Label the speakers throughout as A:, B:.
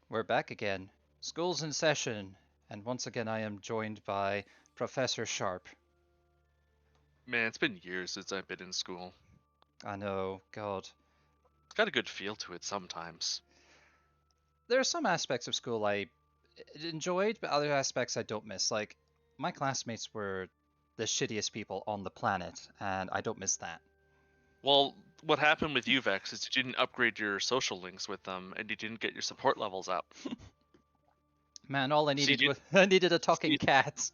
A: We're back again. School's in session, and once again I am joined by Professor Sharp.
B: Man, it's been years since I've been in school.
A: I know, God.
B: It's got a good feel to it sometimes.
A: There are some aspects of school I enjoyed, but other aspects I don't miss. Like, my classmates were the shittiest people on the planet, and I don't miss that.
B: Well, what happened with UVEX is you didn't upgrade your social links with them, and you didn't get your support levels up.
A: Man, all I
B: So you
A: needed was
B: didn't
A: I needed a
B: so
A: talking cat.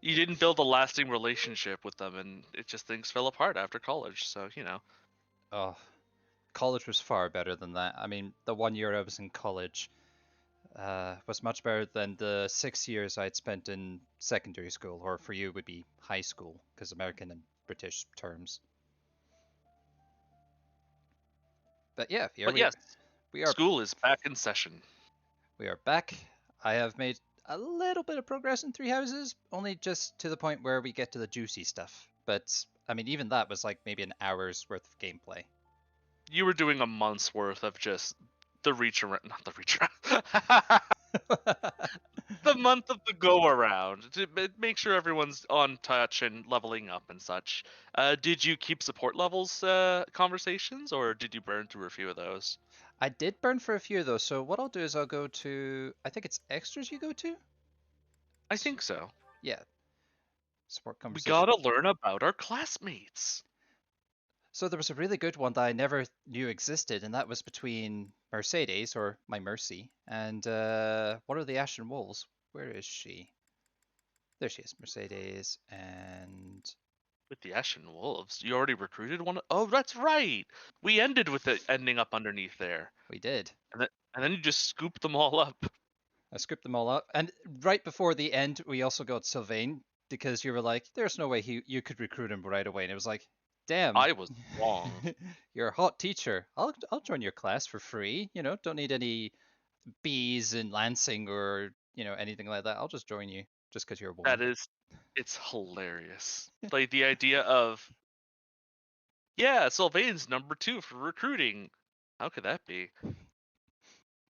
B: you didn't build a lasting relationship with them, and it just things fell apart after college. So
A: Oh, college was far better than that. I mean, the 1 year I was in college was much better than the 6 years I'd spent in secondary school, or for you would be high school, because American and British terms. But yeah, here
B: But
A: we are.
B: yes,
A: We are
B: school is back in session.
A: we are back. I have made a little bit of progress in Three Houses, only just to the point where we get to the juicy stuff. But I mean, even that was like maybe an hour's worth of gameplay.
B: You were doing a month's worth of just the reach around, not the reach around. The month of the go around to make sure everyone's on touch and leveling up and such. Did you keep support levels conversations, or did you burn through a few of those?
A: I did burn for a few though, so what I'll do is I'll go to, I think it's extras you go to.
B: I think so.
A: Yeah, support
B: We
A: conversation.
B: gotta learn about our classmates.
A: So there was a really good one that I never knew existed, and that was between Mercedes, or my Mercy, and what are the Ashen Wolves? Where is she? There she is, Mercedes, and
B: With the Ashen Wolves, you already recruited one. Oh, that's right. We ended with it ending up underneath there,
A: we did.
B: and then you just scooped them all up.
A: I scooped them all up, and right before the end, we also got Sylvain because you were like, "There's no way you could recruit him right away," and it was like, "Damn,
B: I was wrong.
A: you're a hot teacher. I'll join your class for free. You know, don't need any bees in Lansing or anything like that. I'll just join you just because you're a woman."
B: That is, it's hilarious. Like the idea of, yeah, Sylvain's number 2 for recruiting. How could that be?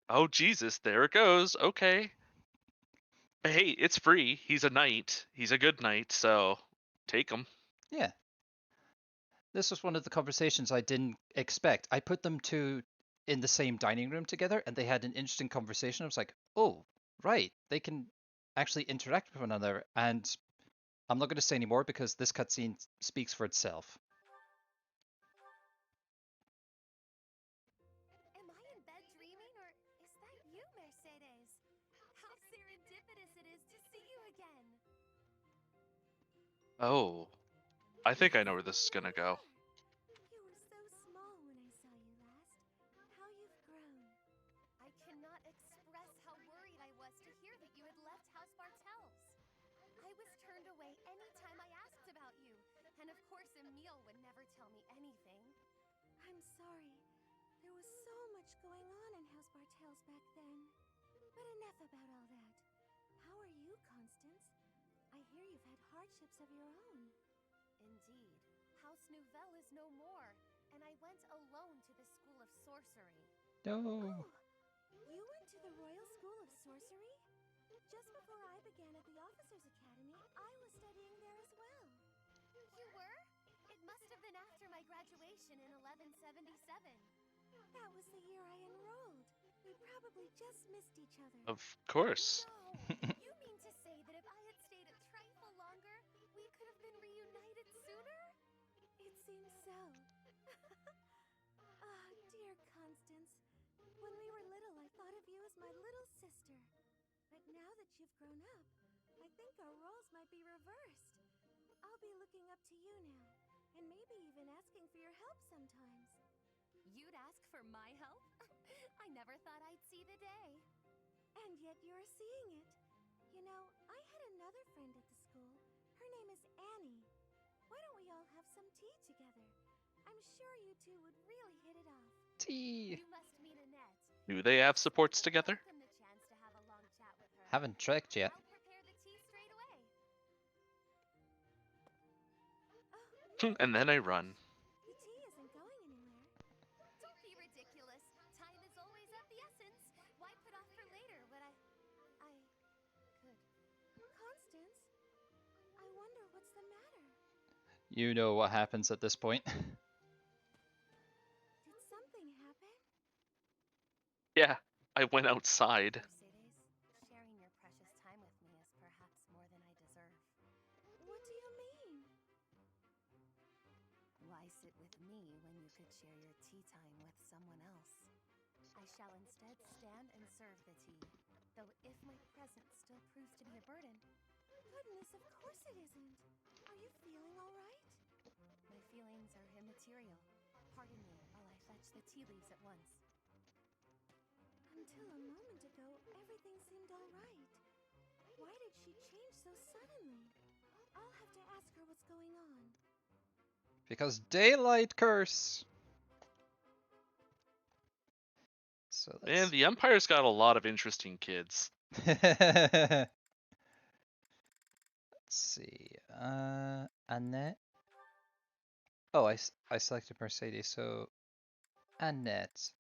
B: Oh Jesus, there it goes. Okay. Hey, it's free. He's a knight. He's a good knight, so take him.
A: Yeah, this was one of the conversations I didn't expect. I put them two in the same dining room together, and they had an interesting conversation. I was like, "Oh, right, they can actually interact with one another." And I'm not going to say any more because this cutscene speaks for itself.
C: Am I in bed dreaming, or is that you, Mercedes? How serendipitous it is to see you again!
B: Oh, I think I know where this is gonna go.
C: You were so small when I saw you last. How you've grown. I cannot express how worried I was to hear that you had left House Bartels. I was turned away any time I asked about you, and of course Emile would never tell me anything. I'm sorry. There was so much going on in House Bartels back then. But enough about all that. How are you, Constance? I hear you've had hardships of your own. Indeed. House Nouvelle is no more, and I went alone to the School of Sorcery.
A: No.
C: Oh, you went to the Royal School of Sorcery? Just before I began at the Officers' Academy, I was studying there as well. You were? It must have been after my graduation in 1177. That was the year I enrolled. We probably just missed each other.
B: Of course.
C: No! You mean to say that if I had stayed a trifle longer, we could have been reunited sooner? It seems so. Ah, dear Constance. When we were little, I thought of you as my little sister. But now that you've grown up, I think our roles might be reversed. I'll be looking up to you now, and maybe even asking for your help sometimes. You'd ask for my help? I never thought I'd see the day. And yet you're seeing it. You know, I had another friend at the school. Her name is Annie. Why don't we all have some tea together? I'm sure you two would really hit it off.
A: Tea.
C: You must meet Annette.
B: Do they have supports together?
C: Welcome the chance to have a long chat with her.
A: Haven't checked yet.
C: I'll prepare the tea straight away.
B: And then I run.
C: The tea isn't going anywhere. Don't be ridiculous. Time is always of the essence. Why put off for What's the matter?
A: You know what happens at this point.
C: Did something happen?
B: Yeah, I went outside.
C: Mercedes, sharing your precious time with me is perhaps more than I deserve. What do you mean? Why sit with me when you could share your tea time with someone else? I shall instead stand and serve the tea, though if my presence still proves to be a burden. Goodness, of course it isn't. Are you feeling all right? My feelings are immaterial. Pardon me while I fetch the tea leaves at once. Until a moment ago, everything seemed all right. Why did she change so suddenly? I'll have to ask her what's going on.
A: Because daylight curse. So
B: Man,
A: let's
B: the Empire's got a lot of interesting kids.
A: let's see. Annette. Oh, I selected Mercedes, so Annette.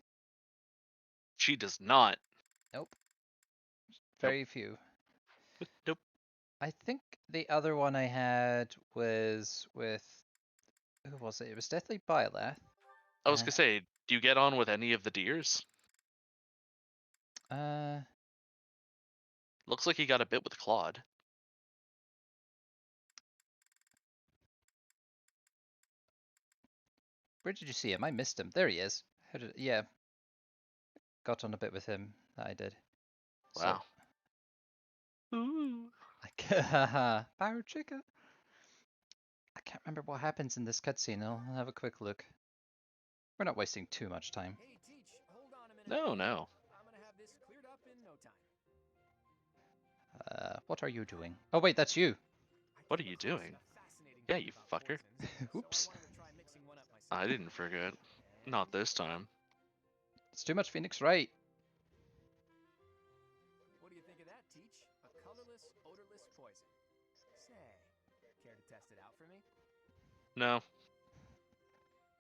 B: She does not.
A: Nope.
B: Nope.
A: Very few.
B: Nope.
A: I think the other one I had was with who was it? It was definitely Byleth.
B: I was gonna say, do you get on with any of the deers?
A: Uh,
B: Looks like he got a bit with Claude.
A: where did you see him? I missed him. There he is. How did? Yeah, got on a bit with him. That I did.
B: Wow.
A: So
B: Ooh.
A: Power Chica. I can't remember what happens in this cutscene. I'll have a quick look. We're not wasting too much time.
D: Hey, Teach, hold on a minute.
B: No, no.
D: I'm gonna have this cleared up in no time.
A: What are you doing? Oh wait, that's you.
B: What are you doing? Yeah, you fucker.
A: Oops.
B: I didn't forget. Not this time.
A: It's too much Phoenix Wright.
D: What do you think of that, Teach? A colorless, odorless poison. Say, care to test it out for me?
B: No.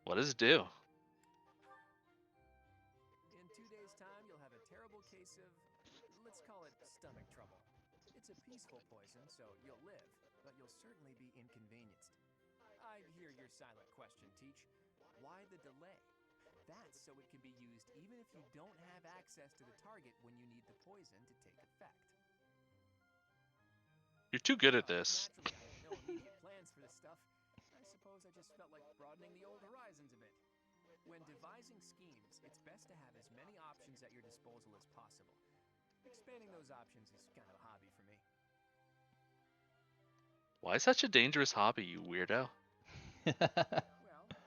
B: What does it do?
D: In 2 days' time, you'll have a terrible case of, let's call it stomach trouble. It's a peaceful poison, so you'll live, but you'll certainly be inconvenienced. I hear your silent question, Teach. Why the delay? That's so it can be used even if you don't have access to the target when you need the poison to take effect.
B: You're too good at this.
D: Naturally, I have no immediate plans for this stuff. I suppose I just felt like broadening the old horizons a bit. When devising schemes, it's best to have as many options at your disposal as possible. Expanding those options is kind of a hobby for me.
B: Why such a dangerous hobby, you weirdo?
D: Well,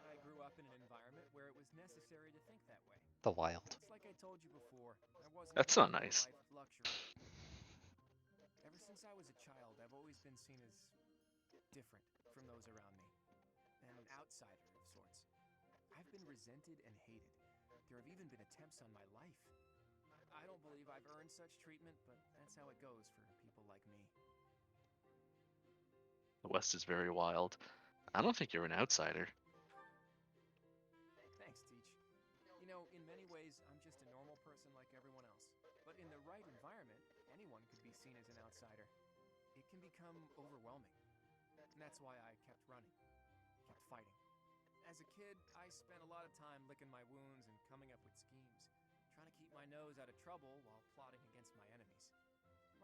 D: I grew up in an environment where it was necessary to think that way.
A: The wild.
D: It's like I told you before, I wasn't
B: That's
D: born
B: not
D: into a
B: nice.
D: life of luxury. Ever since I was a child, I've always been seen as different from those around me. An outsider of sorts. I've been resented and hated. There have even been attempts on my life. I don't believe I've earned such treatment, but that's how it goes for people like me.
B: The West is very wild. I don't think you're an outsider.
D: Thanks, Teach. You know, in many ways, I'm just a normal person like everyone else. But in the right environment, anyone could be seen as an outsider. It can become overwhelming. And that's why I kept running, kept fighting. As a kid, I spent a lot of time licking my wounds and coming up with schemes, trying to keep my nose out of trouble while plotting against my enemies.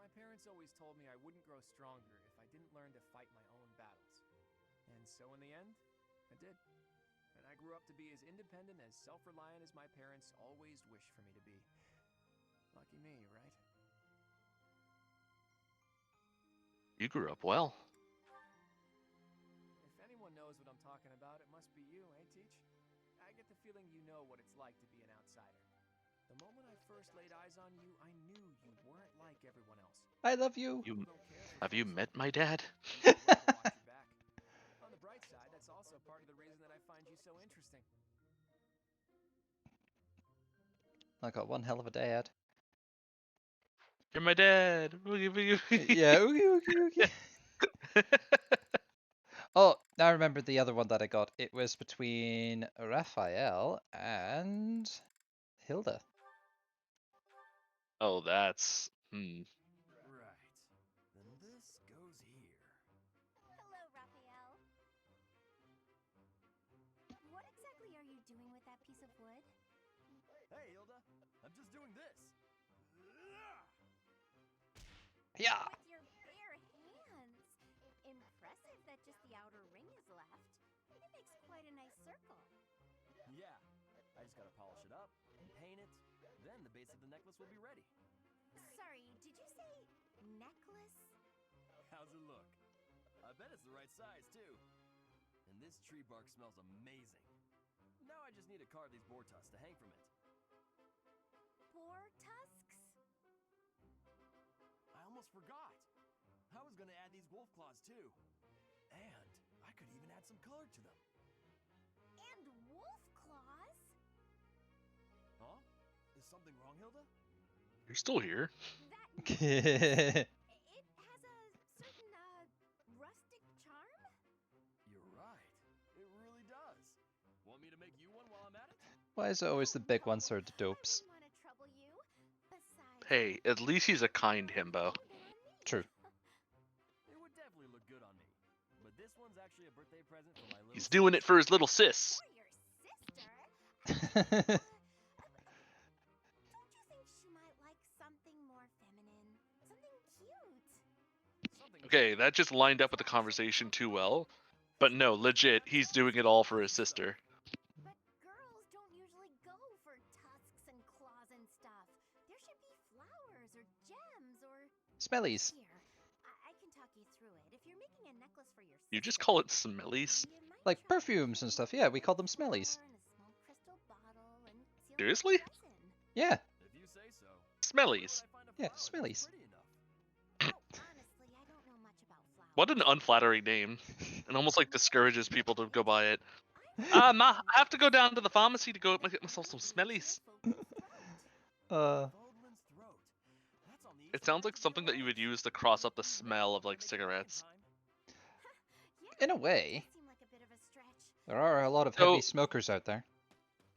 D: My parents always told me I wouldn't grow stronger if I didn't learn to fight my own battles. And so in the end, I did. And I grew up to be as independent, as self-reliant as my parents always wished for me to be. Lucky me, right?
B: You grew up well.
D: If anyone knows what I'm talking about, it must be you, eh, Teach? I get the feeling you know what it's like to be an outsider. The moment I first laid eyes on you, I knew you weren't like everyone else.
A: I love you.
B: You
D: People don't care for
B: have you
D: folks
B: met
D: like
B: my
D: you.
B: dad?
D: You know to watch your back. On the bright side, that's also part of the reason that I find you so interesting.
A: I got one hell of a dad.
B: You're my dad. Oogie, boogie, boogie.
A: Yeah, oogie oogie oogie. Oh, now I remember the other one that I got. It was between Raphael and Hilda.
B: Oh, that's
D: Right. Then this goes here.
C: Hello, with that piece of wood?
E: Hey, Hilda, I'm just doing this.
A: Yeah.
C: With your bare hands. Impressive that just the outer ring is left. It makes quite a nice circle.
E: Yeah, I just gotta polish it up and paint it. Then the base of the necklace will be ready.
C: Sorry, did you say necklace?
E: How's it look? I bet it's the right size, too. And this tree bark smells amazing. Now I just need to carve these boar tusks to hang from it.
C: Boar tusks?
E: I almost forgot. I was gonna add these wolf claws, too. And I could even add some color to them.
C: And wolf claws?
E: Huh? Is something wrong, Hilda?
B: You're still here.
C: That necklace, it has a certain, rustic charm?
E: You're right. It really does. Want me to make you one while I'm at it?
A: Why is it always the big ones that are the dopes?
C: I wouldn't want to trouble you. Besides,
B: Hey, at least he's a kind himbo.
A: True.
E: It would definitely look good on me. But this one's actually a birthday present for my little
B: He's doing it
E: sis.
B: for his little sis.
C: For your sister? Don't you think she might like something more feminine? Something cute?
E: Something
B: Okay, that just lined up with the conversation too well. But no, legit, he's doing it all for his sister.
C: But girls don't usually go for tusks and claws and stuff. There should be flowers or gems or...
A: Smellies.
C: Here, I can talk you through it. If you're making a necklace for your
B: You just
C: sister,
B: call it smellies?
C: you might
A: Like
C: try
A: perfumes and
C: putting
A: stuff. Yeah, we call them smellies.
C: flower in a small crystal bottle and seal it with
B: Seriously?
C: resin.
A: Yeah.
E: If you say so.
B: Smellies.
E: Where would I find a
A: Yeah,
E: flower that's
A: smellies.
E: pretty enough?
C: Oh, honestly, I don't know much about flowers.
B: What an unflattering name. It almost like discourages people to go buy it.
C: I'm
B: Ma, I have to go down to the pharmacy to go get myself some smellies.
E: Fodlan's throat. That's on the
B: It
E: eastern
B: sounds like
E: edge of the
B: something that you would use to cross up the smell of like cigarettes.
A: In a way.
C: Seem like a bit of a stretch.
A: There are a lot of
B: So-
A: heavy smokers out there.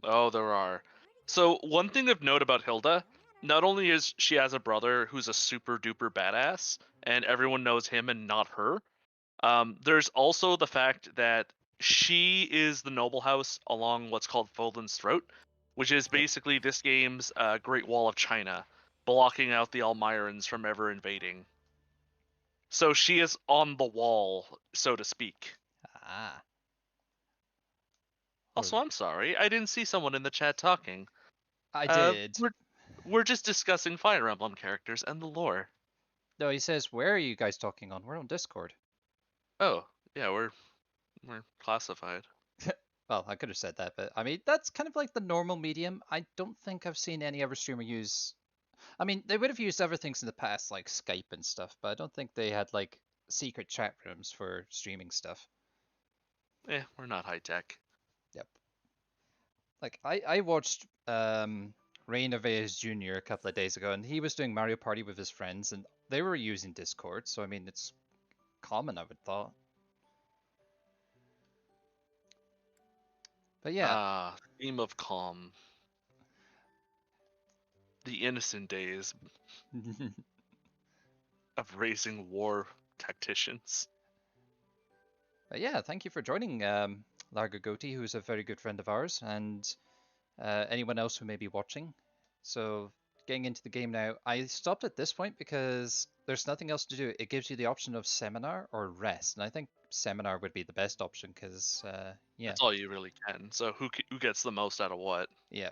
B: Oh, there are. So one thing of note about Hilda, not only is she has a brother who's a super duper badass, and everyone knows him and not her. There's also the fact that she is the noble house along what's called Fodlan's Throat, which is basically this game's Great Wall of China, blocking out the Almirans from ever invading. So she is on the wall, so to speak.
A: Ah.
B: Also, I'm sorry, I didn't see someone in the chat talking.
A: I did.
B: We're just discussing Fire Emblem characters and the lore.
A: No, he says, where are you guys talking on? We're on Discord.
B: Oh, yeah, we're classified.
A: Well, I could have said that, but I mean, that's kind of like the normal medium. I don't think I've seen any other streamer use... I mean, they would have used other things in the past, like Skype and stuff, but I don't think they had, like, secret chat rooms for streaming stuff.
B: We're not high tech.
A: Yep. Like, I watched Rain of Aes Jr. a couple of days ago, and he was doing Mario Party with his friends, and they were using Discord, so I mean, it's common, I would thought. But yeah.
B: Ah, theme of calm. The innocent days of raising war tacticians.
A: But yeah, thank you for joining Largo Goatee, who's a very good friend of ours, and anyone else who may be watching. So getting into the game now, I stopped at this point because there's nothing else to do. It gives you the option of seminar or rest, and I think seminar would be the best option because yeah.
B: That's all you really can. So who gets the most out of what?
A: Yeah.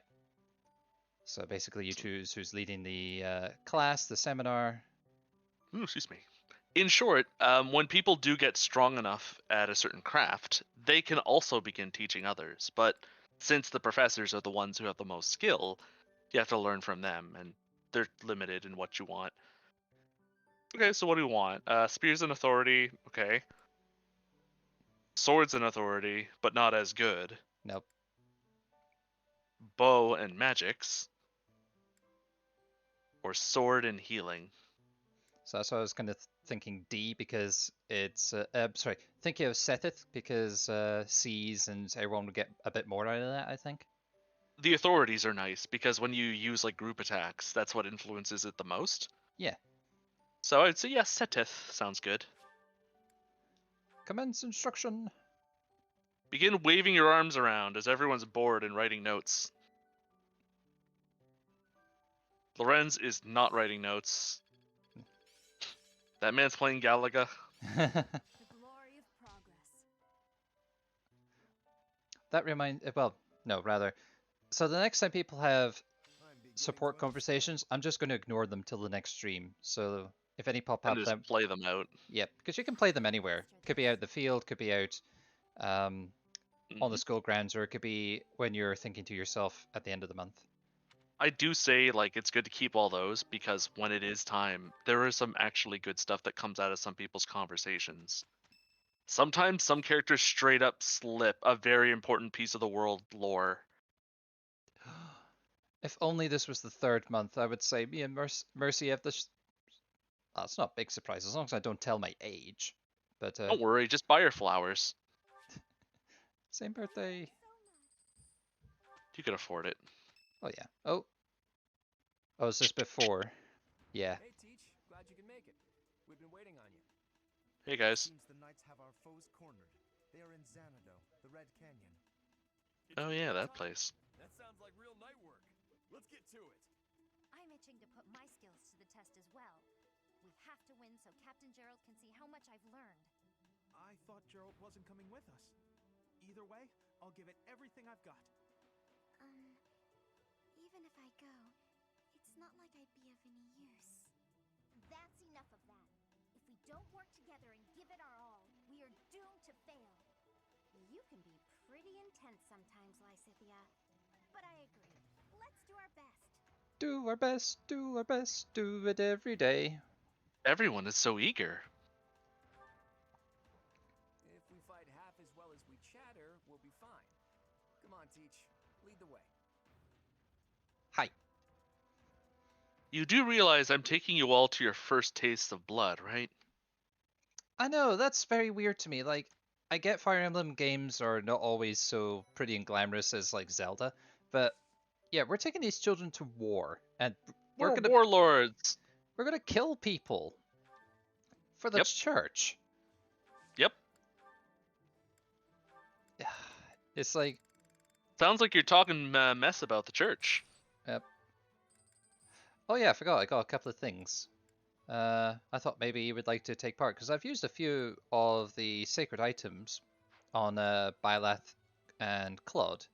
A: So basically, you choose who's leading the class, the seminar.
B: Ooh, excuse me. In short, when people do get strong enough at a certain craft, they can also begin teaching others. But since the professors are the ones who have the most skill, you have to learn from them, and they're limited in what you want. Okay, so what do we want? Spears and authority, okay. Swords and authority, but not as good.
A: Nope.
B: Bow and magics. Or sword and healing.
A: So that's why I was kind of thinking D because it's sorry, thinking of Sethith because C's and everyone would get a bit more out of that, I think.
B: The authorities are nice because when you use like group attacks, that's what influences it the most.
A: Yeah.
B: So I'd say yes, Setith sounds good.
A: Commence instruction.
B: Begin waving your arms around as everyone's bored and writing notes. Lorenz is not writing notes. That man's playing Galaga.
C: The glory of progress.
A: That reminds. Well, no, rather. So the next time people have
D: I'm beginning
A: support
D: to understand.
A: conversations, I'm just going to ignore them till the next stream. So if any pop
B: And
A: up,
B: just
A: then
B: play them out.
A: yep, because you can play them anywhere. Could be out in the field, could be out on the
B: Mhm.
A: school grounds, or it could be when you're thinking to yourself at the end of the month.
B: I do say like it's good to keep all those because when it is time, there is some actually good stuff that comes out of some people's conversations. Sometimes some characters straight up slip a very important piece of the world lore.
A: If only this was the third month, I would say me and Mercy have this. Oh, it's not a big surprise as long as I don't tell my age. But
B: Don't worry, just buy her flowers.
A: same birthday.
B: You can afford it.
A: Oh yeah. Oh. Oh, is this before? Yeah.
D: Hey, Teach. Glad you can make it. We've been waiting on you.
B: Hey guys.
F: Seems the knights have our foes cornered. They are in Xanadu, the Red Canyon.
B: Oh yeah, that place.
E: That sounds like real night work. Let's get to it.
C: I'm itching to put my skills to the test as well. We have to win so Captain Gerald can see how much I've learned.
F: I thought Gerald wasn't coming with us. Either way, I'll give it everything I've got.
C: Even if I go, it's not like I'd be of any use. That's enough of that. If we don't work together and give it our all, we are doomed to fail. You can be pretty intense sometimes, Lysithia. But I agree. Let's do our best.
A: Do our best, do our best, do it every day.
B: Everyone is so eager.
D: If we fight half as well as we chatter, we'll be fine. Come on, Teach. Lead the way.
A: Hi.
B: You do realize I'm taking you all to your first taste of blood, right?
A: I know, that's very weird to me. Like, I get Fire Emblem games are not always so pretty and glamorous as like Zelda, but yeah, we're taking these children to war, and
B: We're warlords.
A: we're gonna kill people for the
B: Yep.
A: church.
B: Yep.
A: It's like,
B: Sounds like you're talking mess about the church.
A: oh yeah, I forgot. I got a couple of things. I thought maybe you would like to take part because I've used a few of the sacred items on Byleth and Claude.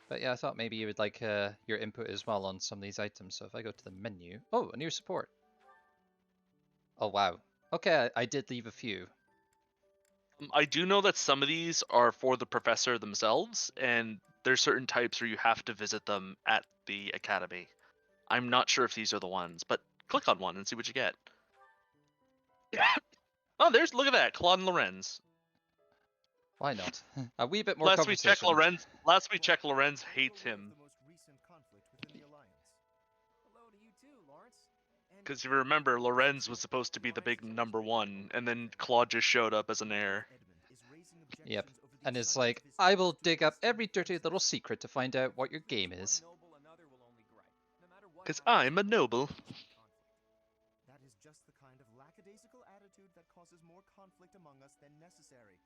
A: But yeah, I thought maybe you would like your input as well on some of these items. So if I go to the menu, oh, a new support. Oh wow. Okay, I did leave a few.
B: I do know that some of these are for the professor themselves, and there's certain types where you have to visit them at the academy. I'm not sure if these are the ones, but click on one and see what you get. Oh, look at that, Claude and Lorenz.
A: Why not? A wee bit more
B: Last we checked,
A: conversation.
B: Lorenz hates him.
F: The most recent conflict within the Alliance.
D: Hello to you too, Lawrence. And
B: Because you remember, Lorenz was supposed to be the big number one, and then Claude just showed up as an heir.
F: Edmund is raising
A: Yep.
F: objections over the
A: And it's
F: assignment
A: like,
F: of his
A: I will
F: troops to
A: dig up
F: Western
A: every dirty
F: forces.
A: little secret to find out what your game
D: One
A: is.
D: noble, another will only gripe. No matter what
B: 'Cause
D: happens,
B: I'm a noble.
D: conflict.
F: That is just the kind of lackadaisical attitude that causes more conflict among us than necessary.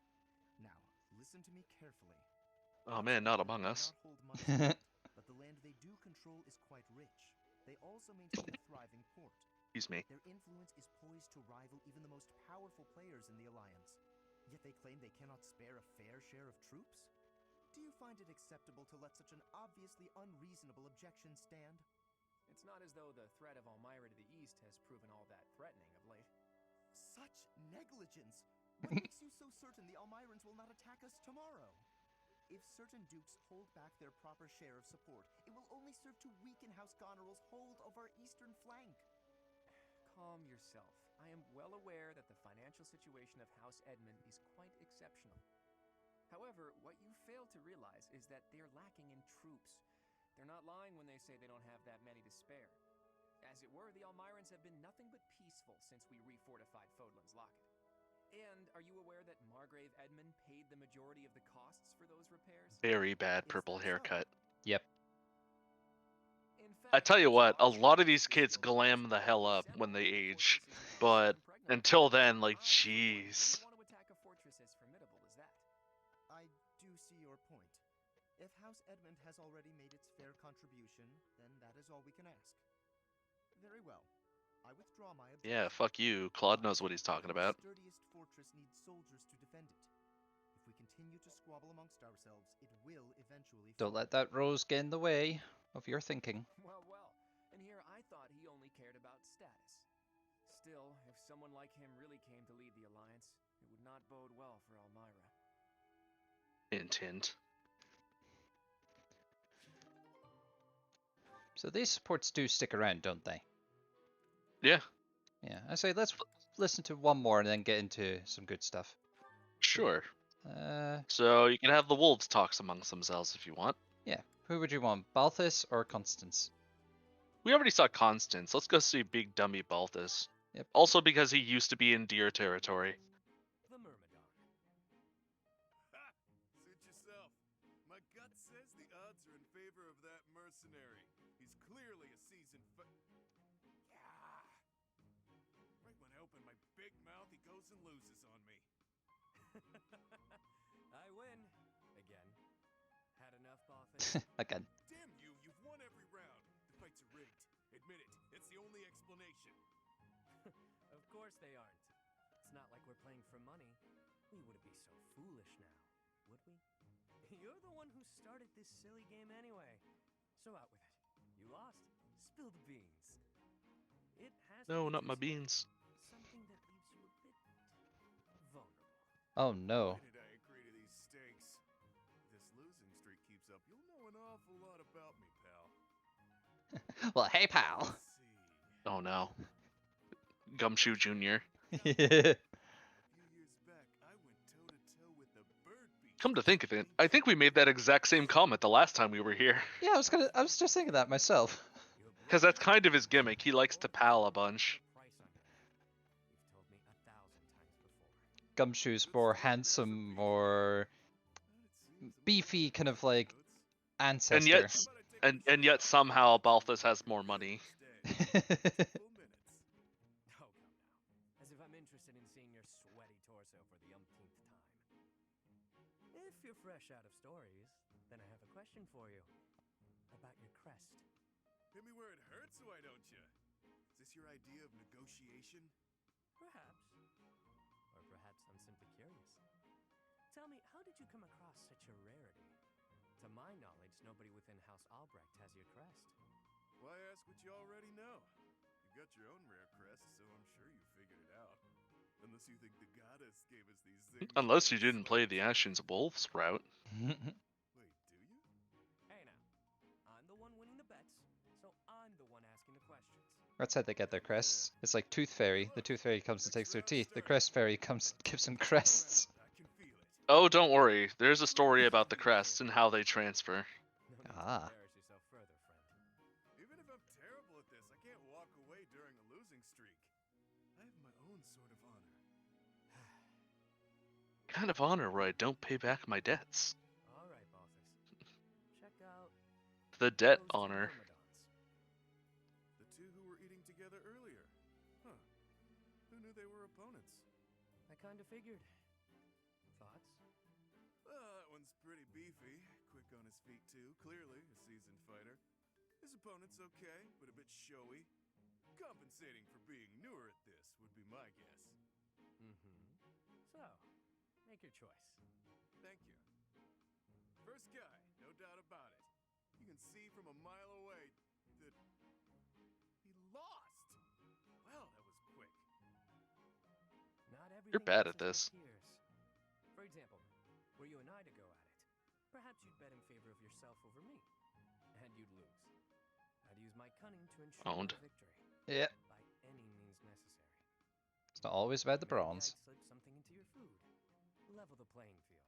F: Now, listen to me carefully.
B: Oh man, not Among Us.
F: Not hold much sway, but the land they do control is quite rich. They also maintain a thriving port.
B: Excuse me.
F: Their influence is poised to rival even the most powerful players in the Alliance. Yet they claim they cannot spare a fair share of troops? Do you find it acceptable to let such an obviously unreasonable objection stand?
D: It's not as though the threat of Elmira to the east has proven all that threatening of late.
F: Such negligence! What makes you so certain the Almirans will not attack us tomorrow? If certain dukes hold back their proper share of support, it will only serve to weaken House Goneril's hold of our eastern flank.
D: Calm yourself. I am well aware that the financial situation of House Edmund is quite exceptional. However, what you fail to realize is that they're lacking in troops. They're not lying when they say they don't have that many to spare. As it were, the Almirans have been nothing but peaceful since we refortified Fodlan's Locket. And are you aware that Margrave Edmund paid the majority of the costs for those repairs?
B: Very bad
F: Is
B: purple
F: that so?
B: haircut.
A: Yep.
D: In
B: I
D: fact,
B: tell you
D: it's
B: what, a
D: possible
B: lot of
D: that
B: these
D: the
B: kids
D: skills
B: glam
D: necessary
B: the
D: to
B: hell up
D: assemble
B: when they
D: new
B: age.
D: fortresses may
B: But
D: seem pregnant.
B: until then, like,
D: I, for one,
B: jeez.
D: wouldn't want to attack a fortress as formidable as that.
F: I do If House Edmund has already made its fair contribution, then that is all we can ask. Very well. I withdraw my objection.
B: Yeah, fuck you. Claude knows what he's talking about.
F: The sturdiest fortress needs soldiers to defend it. If we continue to squabble amongst ourselves, it will eventually
A: Don't
F: fall.
A: let that rose get in the way of your thinking.
D: Well, well. And here I thought he only cared about status. Still, if someone like him really came to lead the Alliance, it would not bode well for Elmira.
B: Hint, hint.
A: So these supports do stick around, don't they?
B: Yeah,
A: Yeah, I say let's listen to one more and then get into some good stuff.
B: sure.
A: Uh,
B: So you can have the wolves talk amongst themselves if you want.
A: yeah. Who would you want, Balthus or Constance?
B: We already saw Constance. Let's go see big dummy Balthus.
A: Yep.
B: Also because he used to be in deer territory.
E: The Myrmidon.
G: Ha! Suit yourself. My gut says the odds are in favor of that mercenary. He's clearly a seasoned Yeah. Right when I open my big mouth, he goes and loses on me.
E: I win. Again. Had enough, Balthus?
A: Again.
G: Damn you, you've won every round. The fights are rigged. Admit it. It's the only explanation.
E: Of course they aren't. It's not like we're playing for money. We wouldn't be so foolish now, would we? You're the one who started this silly game anyway. So out with it. You lost. Spill the beans. It has to
B: No,
E: be
B: not my
E: just
B: beans.
E: something that leaves you a bit vulnerable.
A: Oh no.
G: Why did I agree to these stakes? If this losing streak keeps up, you'll know an awful lot about me, pal.
A: Well, hey, pal.
G: Let's see.
B: Oh no. Gumshoe Jr.
G: A few years back, I went toe-to-toe with the bird beast.
B: Come to think of it, I think we made that exact same comment the last time we were here.
A: Yeah, I was just thinking that myself.
B: Because that's kind of his gimmick. He likes to pal a bunch.
E: You've told me 1,000 times before.
A: Gumshoe's more handsome, more beefy, kind of like ancestor.
B: And yet, and yet somehow Balthus has more money.
E: Oh, come now. As if I'm interested in seeing your sweaty torso for the umpteenth time. If you're fresh out of stories, then I have a question for you. About your crest.
G: Hit me where it hurts, why don't you? Is this your idea of negotiation?
E: Perhaps. Or perhaps I'm simply curious. Tell me, how did you come across such a rarity? To my knowledge, nobody within House Albrecht has your crest.
G: Why ask what you already know? You got your own rare crest, so I'm sure you figured it out. Unless you think the goddess gave us these things.
B: Unless you didn't play the Ashen's Wolves route.
G: Wait, do you?
E: Hey now, I'm the one winning the bets, so I'm the one asking the questions.
A: That's how they get their crests. It's like Tooth Fairy. The Tooth Fairy comes and takes their teeth. The Crest Fairy comes and gives them crests.
G: I can feel it.
B: Oh, don't worry. There's a story about the crests and how they transfer.
E: No need
A: Ah.
E: to embarrass yourself further, friend.
G: Even if I'm terrible at this, I can't walk away during a losing streak. I have my own sort of honor.
B: Kind of honor where I don't pay back my debts.
E: All right, Balthus. Check out
B: The debt
E: those two
B: honor.
E: Myrmidons.
G: The two who were eating together earlier. Huh. Who knew they were opponents?
E: I kind of figured. Thoughts?
G: Well, that one's pretty beefy. Quick on his feet, too. Clearly a seasoned fighter. His opponent's okay, but a bit showy. Compensating for being newer at this would be my guess.
E: Mm-hmm. So, make your choice.
G: Thank you. First guy, no doubt about it. You can see from a mile away that he lost. Well, that was quick.
E: Not everything
B: You're bad
E: else
B: at
E: is
B: this.
E: what appears. For example, were you and I to go at it, perhaps you'd bet in favor of yourself over me, and you'd lose. I'd use my cunning to ensure
B: Owned.
E: your victory.
A: Yeah,
E: By any means necessary.
A: it's not always about the
E: Maybe
A: bronze.
E: I'd slip something into your food. Level the playing field.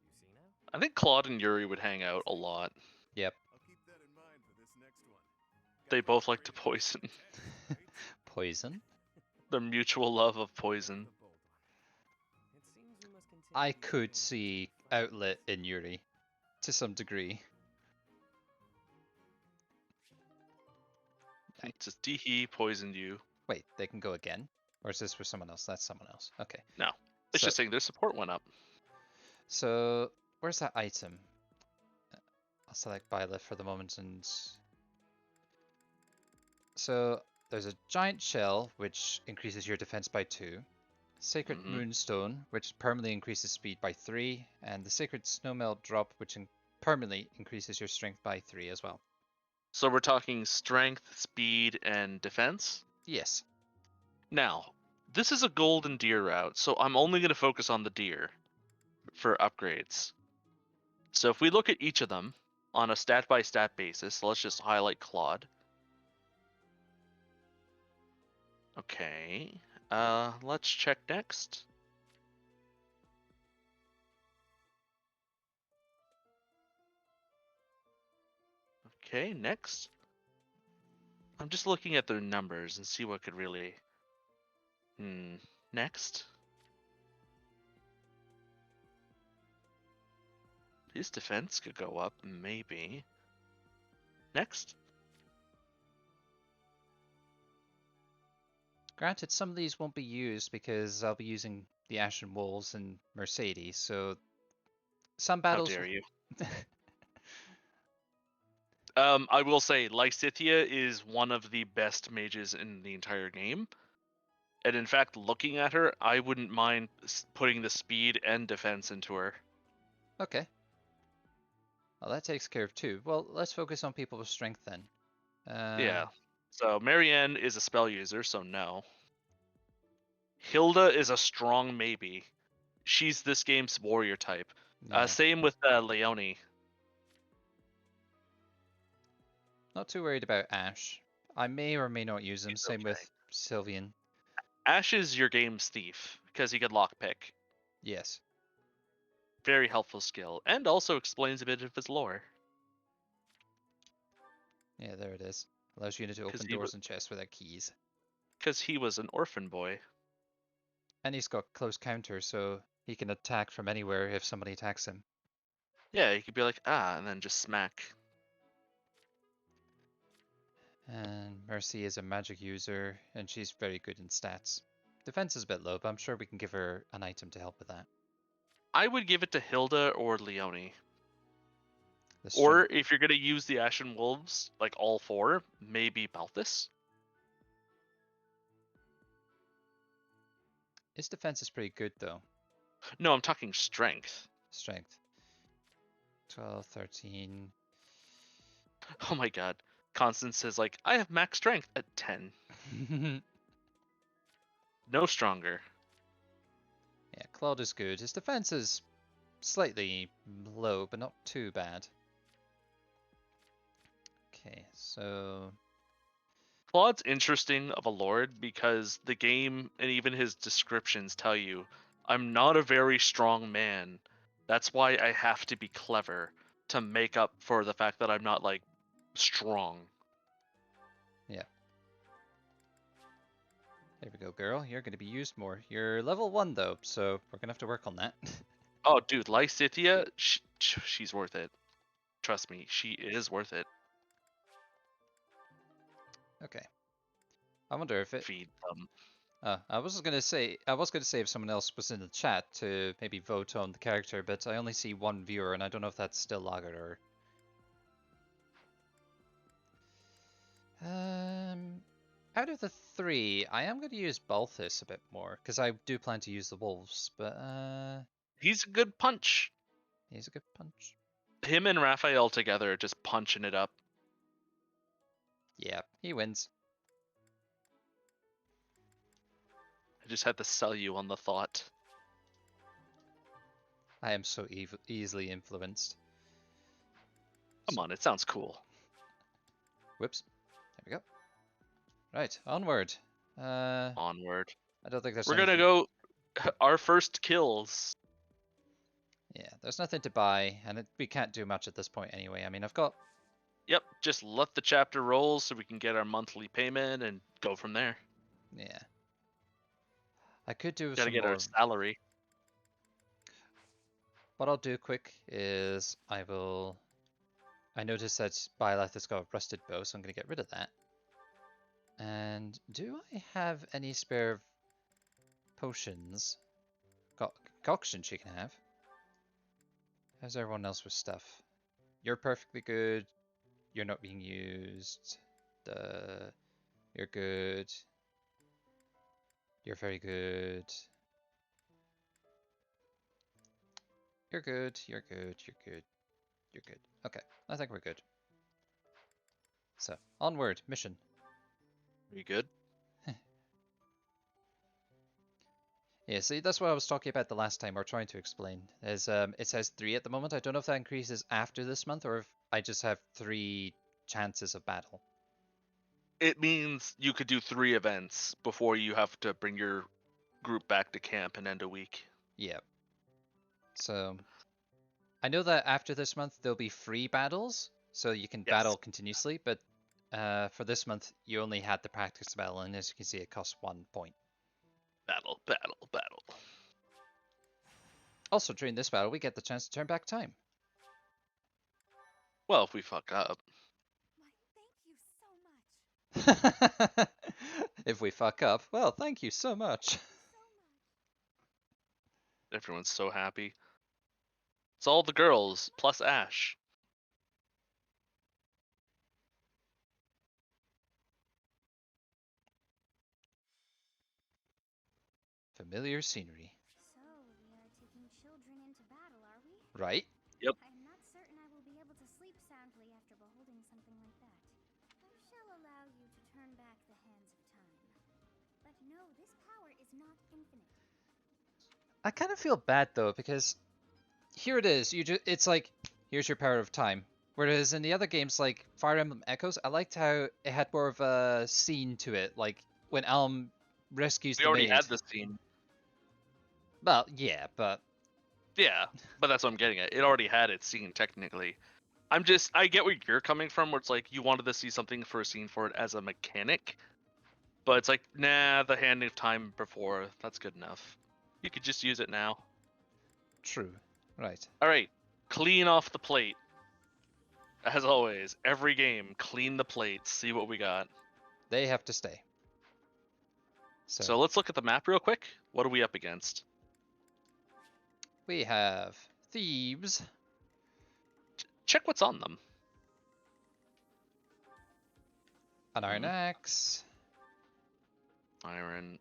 E: You see now?
B: I think Claude and Yuri would hang out a lot.
A: Yep.
G: I'll keep that in mind for this next one.
B: They
G: Gotta
B: both like to
G: upgrade
B: poison.
G: it, right?
A: Poison.
B: Their mutual love of poison.
E: The bold one. It seems we must continue
A: I
E: these
A: could
E: things
A: see
E: until
A: outlet
E: fight.
A: in Yuri, to some degree.
B: It's just he poisoned you.
A: Wait, they can go again? Or is this for someone else? That's someone else. Okay.
B: No. It's
A: So-
B: just saying their support went up.
A: So, where's that item? I'll select Byleth for the moment, and so there's a giant shell which increases your defense by 2, Sacred
B: Mm-hmm.
A: Moonstone which permanently increases speed by 3, and the Sacred Snowmelt Drop which permanently increases your strength by 3 as well.
B: So we're talking strength, speed, and defense.
A: Yes.
B: Now, this is a golden deer route, so I'm only going to focus on the deer for upgrades. So if we look at each of them on a stat by stat basis, so let's just highlight Claude. Okay, let's check next. Okay, next. I'm just looking at their numbers and see what could really. Next. His defense could go up, maybe. Next.
A: Granted, some of these won't be used because I'll be using the Ashen Wolves and Mercedes, so some
B: How
A: battles
B: dare you? I will say Lysithea is one of the best mages in the entire game. And in fact, looking at her, I wouldn't mind putting the speed and defense into her.
A: Okay. Well, that takes care of 2. Well, let's focus on people with strength then.
B: Yeah. So Marianne is a spell user, so no. Hilda is a strong maybe. She's this game's warrior type.
A: Yeah.
B: Same with Leonie.
A: Not too worried about Ash. I may or may not use him.
B: He's
A: Same
B: okay.
A: with Sylvian.
B: Ash is your game's thief because he can lockpick.
A: Yes.
B: Very helpful skill, and also explains a bit of his lore.
A: Yeah, there it is. Allows you to open
B: he
A: doors and chests without keys.
B: Because he was an orphan boy.
A: And he's got close counter, so he can attack from anywhere if somebody attacks him.
B: Yeah, he could be like, and then just smack.
A: And Mercy is a magic user, and she's very good in stats. Defense is a bit low, but I'm sure we can give her an item to help with that.
B: I would give it to Hilda or Leonie.
A: The
B: Or
A: strength.
B: if you're going to use the Ashen Wolves, like all 4, maybe Balthus.
A: His defense is pretty good, though.
B: No, I'm talking strength.
A: Strength. 12, 13.
B: Oh my god. Constance says, like, I have max strength at 10. No stronger.
A: Yeah, Claude is good. His defense is slightly low, but not too bad. Okay, so
B: Claude's interesting of a lord because the game and even his descriptions tell you, I'm not a very strong man. That's why I have to be clever to make up for the fact that I'm not, like, strong.
A: yeah. There we go, girl. You're going to be used more. You're level 1, though, so we're going to have to work on that.
B: Oh, dude, Lysithea, she's worth it. Trust me, she is worth it.
A: Okay. I wonder if it...
B: Feed them.
A: I was going to say if someone else was in the chat to maybe vote on the character, but I only see 1 viewer, and I don't know if that's still Lager or... Out of the 3, I am going to use Balthus a bit more, because I do plan to use the wolves, but
B: He's a good punch.
A: he's a good punch.
B: Him and Raphael together just punching it up.
A: Yeah, he wins.
B: I just had to sell you on the thought.
A: I am so easily influenced.
B: Come on, it sounds cool.
A: Whoops. There we go. Right, onward.
B: Onward.
A: I don't think there's
B: We're gonna
A: anything...
B: go our first kills.
A: Yeah, there's nothing to buy, and we can't do much at this point anyway. I mean, I've got...
B: Yep, just let the chapter roll so we can get our monthly payment and go from there.
A: Yeah. I could do
B: Gotta
A: some
B: get
A: more...
B: our salary.
A: What I'll do quick is I noticed that Byleth has got a rusted bow, so I'm going to get rid of that. And do I have any spare potions? Concoction she can have. How's everyone else with stuff? You're perfectly good. You're not being used. You're good. You're very good. You're good. You're good. You're good. You're good. Okay, I think we're good. So, onward, mission.
B: Are you good?
A: Yeah, see, that's what I was talking about the last time, or trying to explain. Is it says 3 at the moment. I don't know if that increases after this month, or if I just have 3 chances of battle.
B: It means you could do 3 events before you have to bring your group back to camp and end a week.
A: Yeah. So, I know that after this month there'll be free battles, so you can
B: Yes.
A: battle continuously, but for this month you only had the practice battle, and as you can see, it costs 1 point.
B: Battle, battle, battle.
A: Also, during this battle, we get the chance to turn back time.
B: Well, if we fuck up.
C: Why, thank you so much.
A: If we fuck up, well, thank you so much.
B: Everyone's so happy. It's all the girls, plus Ash.
A: Familiar scenery.
C: So, we are taking children into battle, are we?
A: Right?
B: Yep.
C: I'm not certain I will be able to sleep soundly after beholding something like that. I shall allow you to turn back the hands of time. But no, this power is not infinite.
A: I kind of feel bad though, because here it is. It's like, here's your power of time. Whereas in the other games like Fire Emblem Echoes, I liked how it had more of a scene to it. Like when Elm rescues
B: We
A: the
B: already
A: maid.
B: had this scene.
A: Well, yeah, but
B: Yeah, but that's what I'm getting at. It already had its scene, technically. I get where you're coming from, where it's like you wanted to see something for a scene for it as a mechanic. But it's like, nah, the hand of time before, that's good enough. You could just use it now.
A: true. Right.
B: Alright, clean off the plate. As always, every game, clean the plate, see what we got.
A: They have to stay.
B: So let's look at the map real quick. What are we up against?
A: We have thieves.
B: Check what's on them.
A: An iron
B: Mhm.
A: axe.
B: Iron.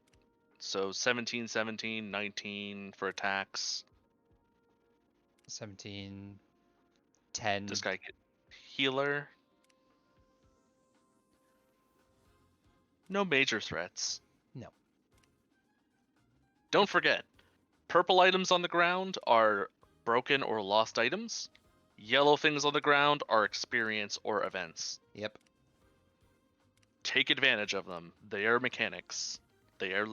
B: So 17, 17, 19 for attacks.
A: 17. 10.
B: This guy get healer. No major threats.
A: No.
B: Don't forget, purple items on the ground are broken or lost items. Yellow things on the ground are experience or events.
A: Yep.
B: Take advantage of them. They are mechanics. They are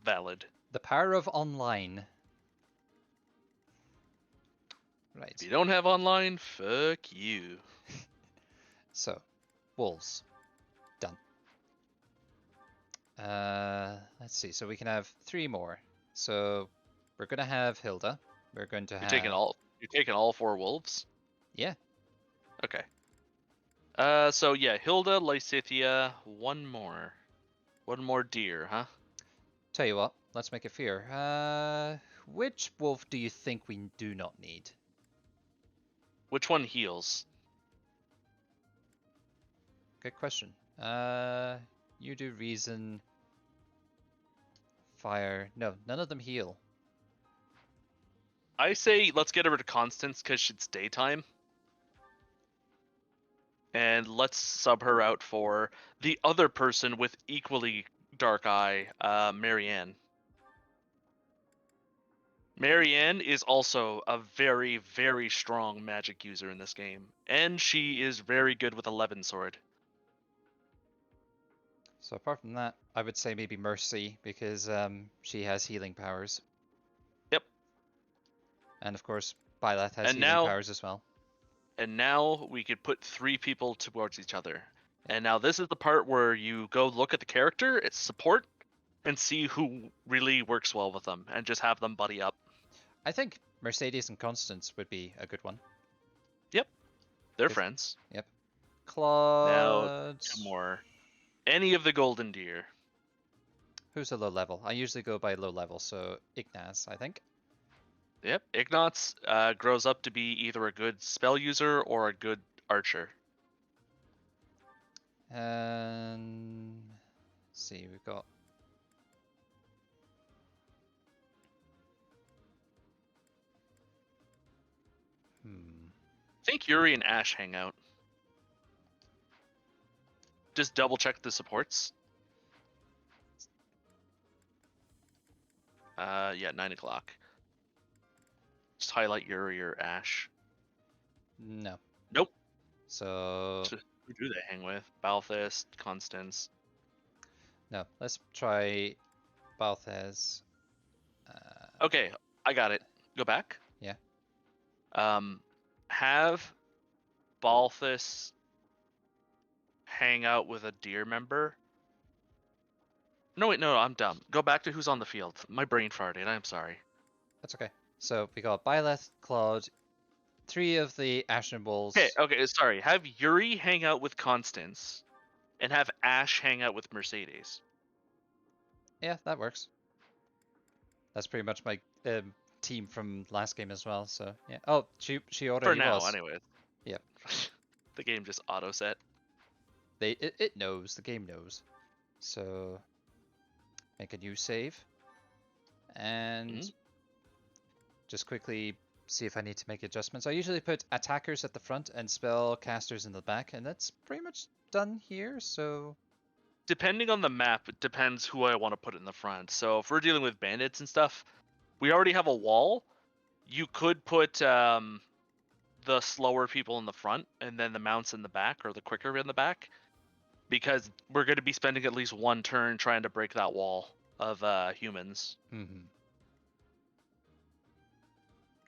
B: valid.
A: The power of online. Right.
B: If you don't have online, fuck you.
A: So, wolves. Done. Let's see. So we can have 3 more. So we're gonna have Hilda. We're going to
B: You're
A: have.
B: taking all 4 wolves?
A: Yeah.
B: Okay. So yeah, Hilda, Lysithia, one more. One more deer, huh?
A: Tell you what. Let's make it fair. Which wolf do you think we do not need?
B: Which one heals?
A: Good question. You do reason. Fire. No, none of them heal.
B: I say let's get rid of Constance because it's daytime. And let's sub her out for the other person with equally dark eye, Marianne. Marianne is also a very, very strong magic user in this game. And she is very good with 11 sword.
A: So apart from that, I would say maybe Mercy, because she has healing powers.
B: Yep.
A: And of course, Byleth has
B: And
A: healing
B: now-
A: powers as well.
B: And now we could put 3 people towards each other. And now this is the part where you go look at the character, its support, and see who really works well with them, and just have them buddy up.
A: I think Mercedes and Constance would be a good one.
B: They're
A: If-
B: friends.
A: Claude.
B: 2 more. Any of the golden deer.
A: Who's a low level? I usually go by low level, so Ignaz, I think.
B: Yep, Ignatz grows up to be either a good spell user or a good archer.
A: And let's see, we've got.
B: I think Yuri and Ash hang out. Just double check the supports. Yeah, 9 o'clock. Just highlight Yuri or Ash.
A: No.
B: Nope.
A: So
B: Who do they hang with? Balthus, Constance.
A: no, let's try Balthez.
B: Okay, I got it. Go back.
A: Yeah.
B: Have Balthus hang out with a deer member. No, wait, no, I'm dumb. Go back to who's on the field. My brain farted. I'm sorry.
A: That's okay. So we got Byleth, Claude, 3 of the Ashen Wolves.
B: Okay, sorry. Have Yuri hang out with Constance, and have Ash hang out with Mercedes.
A: Yeah, that works. That's pretty much my team from last game as well. So yeah. Oh, she already
B: For now,
A: was.
B: anyways.
A: Yep.
B: The game just auto set.
A: It knows. The game knows. So make a new save, and just quickly see if I need to make adjustments. I usually put attackers at the front and spellcasters in the back, and that's pretty much done here. So
B: Depending on the map, it depends who I want to put in the front. So if we're dealing with bandits and stuff, we already have a wall. You could put the slower people in the front and then the mounts in the back, or the quicker in the back, because we're going to be spending at least one turn trying to break that wall of humans.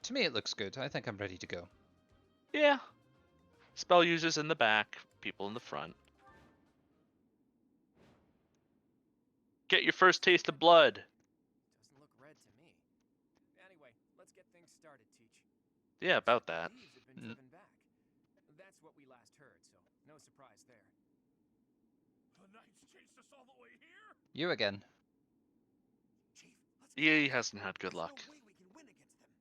A: to me, it looks good. I think I'm ready to go.
B: Yeah. Spell users in the back, people in the front. Get your first taste of blood.
D: Doesn't look red to me. Anyway, let's get things started, Teach.
B: Yeah, about that.
D: Thieves have been driven back. That's what we last heard, so no surprise there.
G: The Knights chased us all the way here?
A: You again.
F: Chief, let's
B: He hasn't had good luck.
F: There's no way we can win against them.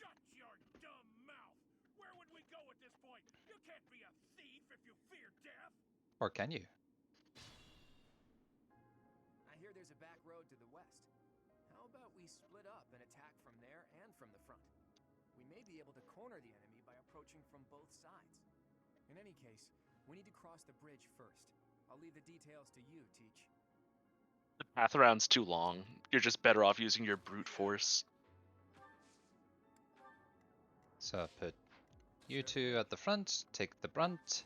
G: Shut your dumb mouth! Where would we go at this point? You can't be a thief if you fear death!
A: Or can you?
D: I hear there's a back road to the west. How about we split up and attack from there and from the front? We may be able to corner the enemy by approaching from both sides. In any case, we need to cross the bridge first. I'll leave the details to you, Teach.
B: The path around's too long. You're just better off using your brute force.
A: So put you 2 at the front, take the brunt,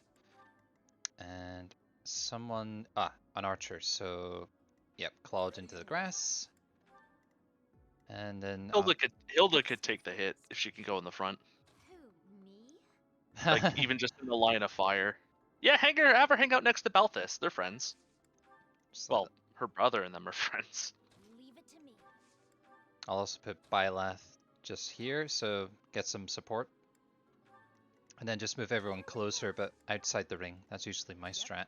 A: and someone an archer. So yep, Claude into the grass, and then
B: Hilda could take the hit if she can go in the front,
C: Who, me?
B: like even just in the line of fire. Yeah, have her hang out next to Balthus. They're friends.
A: So
B: Well, her brother and them are friends.
C: Leave it to me.
A: I'll also put Byleth just here, so get some support. And then just move everyone closer, but outside the ring. That's usually my strat.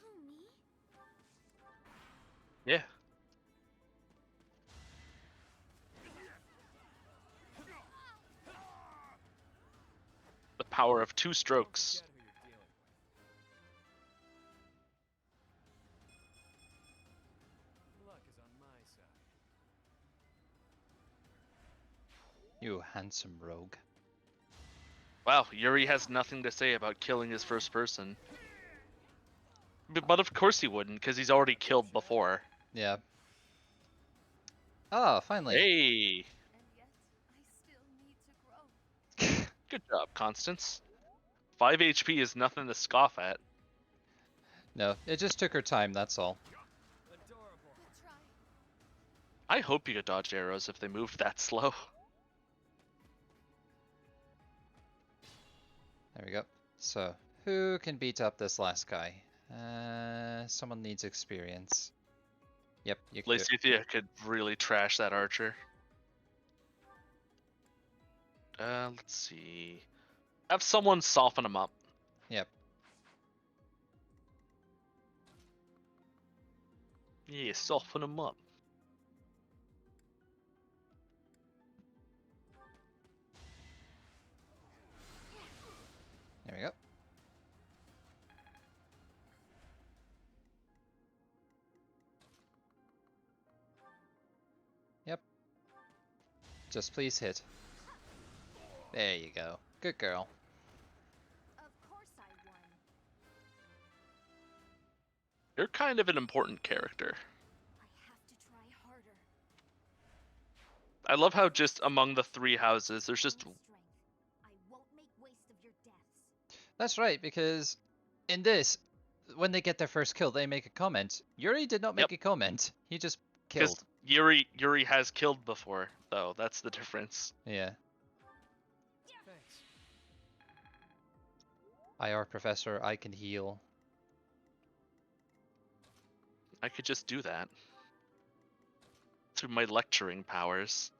C: Who, me?
B: Yeah. The power of 2 strokes.
D: Forget who you're dealing with. Luck is on my side.
A: You handsome rogue.
B: Wow, Yuri has nothing to say about killing his first person. But of course he wouldn't, because he's already killed before.
A: Yeah. Oh, finally.
B: Hey!
C: And yet, I still need to grow.
B: Good job, Constance. 5 HP is nothing to scoff at.
A: No, it just took her time, that's all.
D: Adorable.
C: I'll try.
B: I hope you could dodge arrows if they moved that slow.
A: There we go. So, who can beat up this last guy? Someone needs experience. Yep, you can do it.
B: Lacethia could really trash that archer. Let's see. Have someone soften him up.
A: Yep.
B: Yeah, soften him up.
A: Just please hit. There you go. Good girl.
C: Of course I won.
B: You're kind of an important character.
C: I have to try harder.
B: I love how just among the 3 houses, there's just
C: Strength. I won't make waste of your deaths.
A: That's right, because in this, when they get their first kill, they make a comment. Yuri did not make
B: Yep.
A: a comment. He just
B: because
A: killed.
B: Yuri has killed before, though. That's the difference.
A: Yeah.
D: Thanks.
A: IR Professor, I can heal.
B: I could just do that through my lecturing powers.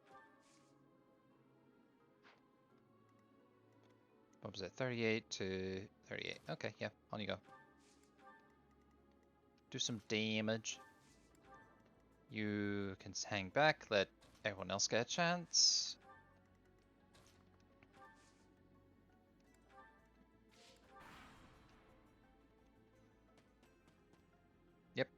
A: What was it? 38 to 38. Okay, yeah, on you go. Do some damage. You can hang back, let everyone else get a chance. Yep.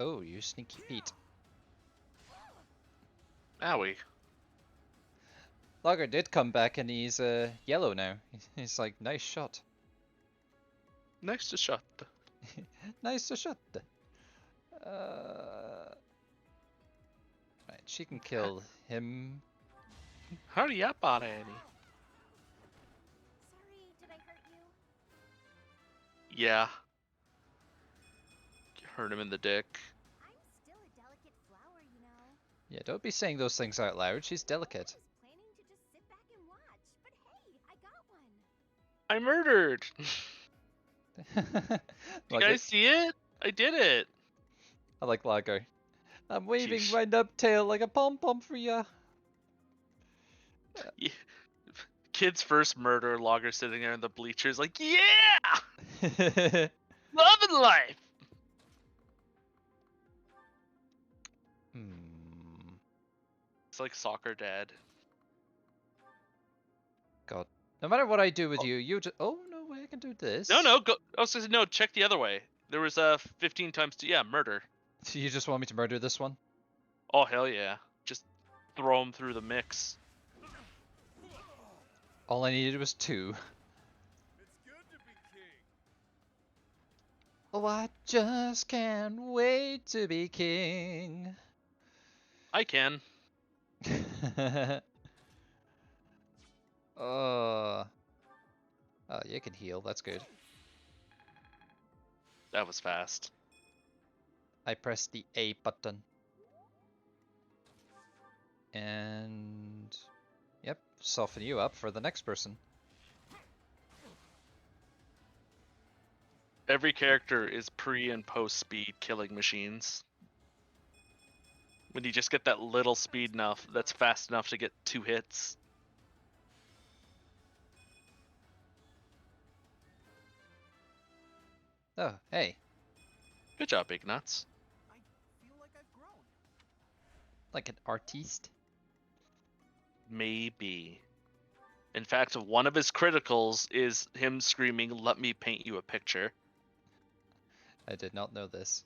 A: Oh, you sneaky Pete.
B: Owie.
A: Lager did come back and he's yellow now. He's like, nice shot.
B: Next to shot.
A: Nice shot. Right, she can kill him.
B: Hurry up, Annie.
C: Sorry, did I hurt you?
B: Yeah. Hurt him in the dick.
C: I'm still a delicate flower, you know.
A: Yeah, don't be saying those things out loud. She's delicate.
C: I was planning to just sit back and watch, but hey, I got one.
B: I murdered. You
A: Lager.
B: guys see it? I did it.
A: I like Lager. I'm waving
B: Sheesh.
A: my nubtail like a pom-pom for ya.
B: Yeah. Kid's first murder, Logger sitting there in the bleachers like, yeah! Loving life!
A: Hmm.
B: It's like soccer dad.
A: God. No matter what I do with you, you just. Oh no way! I can do this.
B: No, go. I was gonna say, no, check the other way. There was 15 times two. Yeah, murder.
A: You just want me to murder this one?
B: Oh hell yeah! Just throw him through the mix.
A: All I needed was 2.
G: It's good to be king.
A: Oh, I just can't wait to be king.
B: I can.
A: Oh, you can heal. That's good.
B: That was fast.
A: I pressed the A button. And yep, soften you up for the next person.
B: Every character is pre and post speed killing machines. When you just get that little speed enough, that's fast enough to get 2 hits.
A: Oh, hey,
B: Good job, Big Nuts.
F: I feel like I've grown.
A: like an artiste.
B: Maybe. In fact, one of his criticals is him screaming, "Let me paint you a picture."
A: I did not know this.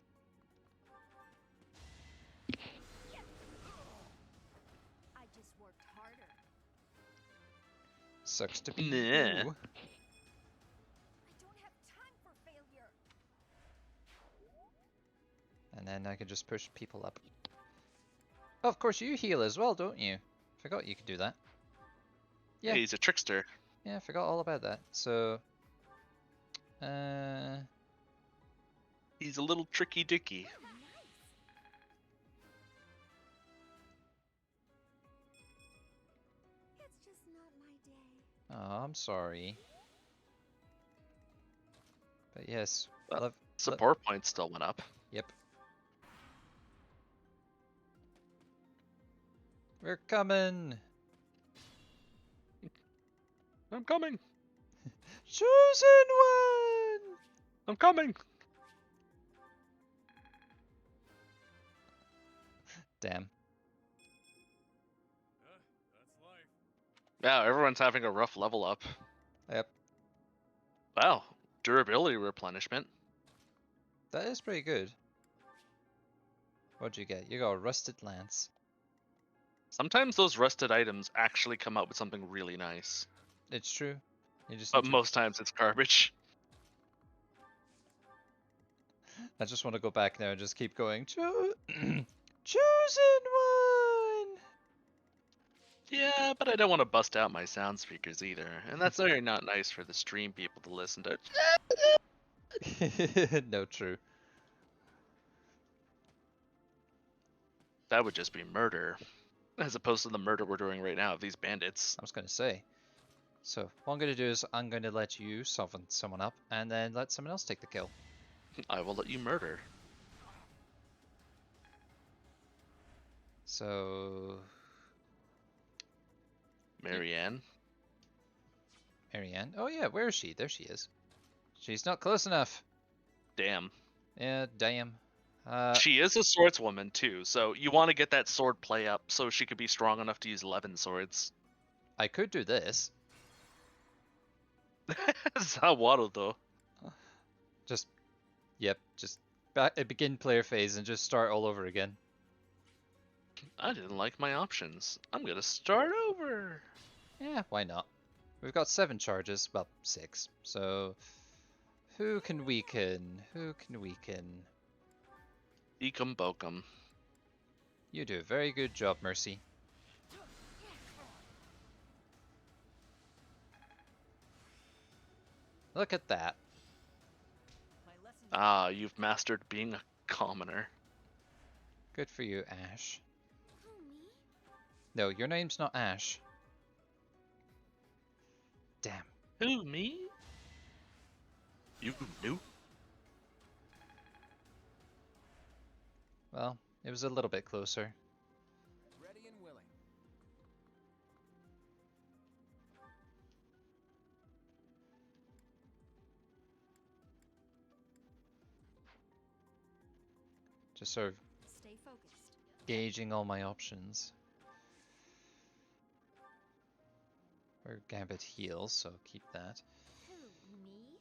C: I just worked harder.
A: Sucks to be
B: Nah.
A: you.
C: I don't have time for failure.
A: And then I can just push people up. Oh, of course you heal as well, don't you? Forgot you could do that. Yeah.
B: He's a trickster.
A: Yeah, I forgot all about that. So,
B: He's a little tricky dicky.
C: Oh, nice. It's just not my day.
A: oh, I'm sorry. But yes,
B: Well,
A: love.
B: Support points still went up.
A: Yep. We're coming.
B: I'm coming.
A: Chosen one.
B: I'm coming.
A: Damn.
G: That's life.
B: Wow, everyone's having a rough level up.
A: Yep,
B: Wow, durability replenishment.
A: that is pretty good. What'd you get? You got a rusted lance.
B: Sometimes those rusted items actually come out with something really nice,
A: It's true. You just
B: but
A: need to.
B: most times it's garbage.
A: I just want to go back now and just keep going. Chosen one.
B: Yeah, but I don't want to bust out my sound speakers either, and that's very not nice for the stream people to listen to.
A: No, true.
B: That would just be murder, as opposed to the murder we're doing right now of these bandits.
A: I was gonna say. So what I'm gonna do is I'm gonna let you soften someone up, and then let someone else take the kill.
B: I will let you murder.
A: So
B: Marianne.
A: Marianne. Oh yeah, where is she? There she is. She's not close enough.
B: Damn.
A: Yeah, damn.
B: She is a swordswoman too, so you want to get that sword play up so she could be strong enough to use 11 swords.
A: I could do this.
B: It's not waddle though.
A: Just, yep, just begin player phase and just start all over again.
B: I didn't like my options. I'm gonna start over.
A: Yeah, why not? We've got 7 charges, well, 6. So, who can weaken? Who can weaken?
B: Ekum bokum.
A: You do a very good job, Mercy. Look at that.
B: Ah, you've mastered being a commoner.
A: Good for you, Ash.
C: Who, me?
A: No, your name's not Ash. Damn.
B: Who, me? You knew?
A: Well, it was a little bit closer.
D: Ready and willing.
A: Just sort of
C: Stay focused.
A: gauging all my options. Or Gambit heals, so keep that.
C: Who, me?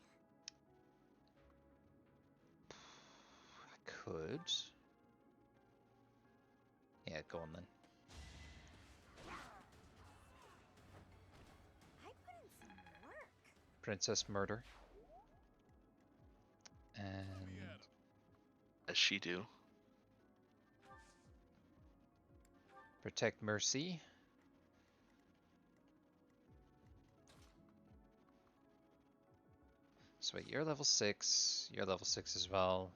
A: I could. Yeah, go on then.
C: I put in some work.
A: Princess Murder. And
B: As she do.
A: Protect Mercy. So wait, you're level 6. You're level 6 as well.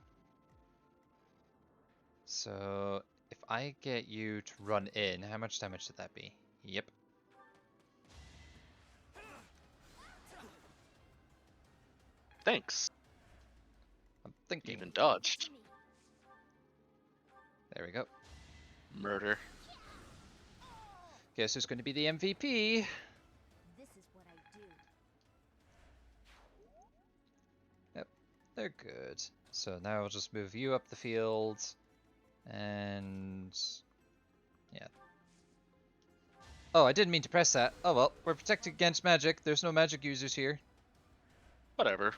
A: So if I get you to run in, how much damage did that be? Yep.
B: Thanks.
A: I'm thinking.
B: Even dodged.
A: There we go.
B: Murder.
A: Guess who's going to be the MVP?
C: This is what I do.
A: They're good. So now I'll just move you up the field. And yeah. Oh, I didn't mean to press that. Oh well, we're protected against magic. There's no magic users here.
B: Whatever.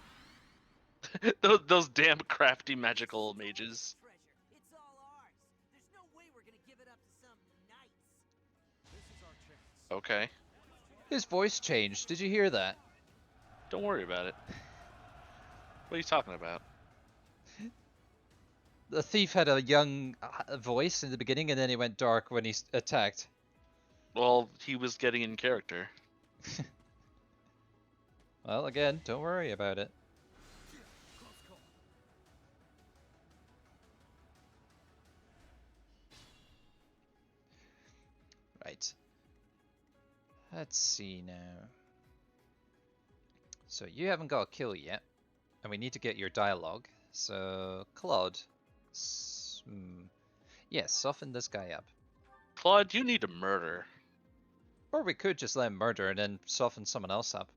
B: those damn crafty magical mages.
E: Treasure. It's all ours. There's no way we're gonna give it up to some knights.
D: This is our chance.
B: Okay.
A: His voice changed. Did you hear that?
B: Don't worry about it. What are you talking about?
A: The thief had a young voice in the beginning, and then it went dark when he attacked.
B: Well, he was getting in character.
A: Well, again, don't worry about it. Right. Let's see now. So you haven't got a kill yet, and we need to get your dialogue. So Claude, yes, soften this guy up.
B: Claude, you need to murder.
A: Or we could just let him murder and then soften someone else up.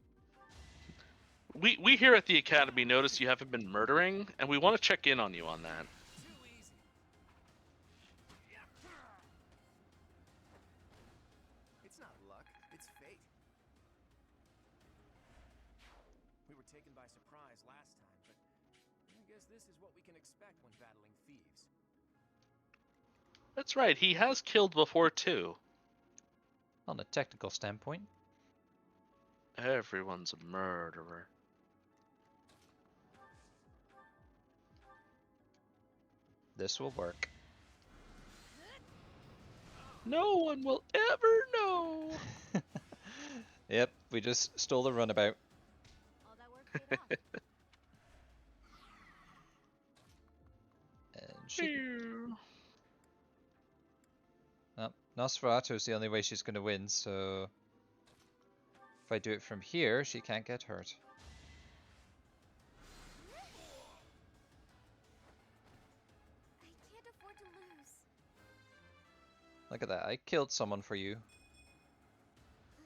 B: We here at the Academy notice you haven't been murdering, and we want to check in on you on that.
D: Too easy. It's not luck, it's fate. taken by surprise last time, but I guess this is what we can expect when battling thieves.
B: That's right, he has killed before too.
A: On a technical standpoint.
B: Everyone's a murderer.
A: This will work.
B: No one will ever know.
A: Yep, we just stole the runabout.
C: All that work paid off.
A: And she... Oh, Nosferatu's the only way she's going to win, so... If I do it from here, she can't get hurt.
C: I can't afford to lose.
A: Look at that, I killed someone for you.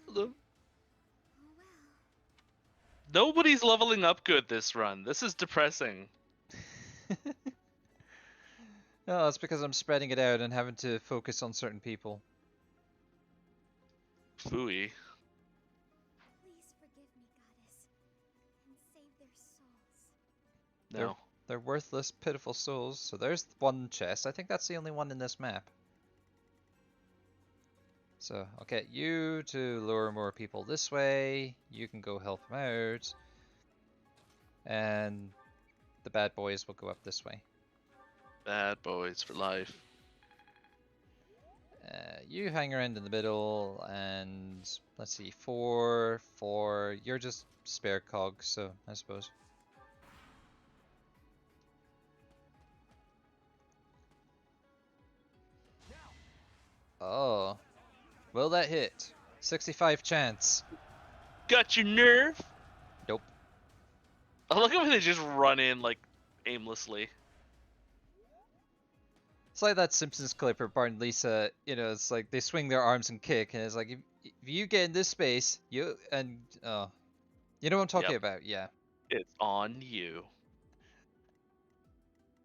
B: Hello.
C: Oh well.
B: Nobody's leveling up good this run. This is depressing.
A: No, it's because I'm spreading it out and having to focus on certain people.
B: Phooey.
C: Please forgive me, goddess, and save their souls.
B: No.
A: They're worthless, pitiful souls. So there's one chest. I think that's the only one in this map. So I'll get you to lure more people this way. You can go help them out. And the bad boys will go up this way.
B: Bad boys for life.
A: You hang around in the middle, and let's see, 4, 4. You're just spare cog, so I suppose. Oh, will that hit? 65 chance.
B: Got your nerve?
A: Nope.
B: I look how they just run in like aimlessly.
A: It's like that Simpsons clip where Bart and Lisa, you know, it's like they swing their arms and kick, and it's like if you get in this space, you and you know what I'm talking
B: Yep.
A: about, yeah.
B: It's on you.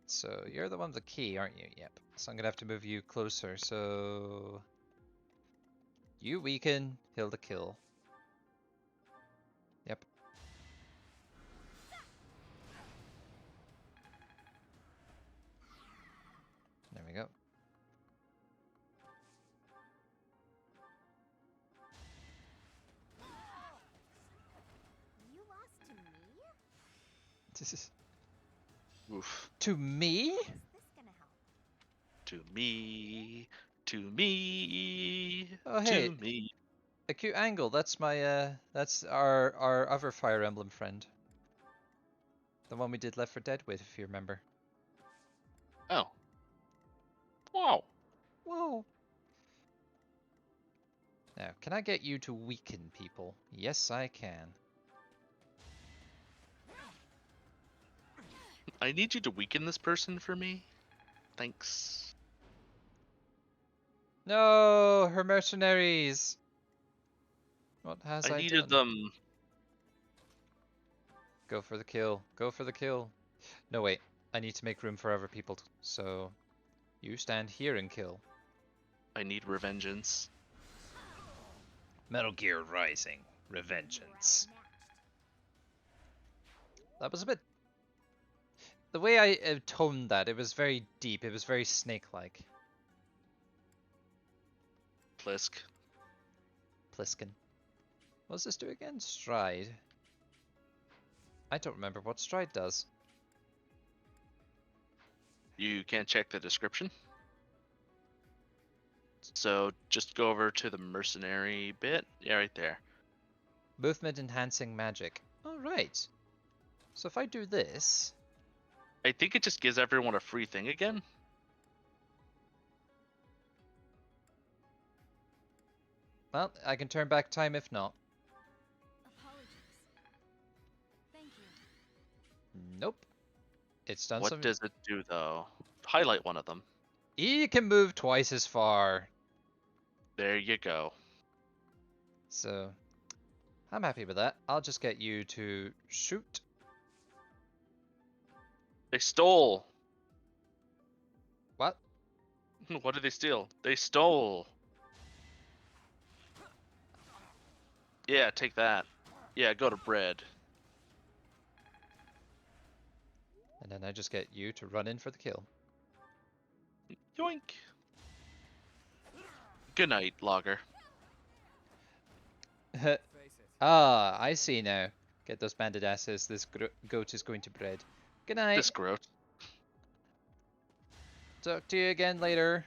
A: So you're the one with the key, aren't you? Yep. So I'm gonna have to move you closer. So you weaken, he'll the kill. Yep. There we go.
C: You lost to me?
A: This is
B: Oof.
A: to me?
C: How's this gonna help?
B: To me. To me.
A: Oh
B: To
A: hey,
B: me.
A: acute angle. That's my that's our other Fire Emblem friend. The one we did Left 4 Dead with, if you remember.
B: Oh. Wow.
A: Whoa. Now, can I get you to weaken people? Yes, I can.
B: I need you to weaken this person for me. Thanks.
A: No, her mercenaries. What has
B: I
A: I
B: needed
A: done?
B: them.
A: Go for the kill. Go for the kill. No, wait. I need to make room for other people. So, you stand here and kill.
B: I need revengeance.
A: Metal Gear Rising. Revengeance.
C: We're outmatched.
A: That was a bit... The way I toned that, it was very deep. It was very snake-like.
B: Plisk.
A: Pliskin. What does this do again? Stride. I don't remember what stride does.
B: You can't check the description. So just go over to the mercenary bit. Yeah, right there.
A: Movement enhancing magic. Alright. So if I do this...
B: I think it just gives everyone a free thing again.
A: Well, I can turn back time if not.
C: Apologies. Thank you.
A: Nope. It's done
B: What
A: some...
B: does it do though? Highlight one of them.
A: You can move twice as far.
B: There you go.
A: So, I'm happy with that. I'll just get you to shoot.
B: They stole.
A: What?
B: What did they steal? They stole. Yeah, take that. Yeah, go to bread.
A: And then I just get you to run in for the kill.
B: Yoink. Good night, Logger.
D: Face it.
A: Ah, I see now. Get those banded asses. This goat is going to breed. Good night.
B: This gross.
A: Talk to you again later.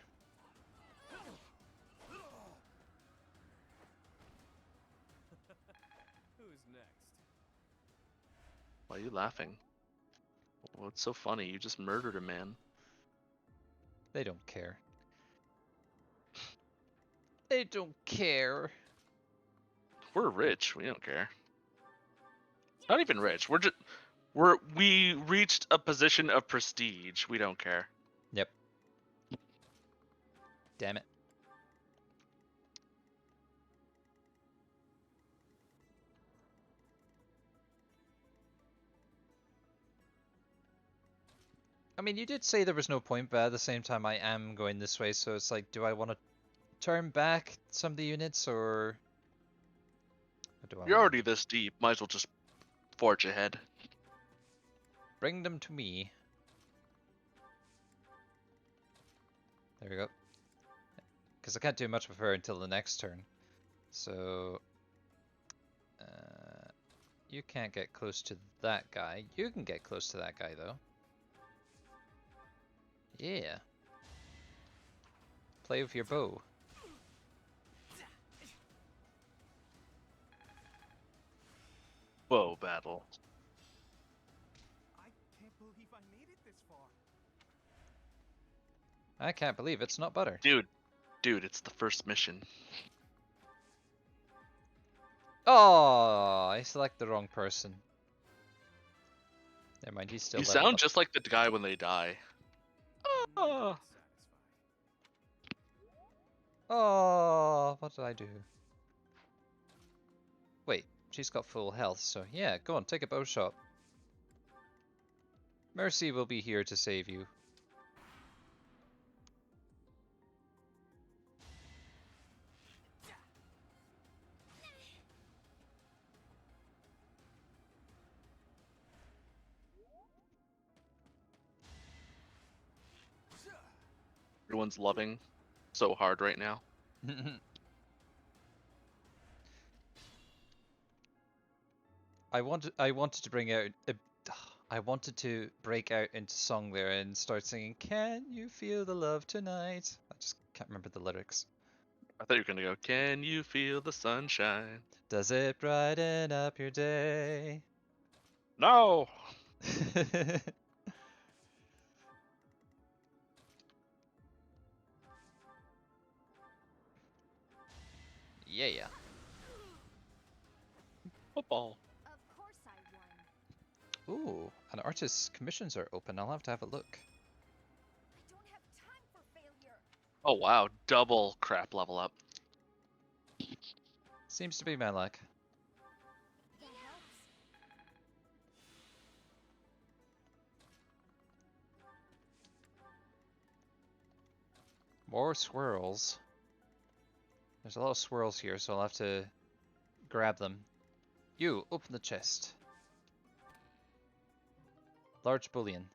E: Who's next?
B: Why are you laughing? What's so funny? You just murdered a man.
A: They don't care. They don't care.
B: We're rich. We don't care. Not even rich. We reached a position of prestige. We don't care.
A: Yep. Damn it. I mean, you did say there was no point, but at the same time, I am going this way, so it's like, do I want to turn back some of the units, or do I
B: You're
A: wanna
B: already this deep. Might as well just forge ahead.
A: bring them to me? There we go. Because I can't do much with her until the next turn. So, you can't get close to that guy. You can get close to that guy, though. Yeah. Play with your bow.
B: Whoa, battle.
F: I can't believe I made it this far.
A: I can't believe it's not butter.
B: Dude, it's the first mission.
A: Oh, I select the wrong person. Never mind, he's still
B: You
A: leveled
B: sound
A: up.
B: just like the guy when they die. Oh.
A: Oh, what did I do? Wait, she's got full health, so yeah, go on, take a bow shot. Mercy will be here to save you.
B: Everyone's loving so hard right now.
A: I wanted to bring out I wanted to break out into song there and start singing "Can you feel the love tonight?" I just can't remember the lyrics.
B: I thought you were gonna go, can you feel the sunshine?
A: Does it brighten up your day?
B: No!
A: Yeah.
B: Football.
C: Of course I won.
A: Ooh, and artist's commissions are open. I'll have to have a look.
C: I don't have time for failure.
B: Oh wow, double crap level up.
A: Seems to be my luck.
C: That helps.
A: More swirls. There's a lot of swirls here, so I'll have to grab them. You, open the chest. Large bullion.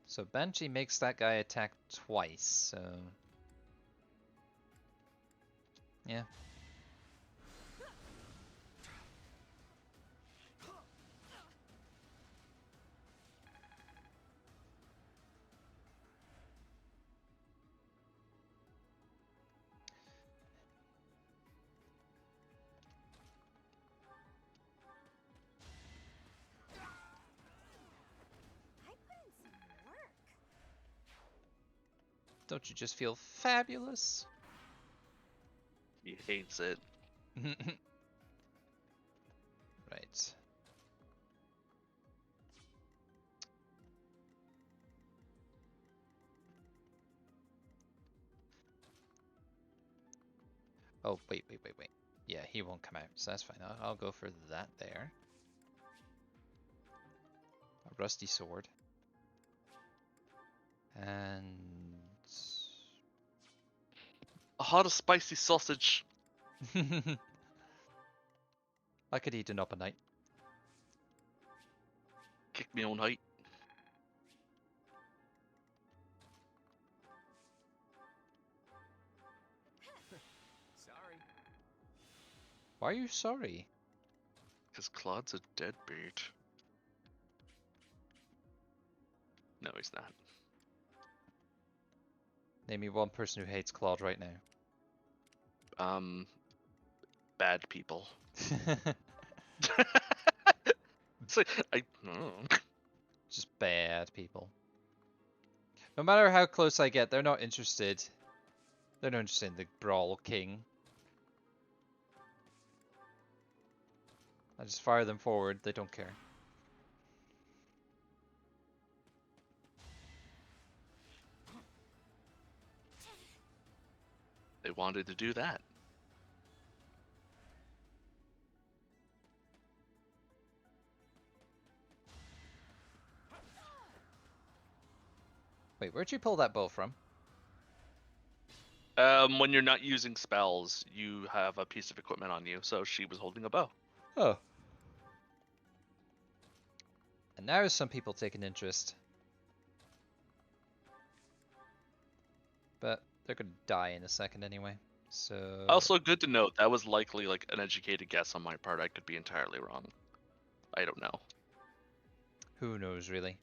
A: So Banshee makes that guy attack twice, so... yeah.
C: I put in some work.
A: Don't you just feel fabulous?
B: He hates it.
A: Right. Oh, wait. Yeah, he won't come out, so that's fine. I'll go for that there. A rusty sword. And...
B: hot spicy sausage.
A: I could eat it up a night.
B: Kick me on height.
D: Sorry.
A: Why are you sorry?
B: Because Claude's a deadbeat. No, he's not.
A: Name me one person who hates Claude right now.
B: Bad people. So,
A: Just bad people. No matter how close I get, they're not interested. They're not interested in the Brawl King. I just fire them forward, they don't care.
B: they wanted to do that.
A: Wait, where'd you pull that bow from?
B: When you're not using spells, you have a piece of equipment on you, so she was holding a bow.
A: Oh. And now some people take an interest. But they're gonna die in a second anyway. So
B: Also, good to note, that was likely like an educated guess on my part. I could be entirely wrong. I don't know.
A: who knows really?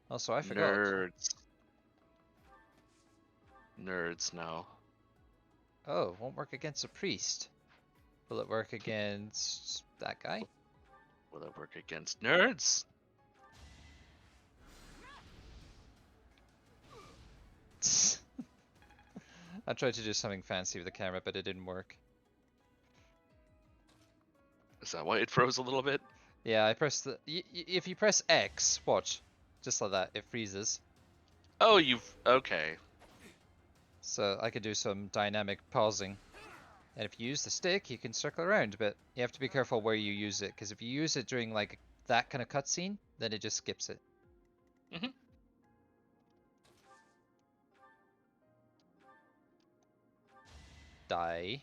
A: Also, I forgot.
B: Nerds. Nerds, no.
A: Oh, it won't work against a priest. Will it work against that guy?
B: Will it work against nerds?
A: I tried to do something fancy with the camera, but it didn't work.
B: Is that why it froze a little bit?
A: Yeah, I pressed the. If you press X, watch, just like that, it freezes.
B: Oh, you've... Okay.
A: So I could do some dynamic pausing. And if you use the stick, you can circle around, but you have to be careful where you use it, because if you use it during like that kind of cutscene, then it just skips it.
B: Mhm.
A: Die.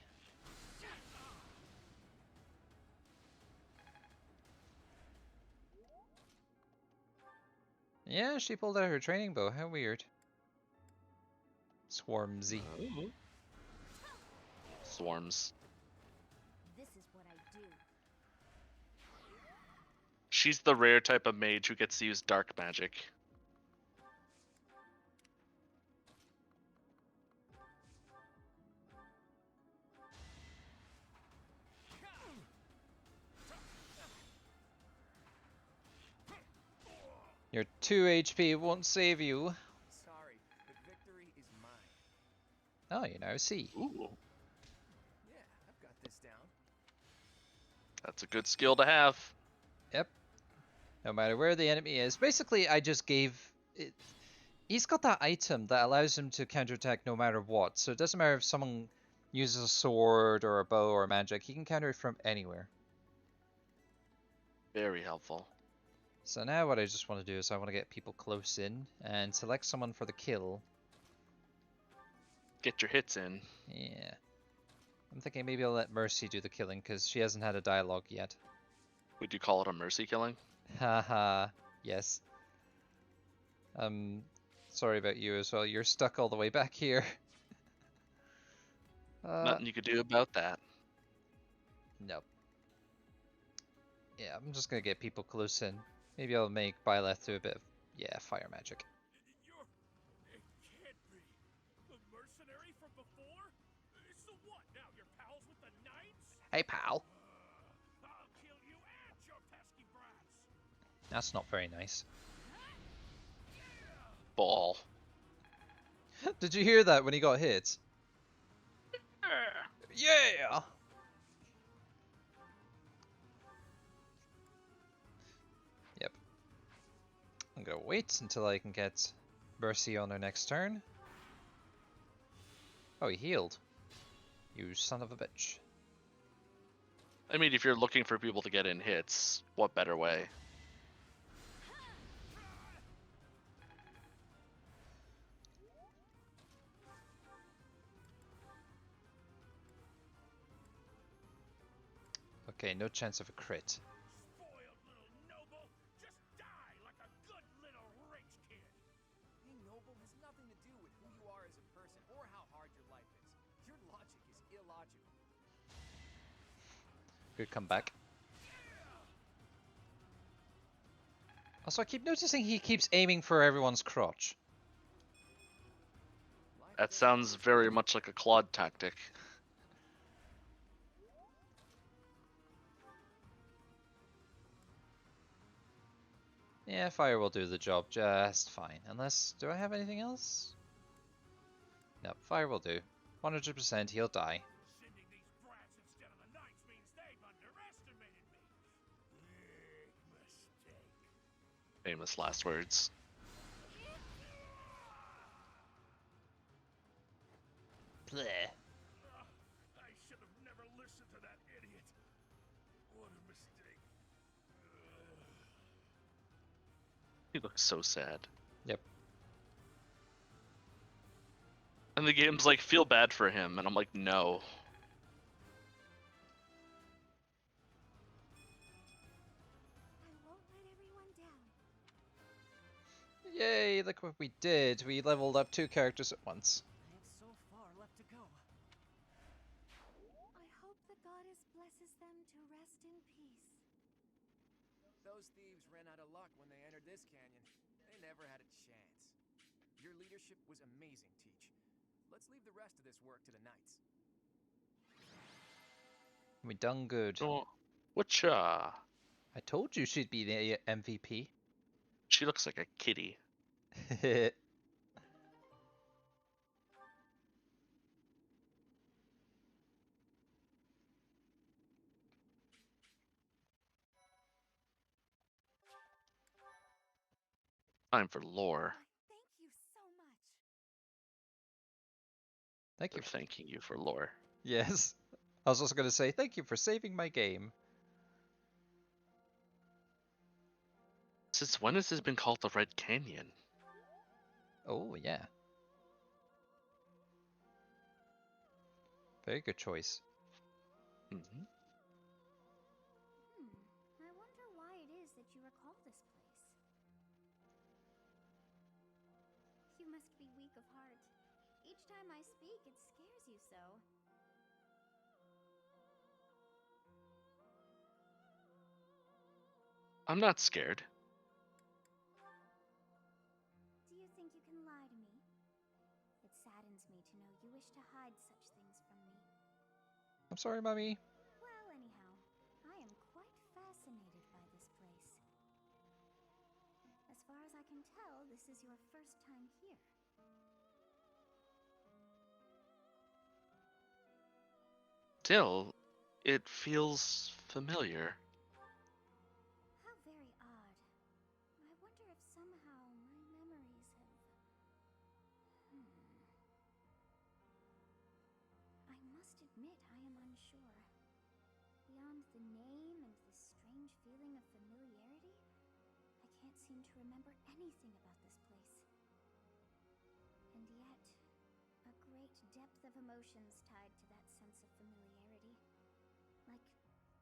A: Yeah, she pulled out her training bow. How weird. Swarmsy.
B: Ooh. Swarms.
C: This is what I do.
B: She's the rare type of mage who gets to use dark magic.
A: Your 2 HP won't save you.
D: Sorry, but victory is mine.
A: Oh, you now see.
B: Ooh.
D: Yeah, I've got this down.
B: That's a good skill to have.
A: Yep. No matter where the enemy is. Basically, I just gave it. He's got that item that allows him to counterattack no matter what. So it doesn't matter if someone uses a sword or a bow or a magic. He can counter it from anywhere.
B: Very helpful.
A: So now what I just want to do is I want to get people close in and select someone for the kill.
B: Get your hits in.
A: Yeah. I'm thinking maybe I'll let Mercy do the killing because she hasn't had a dialogue yet.
B: Would you call it a mercy killing?
A: Haha. Yes. Sorry about you as well. You're stuck all the way back here.
B: Nothing you could do about that.
A: Nope. Yeah, I'm just gonna get people close in. Maybe I'll make Byleth do a bit of, yeah, fire magic.
G: It can't be. The mercenary from before? So what, now you're pals with the knights?
A: Hey, pal.
G: I'll kill you and your pesky brats.
A: That's not very nice.
B: Ball.
A: Did you hear that when he got hit? Yeah! Yep. I'm gonna wait until I can get Mercy on her next turn. Oh, he healed. You son of a bitch.
B: I mean, if you're looking for people to get in hits, what better way?
A: Okay, no chance of a crit.
E: Spoiled little noble! Just die like a good little rich kid!
D: Being noble has nothing to do with who you are as a person or how hard your life is. Your logic is illogical.
A: Good comeback. Also, I keep noticing he keeps aiming for everyone's crotch.
D: Life
B: That
D: doesn't
B: sounds
D: always
B: very
D: go
B: much like a Claude tactic.
A: Yeah, fire will do the job just fine. Unless, do I have anything else? No, fire will do. 100% he'll die.
E: Sending these brats instead of the knights means they've underestimated me. Big mistake.
B: Famous last words.
A: Bleh.
E: I should have never listened to that idiot. What a mistake.
B: He looks so sad.
A: Yep.
B: And the game's like, feel bad for him, and I'm like, no.
C: I won't let everyone down.
A: Yay, look what we did. We leveled up 2 characters at once.
E: I have so far left to go.
C: I hope the goddess blesses them to rest in peace.
D: Those thieves ran out of luck when they entered this canyon. They never had a chance. Your leadership was amazing, Teach. Let's leave the rest of this work to the knights.
A: We done good.
B: Oh, whatcha?
A: I told you she'd be the MVP.
B: She looks like a kitty. Time for lore.
C: Why, thank you so much.
A: Thank
B: They're
A: you.
B: thanking you for lore.
A: Yes. I was also going to say, thank you for saving my game.
B: Since when has this been called the Red Canyon?
A: Oh, yeah. Very good choice.
B: Mm-hmm.
C: I wonder why it is that you recall this place. You must be weak of heart. Each time I speak, it scares you so.
B: I'm not scared.
C: Do you think you can lie to me? It saddens me to know you wish to hide such things from me.
A: I'm sorry, Mummy.
C: Well, anyhow, I am quite fascinated by this place. As far as I can tell, this is your first time here.
B: Still, it feels familiar.
C: How very odd. I wonder if somehow my memories have... I must admit I am unsure. Beyond the name and this strange feeling of familiarity, I can't seem to remember anything about this place. And yet, a great depth of emotions tied to that sense of familiarity. Like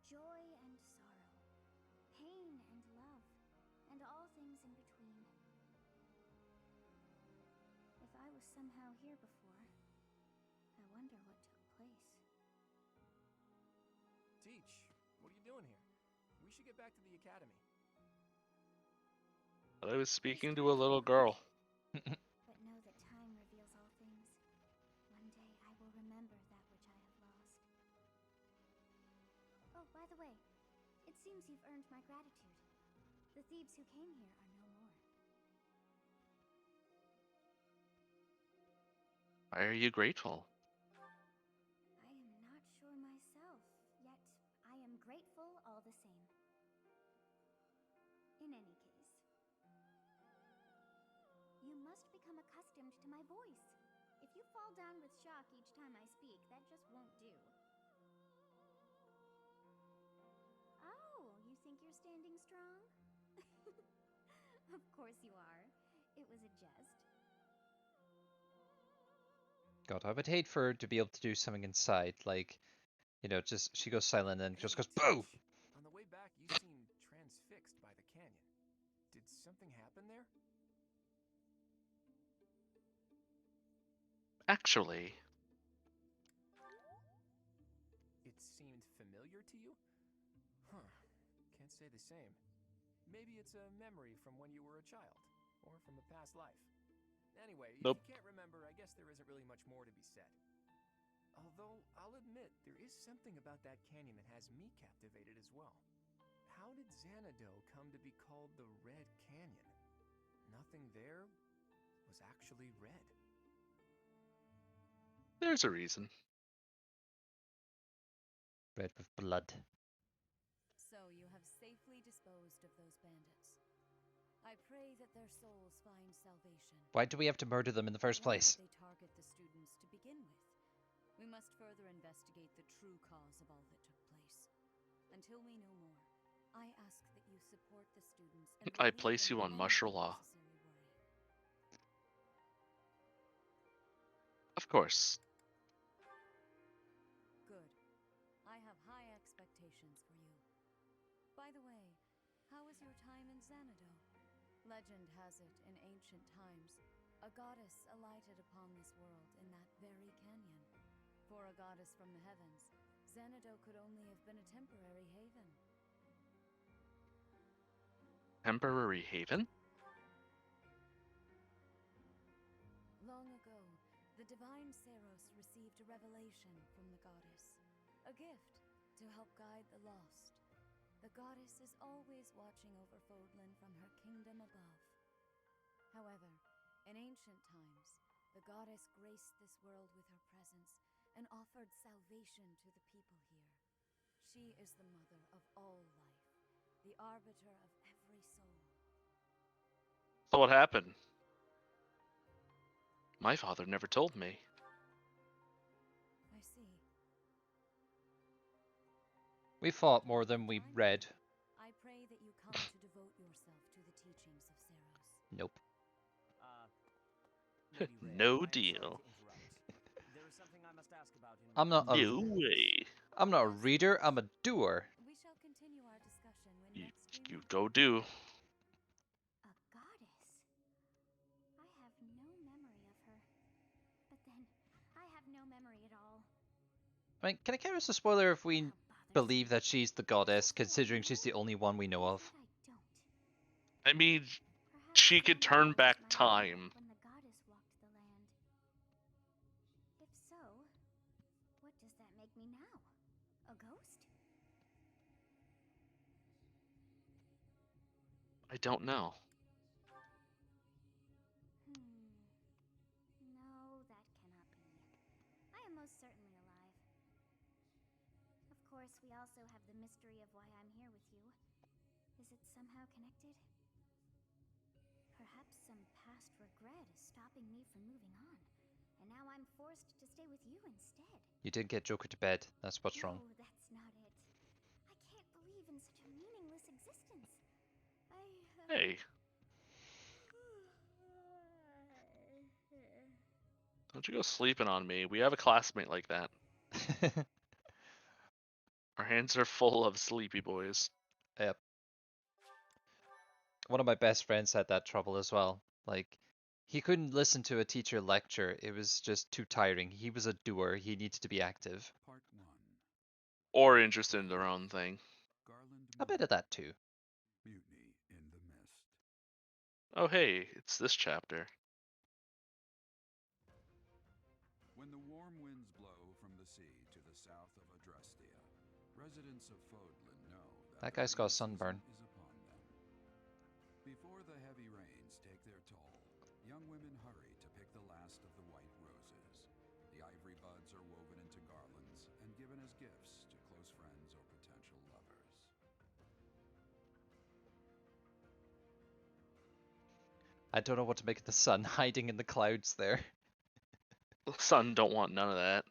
C: joy and sorrow, pain and love, and all things in between. If I was somehow here before, I wonder what took place.
D: Teach, what are you doing here? We should get back to the academy.
B: But I was speaking to a little girl.
C: But know that time reveals all things. One day I will remember that which I have lost. Oh, by the way, it seems you've earned my gratitude. The thieves who came here are no more.
B: Why are you grateful?
C: I am not sure myself, yet I am grateful all the same. In any case, you must become accustomed to my voice. If you fall down with shock each time I speak, that just won't do. Oh, you think you're standing strong? Of course you are. It was a jest.
A: God, I would hate for her to be able to do something inside, like You know, just she goes silent and
D: Hey,
A: just goes boo.
D: Teach. On the way back, you seemed transfixed by the canyon. Did something happen there?
B: Actually,
D: It seemed familiar to you? Huh. Can't say the same. Maybe it's a memory from when you were a child, or from a past life. Anyway, if
B: nope.
D: you can't remember, I guess there isn't really much more to be said. Although, I'll admit, there is something about that canyon that has me captivated as well. How did Xanadu come to be called the Red Canyon? Nothing there was actually red.
B: There's a reason.
A: Red with blood.
H: So you have safely disposed of those bandits. I pray that their souls find salvation.
A: Why do we have to murder them in the first
H: Why
A: place?
H: did they target the students to begin with? We must further investigate the true cause of all that took place. Until we know more, I ask that you support the students and
B: I
H: relieve
B: place
H: them
B: you
H: of
B: on
H: any
B: martial law.
H: unnecessary worry.
B: Of course.
H: Good. I have high expectations for you. By the way, how was your time in Xanadu? Legend has it, in ancient times, a goddess alighted upon this world in that very canyon. For a goddess from the heavens, Xanadu could only have been a temporary haven.
B: Temporary haven?
H: Long ago, the divine Saros received a revelation from the goddess, a gift to help guide the lost. The goddess is always watching over Fodlan from her kingdom above. However, in ancient times, the goddess graced this world with her presence and offered salvation to the people here. She is the mother of all life, the arbiter of every soul.
B: So what happened? My father never told me.
H: I see.
A: We fought more than we
H: Time?
A: read.
H: I pray that you come to devote yourself to the teachings of Saros.
A: Nope.
E: Lady Rhea,
B: No
E: I am sorry
B: deal.
E: to interrupt. There is something I must ask about in
A: I'm not a
B: No way.
A: I'm not a
H: Yes,
A: reader,
H: of
A: I'm a
H: course.
A: doer.
H: We shall continue our discussion when
B: You,
H: next we
B: you
H: meet.
B: go do.
C: A goddess? I have no memory of her. But then, I have no memory at all.
A: I mean, can I count as a spoiler if we
C: How bothersome.
A: believe that she's the goddess,
C: Is this what I
A: considering she's the
C: know?
A: only one we know
C: Or
A: of?
C: that I don't?
B: I mean,
C: Perhaps
B: she could
C: Xanadu
B: turn
C: was
B: back
C: my
B: time.
C: homeworld when the goddess walked the land. If so, what does that make me now? A ghost?
B: I don't know.
C: No, that cannot be. I am most certainly alive. Of course, we also have the mystery of why I'm here with you. Is it somehow connected? Perhaps some past regret is stopping me from moving on, and now I'm forced to stay with you instead.
A: You did get Joker to bed. That's what's wrong.
C: No, that's not it. I can't believe in such a meaningless existence.
B: Hey, don't you go sleeping on me. We have a classmate like that. Our hands are full of sleepy boys.
A: Yep. One of my best friends had that trouble as well. Like, he couldn't listen to a teacher lecture. It was just too tiring. He was a doer. He needs to be active.
G: Part 1.
B: Or interested in their own thing.
G: Garland
A: A bit of that too.
G: Mutiny in the Mist.
B: Oh hey, it's this chapter.
G: When the warm winds blow from the sea to the south of Adrestia, residents of Fodlan know
A: That
G: the
A: guy's got a
G: rainy
A: sunburn.
G: season is upon them. Before the heavy rains take their toll, young women hurry to pick the last of the white roses. The ivory buds are woven into garlands and given as gifts to close friends or potential lovers.
A: I don't know what to make of the sun hiding in the clouds there.
B: Son don't want none of that.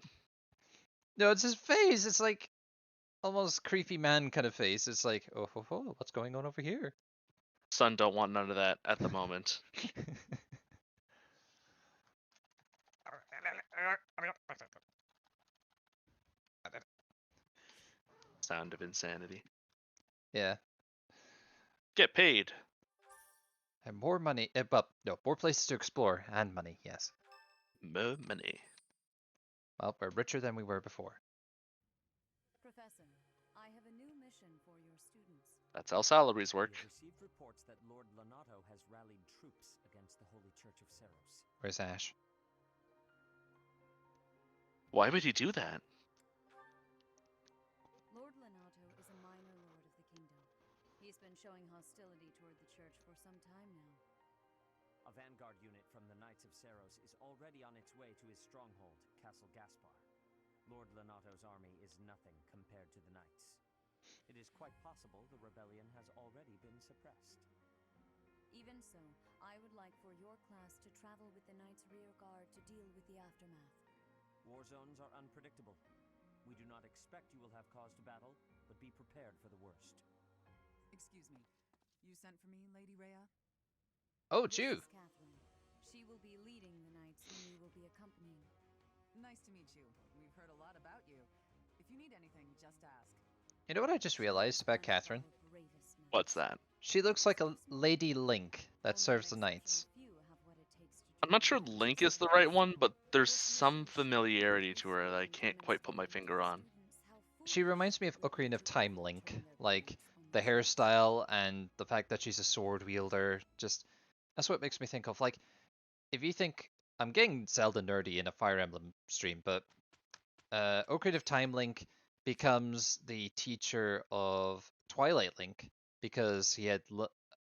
A: No, it's his face. It's like almost creepy man kind of face. It's like, oh, ho, ho, what's going on over here?
B: Son don't want none of that at the moment. sound of insanity.
A: Yeah.
B: Get paid.
A: And more money. Well, no, more places to explore and money. Yes.
B: More money.
A: Well, we're richer than we were before.
H: Professor, I have a new mission for your students.
B: That's how salaries
E: We
B: work.
E: have received reports that Lord Lonato has rallied troops against the Holy Church of Seros.
A: Where's Ash?
B: Why would he do that?
H: Lord Lonato is a minor lord of the kingdom. He's been showing hostility toward the church for some time now.
E: A vanguard unit from the Knights of Seros is already on its way to his stronghold, Castle Gaspar. Lord Lonato's army is nothing compared to the Knights. It is quite possible the rebellion has already been suppressed.
H: Even so, I would like for your class to travel with the Knights' rear guard to deal with the aftermath.
E: War zones are unpredictable. We do not expect you will have cause to battle, but be prepared for the worst.
I: Excuse me. You sent for me, Lady Rhea?
A: Oh,
H: This
A: Jew.
H: is Catherine. She will be leading the Knights whom you will be accompanying.
I: Nice to meet you. We've heard a lot about you. If you need anything, just ask.
A: You know what I just realized about Catherine?
B: What's that?
A: She looks like a Lady Link that serves the knights.
B: I'm not sure Link is the right one, but there's some familiarity to her that I can't quite put my finger on.
A: She reminds me of Ocarina of Time Link, like the hairstyle and the fact that she's a sword wielder. Just that's what makes me think of, like, if you think I'm getting Zelda nerdy in a Fire Emblem stream, but Ocarina of Time Link becomes the teacher of Twilight Link because he had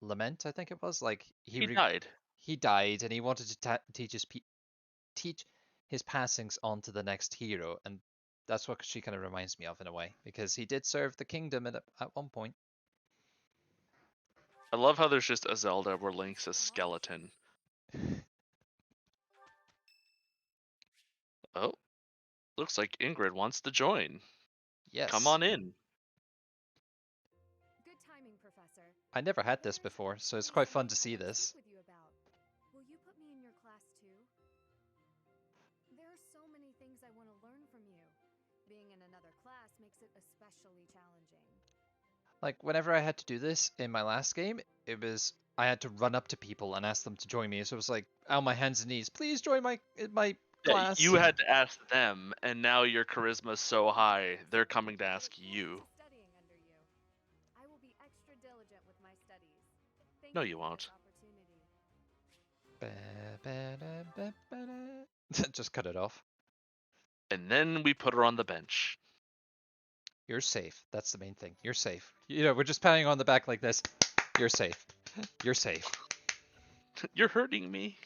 A: lament, I think it was, like
B: He died.
A: he died and he wanted to teach his passings on to the next hero, and that's what she kind of reminds me of in a way, because he did serve the kingdom at one point.
B: I love how there's just a Zelda where Link's a skeleton. Oh, looks like Ingrid wants to join.
A: Yes.
B: Come on in.
C: Good timing, Professor.
A: I never had this before, so it's quite fun to see this.
C: With you about. Will you put me in your class too? There are so many things I want to learn from you. Being in another class makes it especially challenging.
A: Like, whenever I had to do this in my last game, it was I had to run up to people and ask them to join me. So it was like on my hands and knees, please join my class.
B: You had to ask them, and now your charisma's so high, they're coming to ask you.
C: Studying under you. I will be extra diligent with my studies. Thank
B: No,
C: you
B: you
C: for
B: won't.
C: this opportunity.
A: Just cut it off.
B: And then we put her on the bench.
A: You're safe. That's the main thing. You're safe. You know, we're just patting on the back like this. You're safe. You're safe.
B: You're hurting me.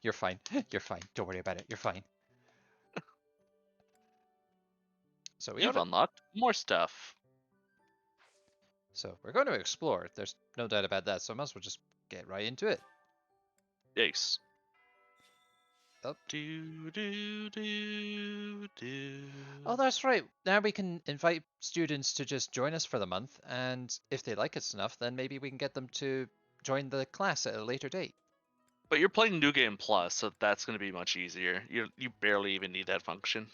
A: You're fine. You're fine. Don't worry about it. You're fine. So
B: You've unlocked more stuff.
A: So we're going to explore. There's no doubt about that. So I might as well just get right into it.
B: Yes.
A: Oh.
B: Do, do, do, do.
A: Oh, that's right. Now we can invite students to just join us for the month, and if they like us enough, then maybe we can get them to join the class at a later date.
B: But you're playing New Game Plus, so that's going to be much easier. You barely even need that function.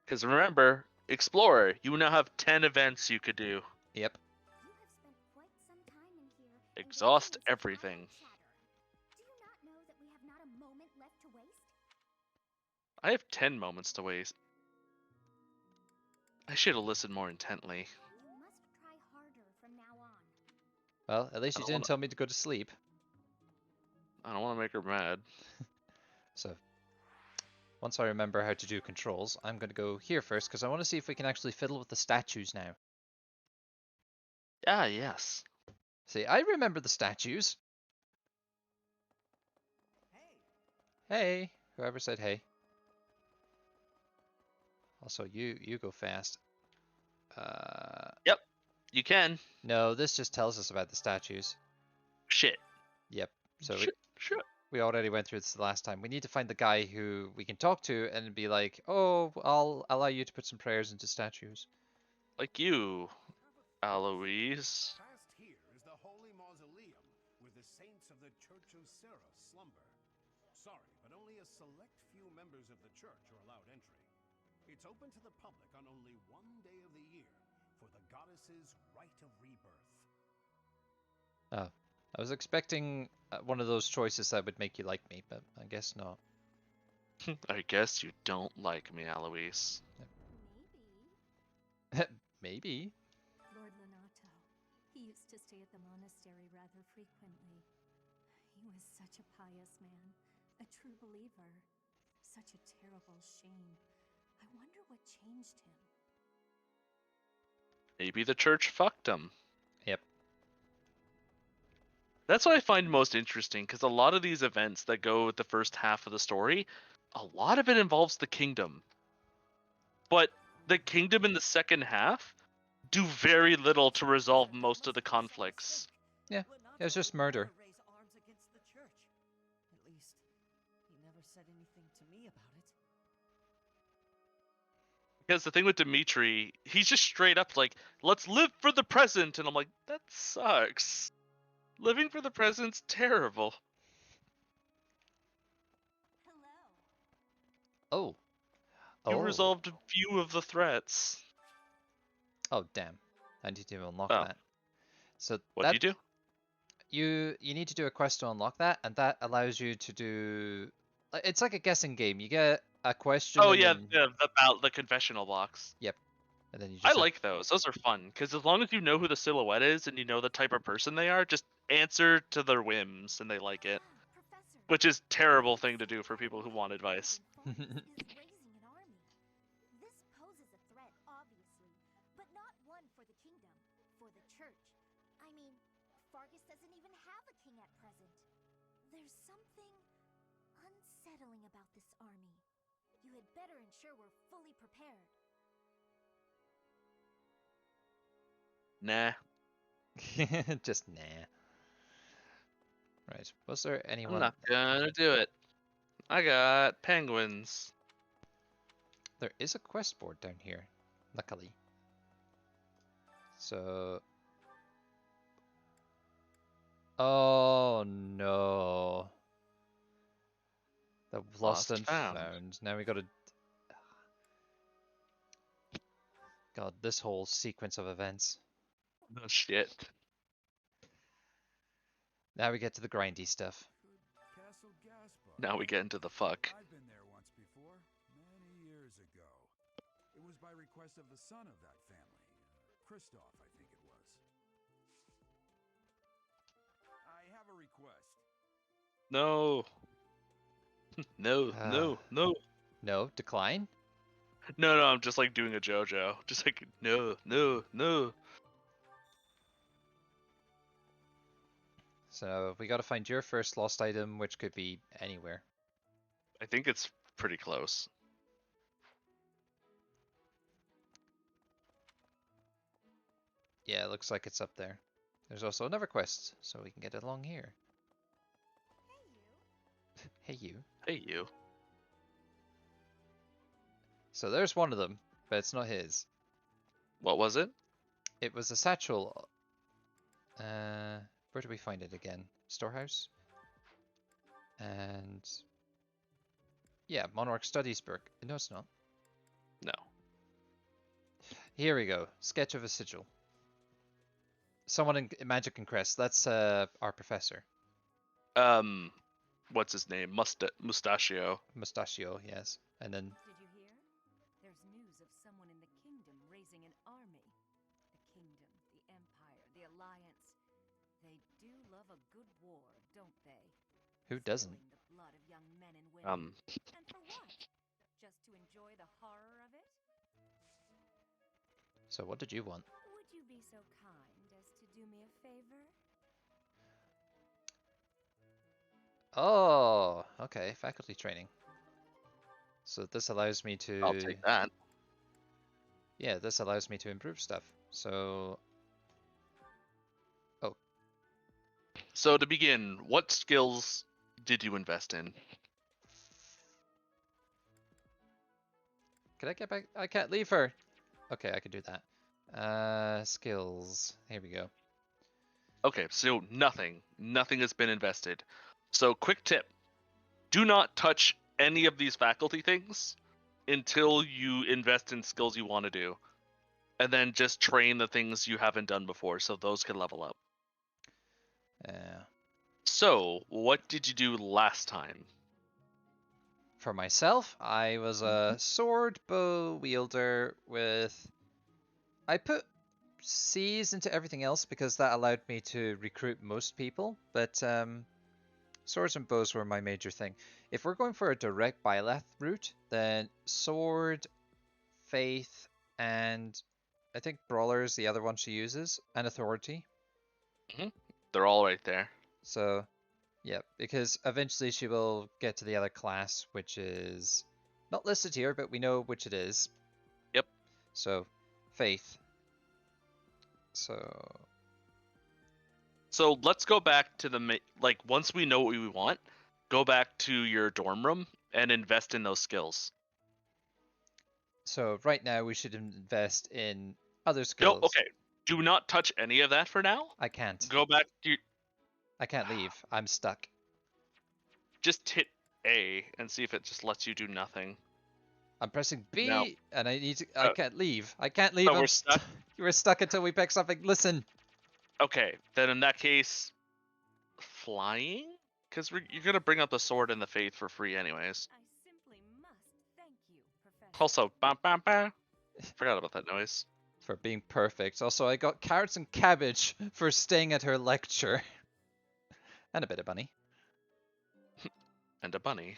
B: Because remember, Explorer, you now have 10 events you could do.
A: Yep.
C: You have spent quite some time in here.
B: Exhaust everything.
C: Do you not know that we have not a moment left to waste?
B: I have 10 moments to waste. I should have listened more intently.
C: You must try harder from now on.
A: Well, at least
B: I
A: you
B: don't
A: didn't tell me to go to sleep.
B: I don't want to make her mad.
A: So, once I remember how to do controls, I'm going to go here first, because I want to see if we can actually fiddle with the statues now.
B: Ah, yes.
A: See, I remember the statues. Hey, whoever said hey. Also, you go fast.
B: Yep, you can.
A: No, this just tells us about the statues.
B: Shit.
A: Yep. So
B: Shit.
A: we already went through this the last time. We need to find the guy who we can talk to and be like, oh, I'll allow you to put some prayers into statues.
B: Like you, Aloise.
G: Past here is the holy mausoleum where the saints of the Church of Seros slumber. Sorry, but only a select few members of the church are allowed entry.
J: It's open to the public on only one day of the year for the goddess's rite of rebirth.
A: Oh, I was expecting one of those choices that would make you like me, but I guess not.
B: I guess you don't like me, Alois.
C: Maybe.
A: Maybe.
H: Lord Lenato. He used to stay at the monastery rather frequently. He was such a pious man, a true believer. Such a terrible shame. I wonder what changed him.
B: Maybe the church fucked him.
A: Yep.
B: That's what I find most interesting, because a lot of these events that go with the first half of the story, a lot of it involves the kingdom. But the kingdom in the second half do very little to resolve most of the conflicts.
A: Yeah, it was just murder.
E: Raise arms against the church. At least, he never said anything to me about it.
B: Because the thing with Dimitri, he's just straight up like, let's live for the present. And I'm like, that sucks. Living for the present's terrible.
C: Hello.
A: Oh.
B: You
A: Oh.
B: resolved a few of the threats.
A: Oh, damn. I need to unlock
B: Oh.
A: that. So
B: What do you do?
A: You need to do a quest to unlock that, and that allows you to do. It's like a guessing game. You get a question.
B: Oh
A: and
B: yeah,
A: then,
B: the confessional box.
A: Yep. And then you just.
B: I like those. Those are fun because as long as you know who the silhouette is and you know the type of person they are, just answer to their whims and they like it.
C: Professor.
B: Which is terrible thing to do for people who want advice.
C: Fargus is raising an army. This poses a threat, obviously, but not one for the kingdom, for the church. I mean, Fargus doesn't even have a king at present. There's something unsettling about this army. You had better ensure we're fully prepared.
B: Nah.
A: Just nah. Right. Was there
B: I'm
A: anyone?
B: not gonna do it. I got penguins.
A: There is a quest board down here, luckily. So. Oh no. The lost and found. Now we gotta. God, this whole sequence of events.
B: No shit.
A: Now we get to the grindy stuff.
J: Castle Gaspar.
B: Now we get into the fuck.
J: I've been there once before, many years ago. It was by request of the son of that family, Christoph, I think it was. I have a request.
B: No. No.
A: No, decline?
B: No, I'm just like doing a JoJo. Just like, no.
A: So we gotta find your first lost item, which could be anywhere.
B: I think it's pretty close.
A: Yeah, it looks like it's up there. There's also another quest, so we can get along here. Hey you.
B: Hey you.
A: So there's one of them, but it's not his.
B: What was it?
A: It was a satchel. Where do we find it again? Storehouse? And... yeah, Monarch Studies book. No, it's not.
B: No.
A: Here we go. Sketch of a sigil. Someone in Magic and Crest. That's our professor.
B: What's his name? Mustachio.
A: Mustachio, yes. And then...
H: Did you hear? There's news of someone in the kingdom raising an army. The kingdom, the empire, the alliance. They do love a good war, don't they?
A: who doesn't?
H: Spilling the blood of young men and women. And for what? Just to enjoy the horror of it?
A: So what did you want?
H: Would you be so kind as to do me a favor?
A: Oh, okay, faculty training. So this allows me to...
B: I'll take that.
A: Yeah, this allows me to improve stuff. So... oh.
B: So to begin, what skills did you invest in?
A: Can I get back? I can't leave her. Okay, I can do that. Skills. Here we go.
B: Okay, so nothing. Nothing has been invested. So quick tip. Do not touch any of these faculty things until you invest in skills you want to do, and then just train the things you haven't done before, so those can level up.
A: Yeah.
B: So, what did you do last time?
A: For myself, I was a sword bow wielder with. I put C's into everything else because that allowed me to recruit most people, but swords and bows were my major thing. If we're going for a direct Byleth route, then sword, faith, and I think brawler is the other one she uses, and authority.
B: They're all right there.
A: So, yeah, because eventually she will get to the other class, which is not listed here, but we know which it is.
B: Yep.
A: So, faith.
B: So let's go back to like once we know what we want, go back to your dorm room and invest in those skills.
A: So right now we should invest in other
B: No,
A: skills.
B: okay. Do not touch any of that for now.
A: I can't.
B: Go back to.
A: I can't leave. I'm stuck.
B: Just hit A and see if it just lets you do nothing.
A: I'm pressing B,
B: No.
A: and I need to. I can't leave. I can't leave.
B: So we're stuck.
A: You were stuck until we pick something. Listen.
B: Okay, then in that case, flying, because you're gonna bring up the sword and the faith for free anyways.
H: I simply must thank you, Professor.
B: Also, bam, bam, bam. Forgot about that noise.
A: For being perfect. Also, I got carrots and cabbage for staying at her lecture. And a bit of bunny.
B: And a bunny.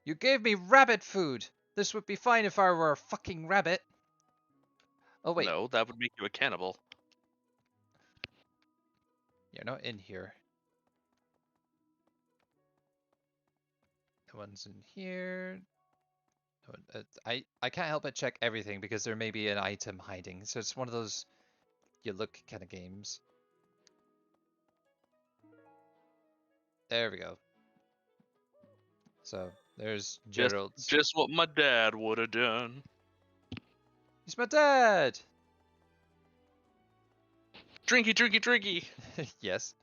A: You gave me rabbit food. This would be fine if I were a fucking rabbit. Oh wait.
B: No, that would make you a cannibal.
A: You're not in here. No one's in here. No, I can't help but check everything because there may be an item hiding. So it's one of those you look kind of games. There we go. So there's Gerald's.
B: Just what my dad would have done.
A: He's my dad.
B: Drinky, drinky, drinky.
A: Yes.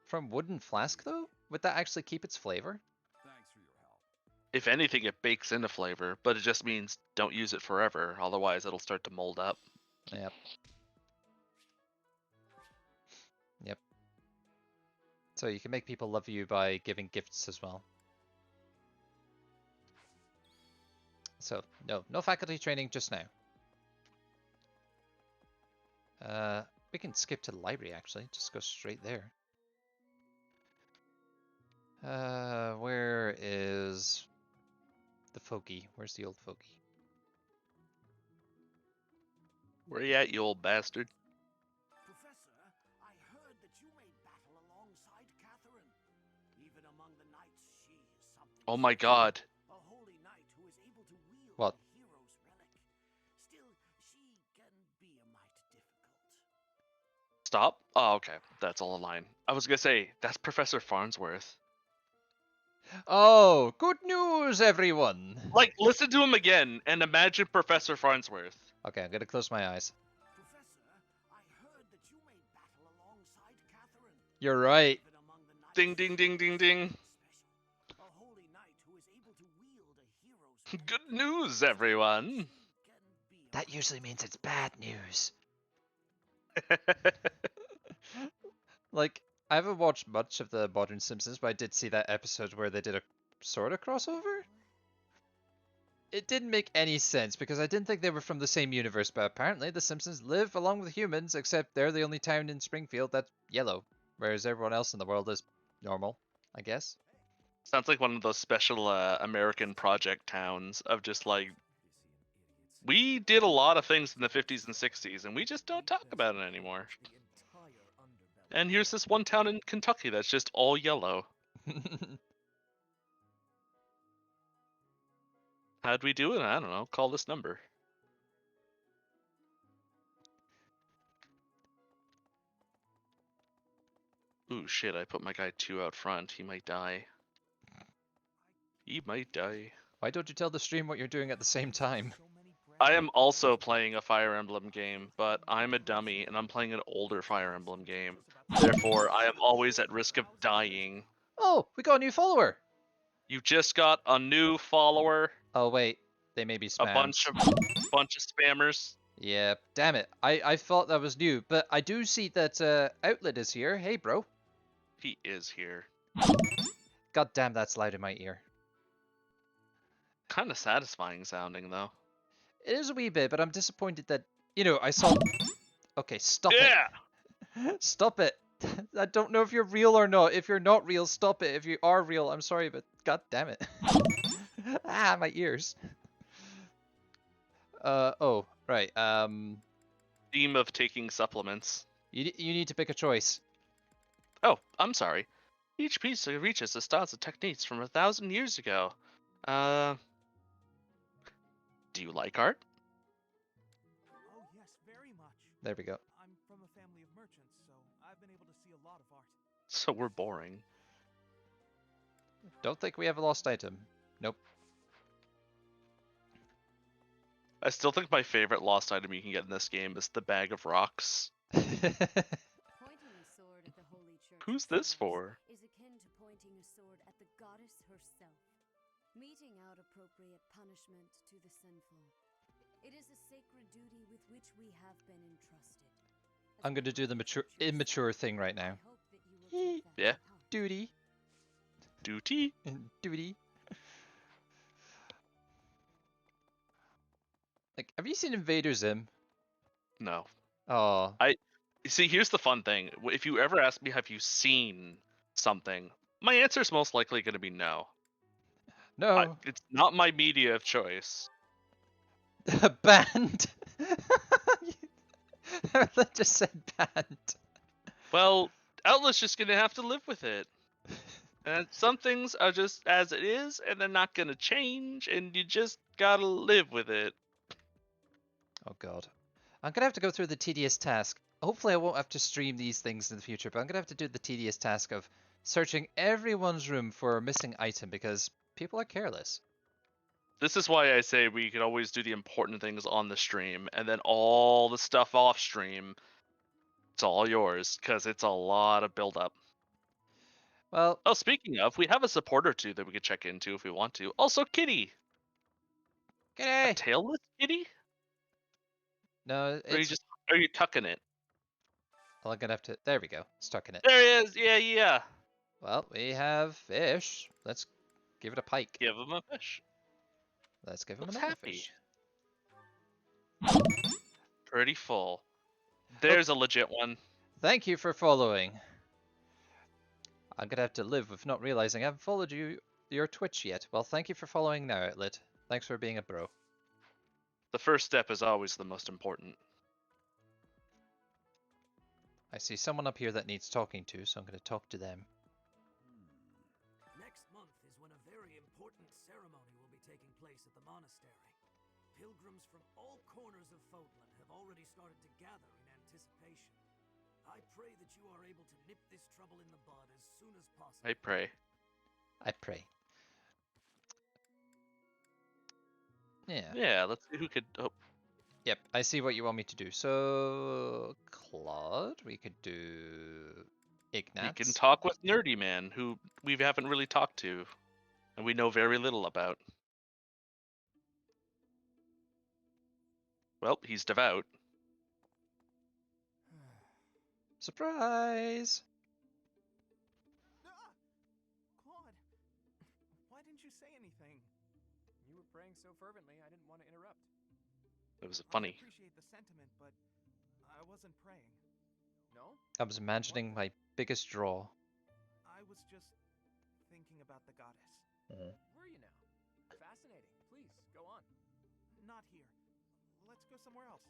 A: From wooden flask though? Would that actually keep its flavor?
J: Thanks for your help.
B: If anything, it bakes into flavor, but it just means don't use it forever. Otherwise, it'll start to mold up.
A: Yep. Yep. So you can make people love you by giving gifts as well. So, no faculty training just now. We can skip to the library actually, just go straight there. Where is the Foki? Where's the old Foki?
B: Where you at, you old bastard?
K: Professor, I heard that you made battle alongside Catherine. Even among the knights, she is something.
B: Oh my god.
K: A holy knight who is able to wield
A: What?
K: the hero's relic. Still, she can be a mite difficult.
B: Stop? Oh, okay. That's all a line. I was gonna say, that's Professor Farnsworth.
A: Oh, good news, everyone!
B: Like, listen to him again and imagine Professor Farnsworth.
A: Okay, I'm gonna close my eyes.
K: Professor, I heard that you made battle alongside Catherine.
A: You're right.
K: Even among the knights,
B: Ding, ding, ding, ding, ding.
K: special. A holy knight who is able to wield a hero's
B: Good news, everyone.
K: She can be a
A: That usually means it's bad news. Like, I haven't watched much of the modern Simpsons, but I did see that episode where they did a sort of crossover. It didn't make any sense because I didn't think they were from the same universe, but apparently the Simpsons live along with humans, except they're the only town in Springfield that's yellow, whereas everyone else in the world is normal, I guess.
B: Sounds like one of those special American project towns of just like, we did a lot of things in the 50s and 60s, and we just don't talk about it anymore. And here's this one town in Kentucky that's just all yellow. How'd we do it? I don't know. Call this number. Ooh, shit, I put my guy 2 out front. He might die. He might die.
A: Why don't you tell the stream what you're doing at the same time?
B: I am also playing a Fire Emblem game, but I'm a dummy and I'm playing an older Fire Emblem game. Therefore, I am always at risk of dying.
A: Oh, we got a new follower!
B: You just got a new follower,
A: Oh wait, they may be
B: a
A: spams.
B: bunch of spammers.
A: Yeah, damn it. I thought that was new, but I do see that Outlet is here. Hey, bro.
B: He is here.
A: God damn, that's loud in my ear.
B: Kind of satisfying sounding though.
A: It is a wee bit, but I'm disappointed that, you know, I saw... Okay, stop
B: Yeah.
A: it. Stop it. I don't know if you're real or not. If you're not real, stop it. If you are real, I'm sorry, but god damn it. Ah, my ears. Oh, right.
B: Theme of taking supplements.
A: You need to pick a choice.
B: Oh, I'm sorry. Each piece reaches the styles of techniques from 1,000 years ago. Do you like art?
F: Oh, yes, very much.
A: There we go.
F: I'm from a family of merchants, so I've been able to see a lot of art.
B: So we're boring.
A: Don't think we have a lost item. Nope.
B: I still think my favorite lost item you can get in this game is the bag of rocks.
H: Pointing a sword at the holy church
B: Who's
H: of
B: this
H: Ceres
B: for?
H: is akin to pointing a sword at the goddess herself, meting out appropriate punishment to the sinful. It is a sacred duty with which we have been entrusted. As
A: I'm gonna do the immature thing right now.
H: I hope that you will take that
B: Yeah.
H: to heart.
A: Duty.
B: Duty?
A: Duty. Like, have you seen Invader Zim?
B: No.
A: Oh.
B: See, here's the fun thing. If you ever ask me, have you seen something? My answer is most likely going to be no.
A: No.
B: It's not my media of choice.
A: Banned. I just said banned.
B: Well, Outlet's just going to have to live with it. And some things are just as it is, and they're not going to change, and you just got to live with it.
A: Oh god. I'm gonna have to go through the tedious task. Hopefully I won't have to stream these things in the future, but I'm gonna have to do the tedious task of searching everyone's room for a missing item because people are careless.
B: This is why I say we could always do the important things on the stream, and then all the stuff off stream, it's all yours, because it's a lot of build up.
A: Well,
B: Oh, speaking of, we have a support or two that we could check into if we want to. Also, Kitty. A
A: g'day.
B: tailless kitty?
A: No,
B: Or
A: it's...
B: are you tucking it?
A: Well, I'm gonna have to... There we go. Stuck in it.
B: There he is. Yeah.
A: Well, we have fish. Let's give it a pike.
B: Give him a fish.
A: Let's give him
B: Looks
A: another
B: happy.
A: fish.
B: Pretty full. There's a legit one.
A: Thank you for following. I'm gonna have to live with not realizing I haven't followed your Twitch yet. Well, thank you for following now, Outlet. Thanks for being a bro.
B: The first step is always the most important.
A: I see someone up here that needs talking to, so I'm gonna talk to them.
K: Next month is when a very important ceremony will be taking place at the monastery. Pilgrims from all corners of Fodlan have already started to gather in anticipation. I pray that you are able to nip this trouble in the bud as soon as possible.
B: I pray.
A: I pray. Yeah.
B: Yeah, let's see who could... Oh,
A: Yep, I see what you want me to do. So, Claude, we could do Ignatz.
B: we can talk with Nerdy Man, who we haven't really talked to, and we know very little about. Well, he's devout.
A: Surprise!
F: Claude, why didn't you say anything?
D: You were praying so fervently, I didn't want to interrupt.
B: It was
F: I
B: funny.
F: appreciate the sentiment, but I wasn't praying.
D: No?
A: I was imagining my biggest draw.
F: I was just thinking about the goddess.
D: Were you now? Fascinating. Please, go on.
F: Not here. Let's go somewhere else.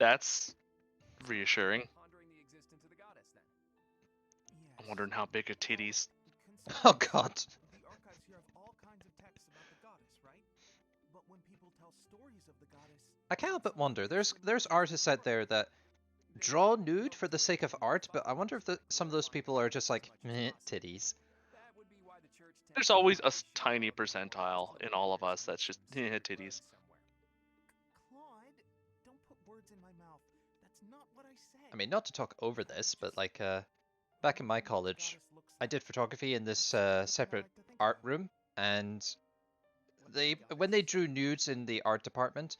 B: That's reassuring.
D: Pondering the existence of the goddess, then.
F: Yes.
B: I'm wondering how big a titties.
A: Oh god.
F: The archives here have all kinds of texts about the goddess, right? But when people tell stories of the goddess,
A: I can't help but wonder. There's artists out there that draw nude for the sake of art, but I wonder if some of those people are just like, meh, titties.
D: That would be why the church tends
B: There's
D: to
B: always a
D: show
B: tiny
D: the goddess
B: percentile in all of us that's just titties.
D: somewhere.
F: Claude, don't put words in my mouth. That's not what I said.
A: I mean, not to talk over this, but like, back in my college, I did photography in this separate art room, and when they drew nudes in the art department,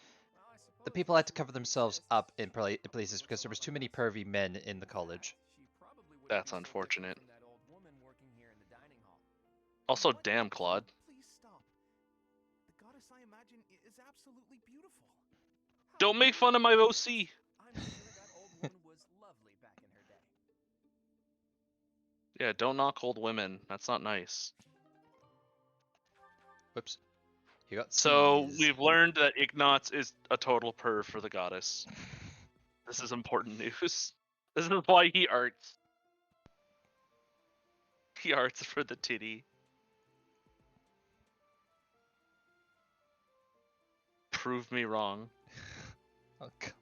A: the people had to cover themselves up in places because there was too many pervy men in the college.
B: That's unfortunate.
D: From that old woman working here in the dining hall.
B: Also,
F: What?
B: damn, Claude.
F: Please stop. The goddess I imagine is absolutely beautiful.
B: Don't make fun of my OC.
D: I'm sure that old woman was lovely back in her day.
B: Yeah, don't knock old women. That's not nice.
A: Whoops. You got
B: So
A: C's.
B: we've learned that Ignatz is a total perv for the goddess. This is important news. This is why he arts. He arts for the titty. Prove me wrong.
A: Oh god.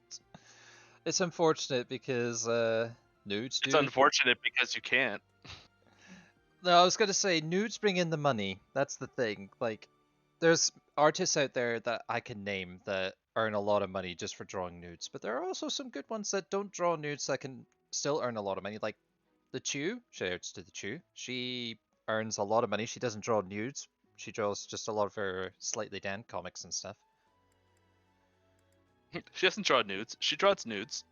A: It's unfortunate because nudes
B: It's
A: do.
B: unfortunate because you can't.
A: No, I was gonna say nudes bring in the money. That's the thing. Like, there's artists out there that I can name that earn a lot of money just for drawing nudes, but there are also some good ones that don't draw nudes that can still earn a lot of money. Like the Chew. Shoutouts to the Chew. She earns a lot of money. She doesn't draw nudes. She draws just a lot of her slightly Dan comics and stuff.
B: She doesn't draw nudes. She draws nudes.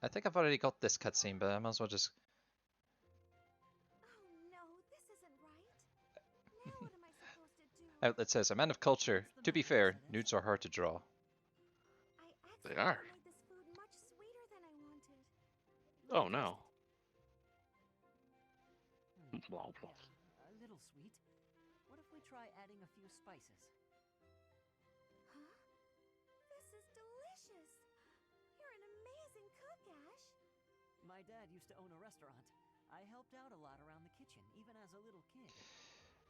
A: I think I've already got this cutscene, but I might as well just.
C: Oh no, this isn't right. Now what am I supposed to do?
A: Outlet says, a man of culture. To be fair, nudes are hard to draw.
C: I
B: They are.
C: accidentally made this food much sweeter than I wanted.
B: Oh no. Blah, blah.
E: A little sweet. What if we try adding a few spices?
C: Huh? This is delicious. You're an amazing cook, Ash.
E: My dad used to own a restaurant. I helped out a lot around the kitchen, even as a little kid.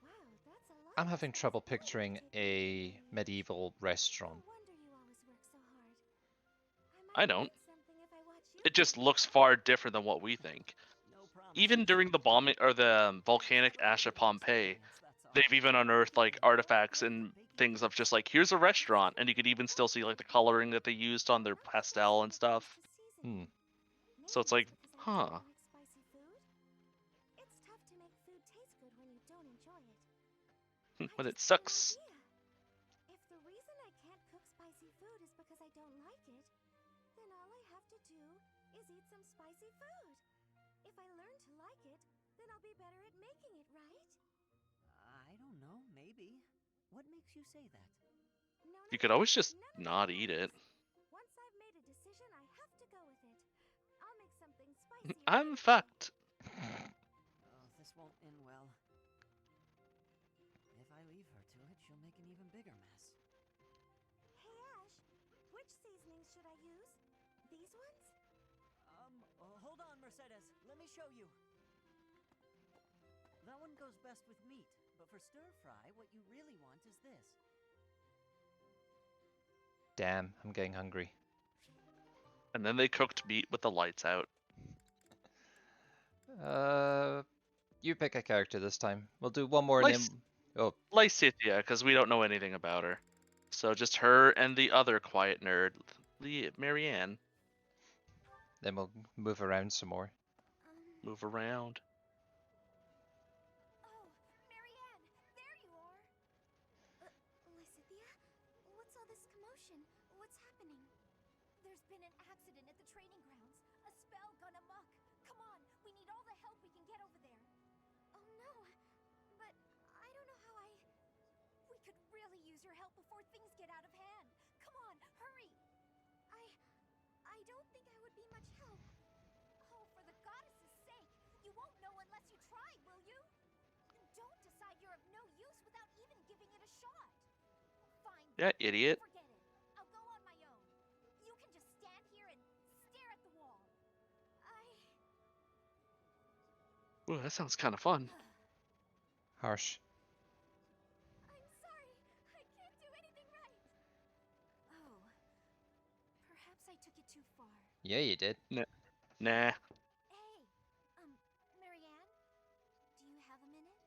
C: Wow, that's a lot.
A: I'm
C: of
A: having trouble
C: responsibility
A: picturing
C: to take
A: a
C: on.
A: medieval
C: No
A: restaurant.
C: wonder you always work so hard.
B: I
C: might
B: don't.
C: learn something if I watch you
B: It just
C: cook.
B: looks far different than what we think.
E: No promises.
B: Even during the bombing or the volcanic ash of Pompeii, they've even unearthed like artifacts and things of just like here's a restaurant, and you could even still see like the coloring that they used on their pastel and stuff. So it's like, huh.
C: Spicy food? It's tough to make food taste good when you don't enjoy it.
B: When it
C: I just had no
B: sucks.
C: idea. If the reason I can't cook spicy food is because I don't like it, then all I have to do is eat some spicy food. If I learn to like it, then I'll be better at making it, right?
E: I don't know, maybe. What makes you say that?
C: No,
B: You could always just not eat it.
C: Once I've made a decision, I have to go with it. I'll make something spicy.
B: I'm fucked.
E: Oh, this won't end well. If I leave her to it, she'll make an even bigger mess.
C: Hey Ash, which seasonings should I use? These ones?
E: Hold on, Mercedes. Let me show you. That one goes best with meat, but for stir fry, what you really want is this.
A: Damn, I'm getting hungry.
B: And then they cooked meat with the lights out.
A: You pick a character this time. We'll do one more and then. Oh,
B: Lysithia, because we don't know anything about her. So just her and the other quiet nerd, Marianne.
A: then we'll move around some more.
B: Move around.
C: Oh, Marianne, there you are. Lysithia, what's all this commotion? What's happening? There's been an accident at the training grounds. A spell gone amok. Come on, we need all the help we can get over there. Oh no, but I don't know how We could really use your help before things get out of hand. Come on, hurry. I don't think I would be much help. Oh, for the goddess's sake, you won't know unless you try, will you? Don't decide you're of no use without even giving it a shot. Fine.
B: Yeah, idiot.
C: Forget it. I'll go on my own. You can just stand here and stare at the wall.
B: Ooh, that sounds kind of fun.
A: Harsh.
C: I'm sorry. I can't do anything right. Oh. Perhaps I took it too far.
A: Yeah, you did.
B: Nah.
C: Hey, Marianne? Do you have a minute?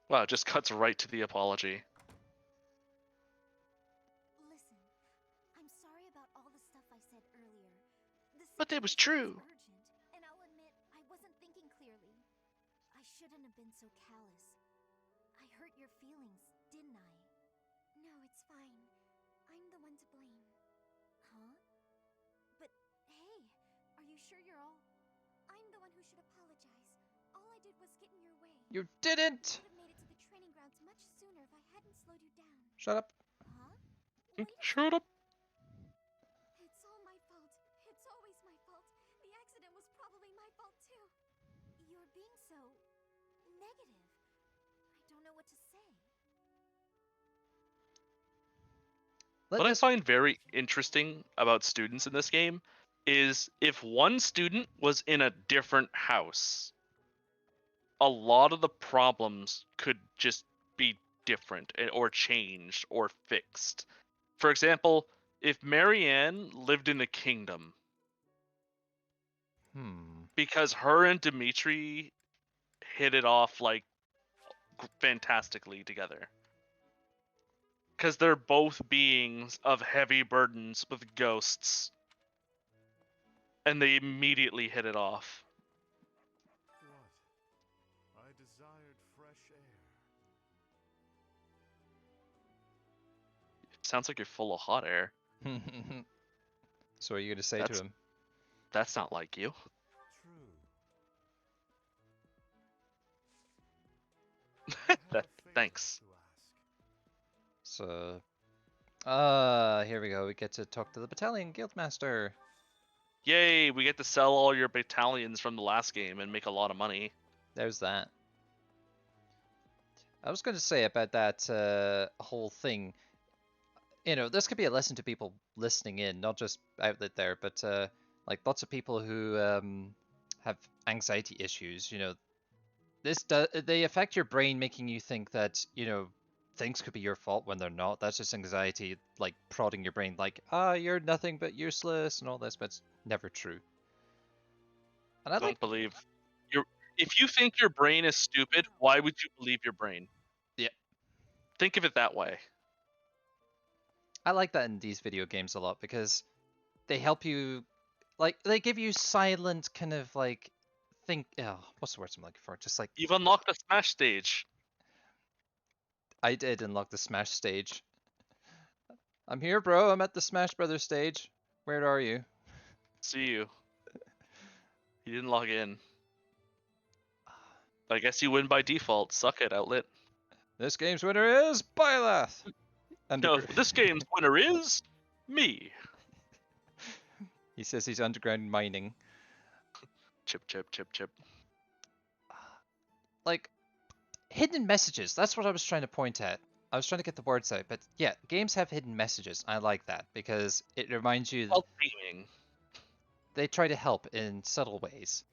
B: Wow, it just cuts right to the apology.
C: Listen, I'm sorry about all the stuff I said earlier. The
B: But it was
C: situation
B: true.
C: urgent, shouldn't have been so callous. I hurt your feelings, didn't I? No, it's fine. I'm the one to blame. Huh? But hey, are you sure you're all... I'm the one who should apologize. All I did was get in your way.
A: You didn't!
C: I would have made it to the training grounds much sooner if I hadn't slowed you down.
A: Shut up.
C: Huh? Wait a
B: Shut up.
C: It's all my fault. It's always my fault. The accident was probably my fault too. You're being so... negative. I don't know what to say.
A: Let
B: What I
A: this-
B: find very interesting about students in this game is if one student was in a different house, a lot of the problems could just be different or changed or fixed. For example, if Marianne lived in a kingdom, because her and Dimitri hit it off like fantastically together. Because they're both beings of heavy burdens with ghosts. And they immediately hit it off.
G: What? I desired fresh air.
B: It sounds like you're full of hot air.
A: So what are you going to say
B: That's-
A: to him?
B: That's not like you.
G: True.
B: Thanks.
A: So... here we go. We get to talk to the battalion guildmaster.
B: Yay, we get to sell all your battalions from the last game and make a lot of money.
A: There's that. I was going to say about that whole thing. You know, this could be a lesson to people listening in, not just outlet there, but like lots of people who have anxiety issues. You know, they affect your brain, making you think that things could be your fault when they're not. That's just anxiety, like prodding your brain, like you're nothing but useless and all this, but it's never true. And I
B: Don't believe your. If you think your brain is stupid, why would you believe your brain?
A: Yeah.
B: Think of it that way.
A: I like that in these video games a lot because they help you, like they give you silent kind of like what's the word I'm looking for? Just like
B: You've unlocked the Smash stage.
A: I did unlock the Smash stage. I'm here, bro. I'm at the Smash Brothers stage. Where are you?
B: See you. You didn't log in. I guess you win by default. Suck it, Outlet.
A: This game's winner is Byleth.
B: No, this game's winner is me.
A: He says he's underground mining.
B: Chip, chip, chip, chip.
A: Like, hidden messages. That's what I was trying to point at. I was trying to get the words out, but yeah, games have hidden messages. I like that because it reminds you
B: Well, gaming.
A: They try to help in subtle ways.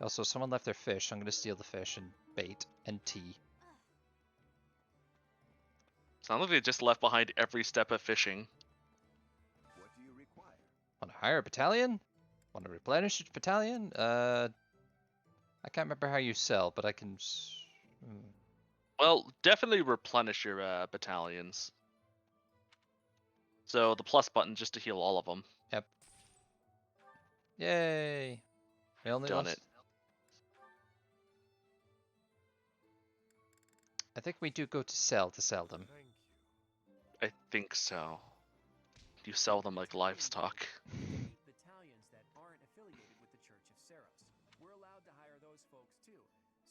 A: Also, someone left their fish. I'm going to steal the fish and bait and tea.
B: Sounds like they just left behind every step of fishing.
F: What do you require?
A: Want to hire a battalion? Want to replenish a battalion? I can't remember how you sell, but I can...
B: Well, definitely replenish your battalions. So the plus button just to heal all of them.
A: Yep. Yay! We only
B: Done
A: lost...
B: it.
A: I think we do go to sell them.
G: Thank you.
B: I think so. You sell them like livestock.
D: Battalions that aren't affiliated with the Church of Saros. We're allowed to hire those folks too,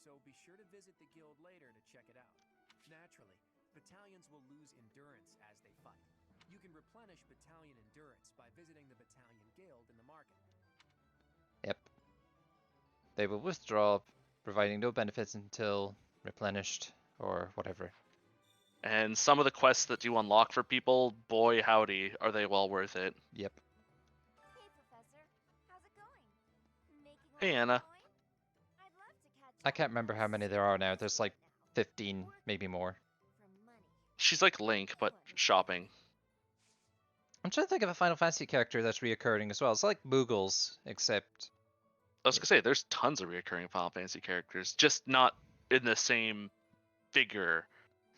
D: so be sure to visit the guild later to check it out. Naturally, battalions will lose endurance as they fight. You can replenish battalion endurance by visiting the battalion guild in the market.
A: Yep. They will withdraw, providing no benefits until replenished or whatever.
B: And some of the quests that you unlock for people, boy howdy, are they well worth it.
A: Yep.
C: Hey, Professor. How's it going? Making
B: Hey,
C: lots of
B: Anna.
C: coin? I'd love to catch
A: I
C: up
A: can't
C: on
A: remember
C: those
A: how many there are now. There's like 15, maybe more.
C: for money.
B: She's like Link, but shopping.
A: I'm trying to think of a Final Fantasy character that's reoccurring as well. It's like Moogles, except...
B: I was gonna say, there's tons of recurring Final Fantasy characters, just not in the same figure.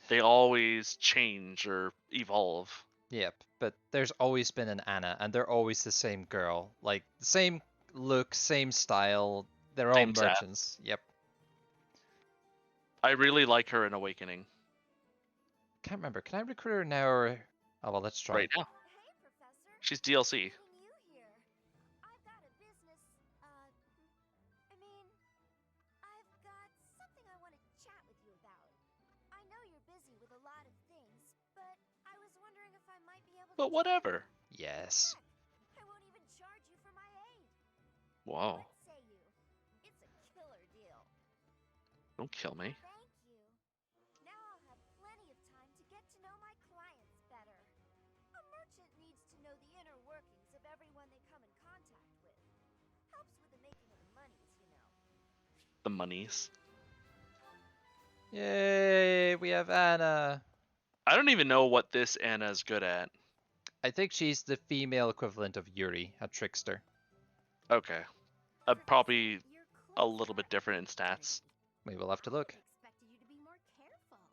B: They always change or evolve.
A: Yep, but there's always been an Anna, and they're always the same girl. Like, the same look, same style. They're all
B: Same set.
A: merchants. Yep.
B: I really like her in Awakening
A: Can't remember. Can I recruit her now or? Oh well, let's try.
B: right now.
C: Hey, Professor.
B: She's DLC.
C: Meeting you here. I've got a business, I mean, I've got something I want to chat with you about. I know you're busy with a lot of things, but I was wondering if I might be able to.
B: But whatever.
A: Yes.
C: Heck, I won't even charge you for my aid.
B: Whoa.
C: What say you? It's a killer deal.
B: Don't kill me.
C: Thank you. Now I'll have plenty of time to get to know my clients better. A merchant needs to know the inner workings of everyone they come in contact with. Helps with the making of the monies, you know.
B: The monies.
A: Yay! We have Anna.
B: I don't even know what this Anna's good at.
A: I think she's the female equivalent of Yuri, a trickster.
B: Okay. Probably a little bit different in stats.
A: We will have to look.
C: Expected you to be more careful,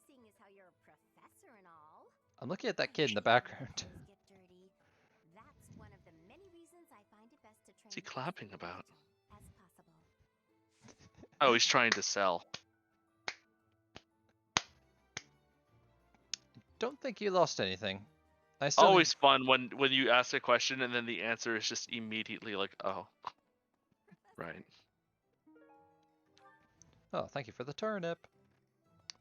C: seeing as how you're a professor and all.
A: I'm looking at that kid in the background.
C: Get dirty. That's one of the many reasons I find it best to train
B: What's he
C: as
B: clapping about?
C: as possible.
B: Oh, he's trying to sell.
A: Don't think you lost anything. I still
B: Always fun when you ask a question and then the answer is just immediately like, oh, right.
A: Oh, thank you for the turnip.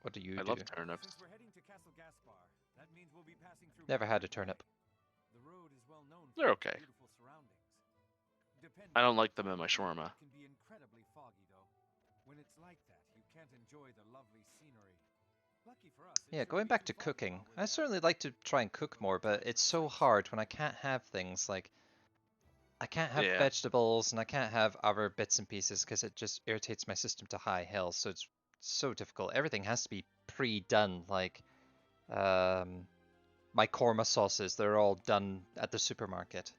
A: What do you
B: I
A: do?
B: love turnips.
J: Since we're heading to Castle Gaspar, that means we'll be passing through.
A: Never had a turnip.
J: The road is well known for
B: They're
J: its
B: okay.
J: beautiful surroundings. Depending
B: I don't
J: on
B: like them in my
J: the
B: shawarma.
J: It can be incredibly foggy though. When it's like that, you can't enjoy the lovely scenery. Lucky for us. it
A: Yeah,
J: shouldn't
A: going
J: be
A: back
J: too
A: to
J: foggy
A: cooking,
J: while we're
A: I
J: there.
A: certainly like to try and cook more, but it's so hard when I can't have things like I can't have
B: Yeah.
A: vegetables and I can't have other bits and pieces because it just irritates my system to high hell. So it's so difficult. Everything has to be pre-done. Like my korma sauces, they're all done at the supermarket.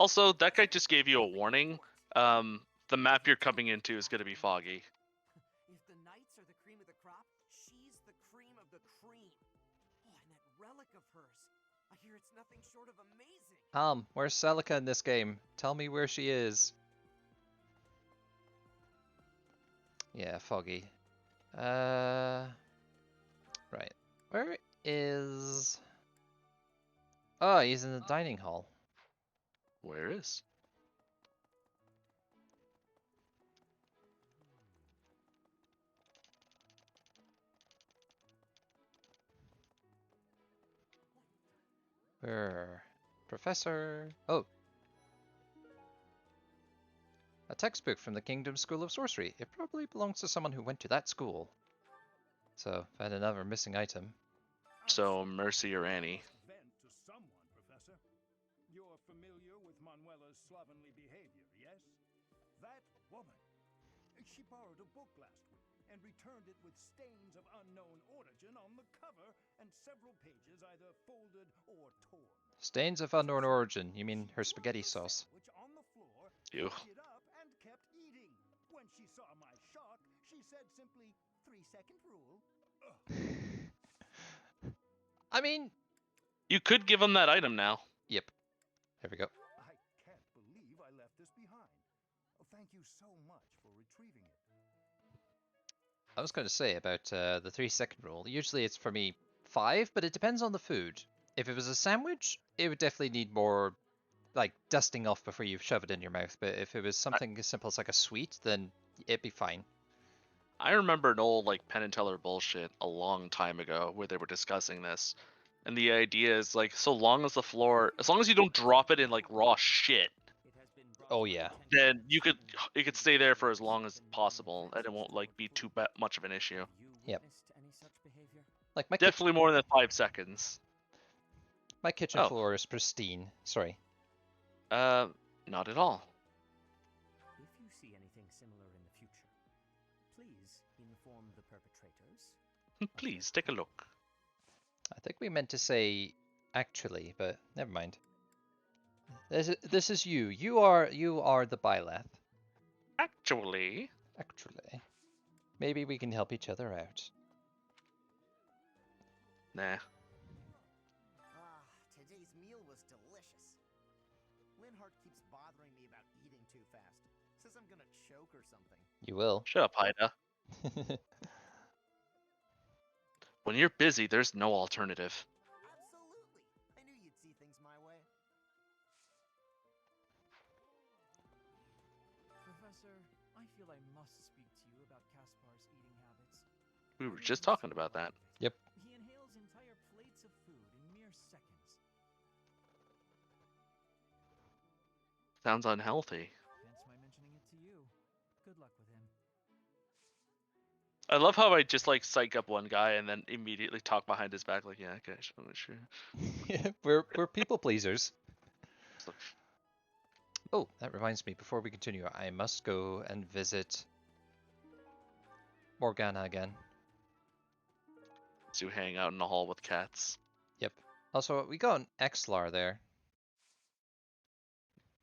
B: Also, that guy just gave you a warning. The map you're coming into is going to be foggy.
K: If the knights are the cream of the crop, she's the cream of the cream. Oh, and that relic of hers. I hear it's nothing short of amazing.
A: Where's Celica in this game? Tell me where she is. Yeah, foggy. Right. Where is... Oh, he's in the dining hall.
B: Where is?
A: Where? Professor... Oh. A textbook from the Kingdom School of Sorcery. It probably belongs to someone who went to that school. So, found another missing item.
B: So, Mercy or Annie?
L: Vent to someone, Professor. You're familiar with Manuela's slovenly behavior, yes? That woman. She borrowed a book last week and returned it with stains of unknown origin on the cover and several pages either folded or torn.
A: Stains of unknown origin. You mean her spaghetti sauce?
L: Which on the floor,
B: Ew.
L: picked it up and kept eating. When she saw my shock, she said simply, 3-second rule.
A: I mean...
B: You could give him that item now.
A: Yep. There we go.
L: I can't believe I left this behind. Oh, thank you so much for retrieving it.
A: I was going to say about the 3-second rule. Usually it's for me 5, but it depends on the food. If it was a sandwich, it would definitely need more, like, dusting off before you shove it in your mouth. But if it was something as simple as like a sweet, then it'd be fine.
B: I remember an old like Penn and Teller bullshit a long time ago where they were discussing this, and the idea is like, so long as the floor, as long as you don't drop it in like raw shit,
A: Oh yeah.
B: then it could stay there for as long as possible, and it won't like be too much of an issue.
A: Yep. Like
B: Definitely more than 5 seconds.
A: my kitchen
B: Oh.
A: floor is pristine. Sorry.
B: Not at all.
E: If you see anything similar in the future, please inform the perpetrators.
B: Please take a look.
A: I think we meant to say actually, but never mind. This is you. You are the Byleth.
B: Actually.
A: Actually. Maybe we can help each other out.
B: Nah.
F: Ah, today's meal was delicious. Linhart keeps bothering me about eating choke or something.
A: You will.
B: Shut up, Haida. When you're busy, there's no alternative.
F: Absolutely. I knew you'd see things my way.
E: Professor, I feel I must speak to you about Kaspar's eating habits.
B: We were
E: Everyone's
B: just talking
E: so
B: about that.
E: of it.
A: Yep.
E: He inhales entire plates of food in mere seconds.
B: Sounds unhealthy.
E: Hence my mentioning it to you. Good luck with him.
B: I love how I just like psych up one guy and then immediately talk behind his back like, yeah, okay, sure.
A: we're people pleasers.
B: So,
A: Oh, that reminds me, before we continue, I must go and visit Morgana again.
B: to hang out in the hall with cats.
A: Yep. Also, we got an Xlar there.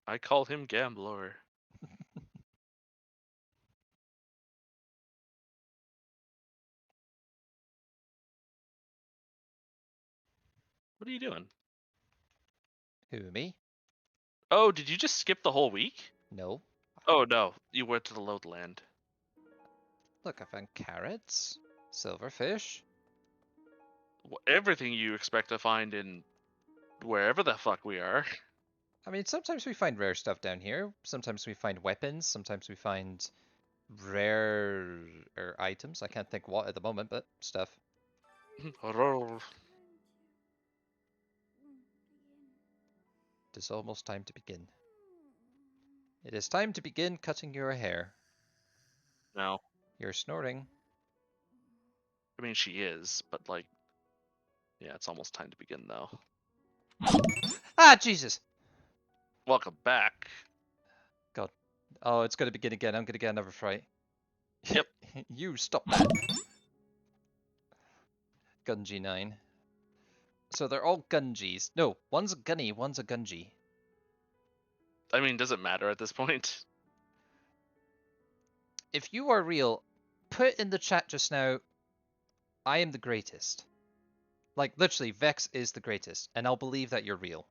B: I call him Gambler. What are you doing?
A: Who, me?
B: Oh, did you just skip the whole week?
A: No.
B: Oh no, you went to the Lowland.
A: Look, I found carrots, silverfish.
B: Everything you expect to find in wherever the fuck we are.
A: I mean, sometimes we find rare stuff down here. Sometimes we find weapons. Sometimes we find rare items. I can't think what at the moment, but stuff. It is almost time to begin. It is time to begin cutting your hair.
B: No,
A: You're snoring.
B: I mean she is, but like, yeah, it's almost time to begin though.
A: Ah, Jesus!
B: Welcome back.
A: God. Oh, it's going to begin again. I'm going to get another fright.
B: Yep.
A: You stop that. Gungy 9. So they're all Gungies. No, one's a Gunny, one's a Gungy.
B: I mean, does it matter at this point?
A: If you are real, put in the chat just now, I am the greatest. Like, literally, Vex is the greatest, and I'll believe that you're real.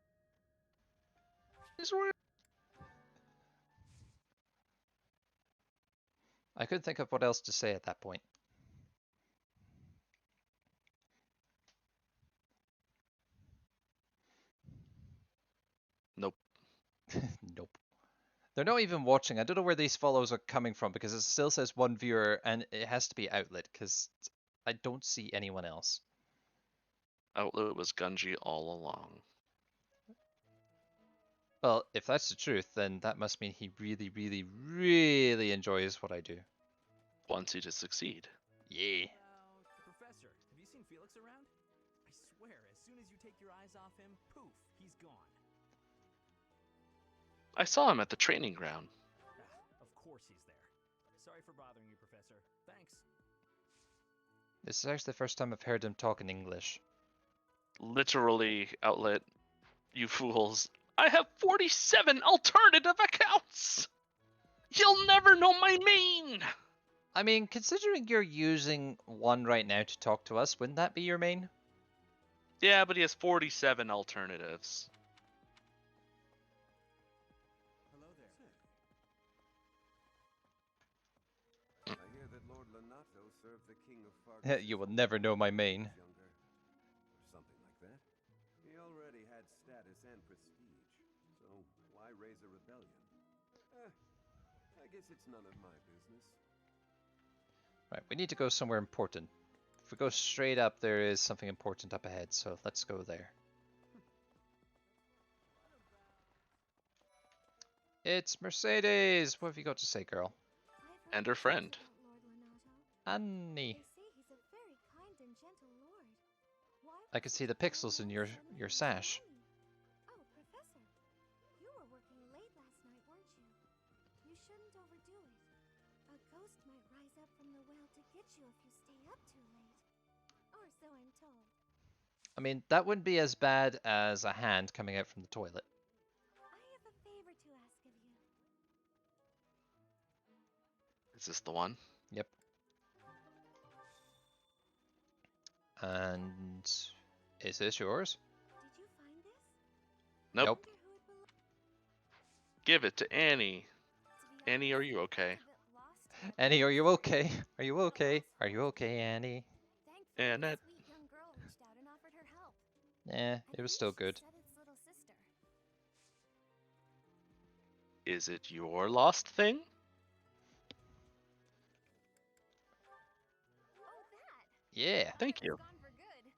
A: I couldn't think of what else to say at that point.
B: Nope.
A: Nope. They're not even watching. I don't know where these follows are coming from because it still says one viewer and it has to be Outlet because I don't see anyone else.
B: Outlet was Gunji all along.
A: Well, if that's the truth, then that must mean he really, really, really enjoys what I do.
B: Wants you to succeed.
A: Yeah.
E: Professor, have you seen Felix around? I swear, as soon as you take your eyes off him, poof, he's gone.
B: I saw him at the training ground.
E: Of course he's there. Sorry for bothering you, Professor. Thanks.
A: This is actually the first time I've heard him talk in English.
B: Literally, Outlet, you fools. I have 47 alternative accounts! You'll never know my main!
A: I mean, considering you're using one right now to talk to us, wouldn't that be your main?
B: Yeah, but he has 47 alternatives.
E: Hello there.
G: I hear that Lord Lenato served the King of Fargus.
A: You will never know my main.
G: Younger, or something like that. He already had status and prestige, so why raise a rebellion? I guess it's none of my business.
A: Right, we need to go somewhere important. If we go straight up, there is something important up ahead, so let's go there. It's Mercedes! What have you got to say, girl?
B: And her friend.
A: Annie.
C: They say he's a very kind and gentle lord. Why
A: I can see the pixels in your sash.
C: Oh, Professor, you were working late last night, weren't you? You shouldn't overdo it. A ghost might rise up from the well to get you if you stay up too late. Or so I'm told.
A: I mean, that wouldn't be as bad as a hand coming out from the toilet.
C: I have a favor to ask of you.
B: Is this the one?
A: Yep. And is this yours?
C: Did you find this?
B: Nope.
A: Nope.
C: Wonder who it belongs
B: Give it to Annie.
C: to.
B: Annie, are you okay?
C: The
A: Annie, are you okay? Are you okay? Are you okay, Annie?
C: Thankfully,
B: And
C: the
B: that
C: sweet young girl reached out and offered her help.
A: Eh,
C: I
A: it was
C: believe
A: still
C: she
A: good.
C: said its little sister.
B: is it your lost thing?
C: Oh, that!
A: Yeah.
C: Thought
B: Thank
C: it was
B: you.
C: gone for good.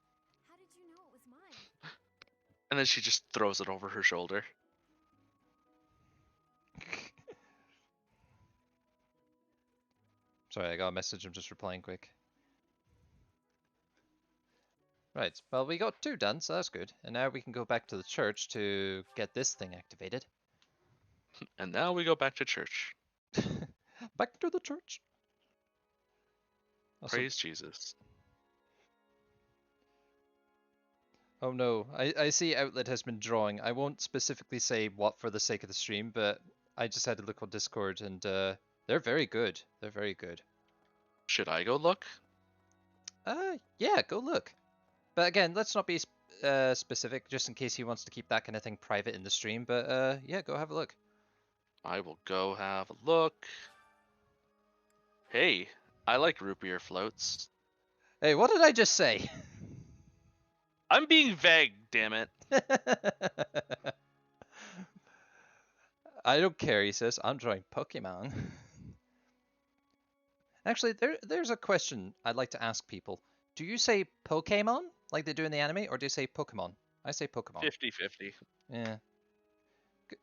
C: How did you know it was mine?
B: And then she just throws it over her shoulder.
A: Sorry, I got a message. I'm just replying quick. Right, well, we got 2 done, so that's good. And now we can go back to the church to get this thing activated.
B: And now we go back to church.
A: Back to the church. Also,
B: Praise Jesus.
A: oh no, I see Outlet has been drawing. I won't specifically say what for the sake of the stream, but I just had to look on Discord, and they're very good. They're very good.
B: Should I go look?
A: Yeah, go look. But again, let's not be specific, just in case he wants to keep that kind of thing private in the stream. But yeah, go have a look.
B: I will go have a look. Hey, I like root beer floats.
A: Hey, what did I just say?
B: I'm being vague, damn it.
A: I don't care, he says. I'm drawing Pokemon. Actually, there's a question I'd like to ask people. Do you say Pokemon, like they do in the anime, or do you say Pokemon? I say Pokemon.
B: 50-50.
A: Yeah.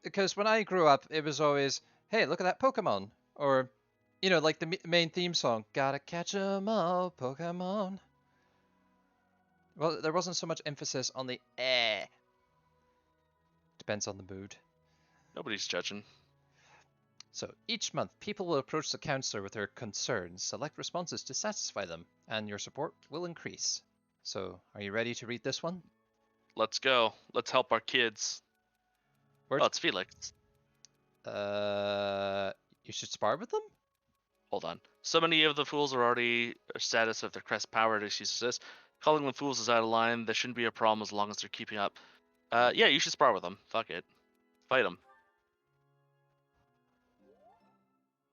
A: Because when I grew up, it was always, hey, look at that Pokemon. Or, you know, like the main theme song, gotta catch 'em all, Pokemon. Well, there wasn't so much emphasis on the eh. Depends on the mood.
B: Nobody's judging.
A: So each month, people will approach the counselor with their concerns, select responses to satisfy them, and your support will increase. So, are you ready to read this one?
B: Let's go. Let's help our kids.
A: Where's,
B: Oh, it's Felix.
A: you should spar with them?
B: Hold on. So many of the fools are already status of their crest power issues this. Calling them fools is out of line. There shouldn't be a problem as long as they're keeping up. Yeah, you should spar with them. Fuck it. Fight them.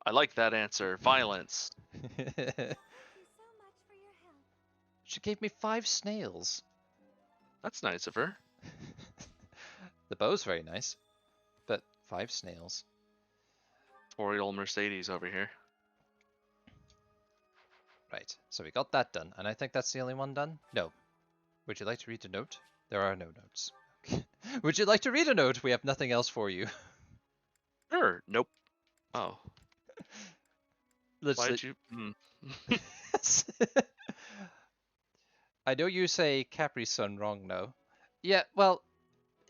B: I like that answer. Violence.
C: Thank you so much for your help.
A: She gave me 5 snails.
B: That's nice of her.
A: The bow's very nice, but 5 snails.
B: 4-year-old Mercedes over here.
A: Right, so we got that done, and I think that's the only one done? No. Would you like to read a note? There are no notes. Would you like to read a note? We have nothing else for you.
B: Sure. Nope. Oh.
A: Let's
B: Why'd you?
A: I know you say Capri Sun wrong now. Yeah, well,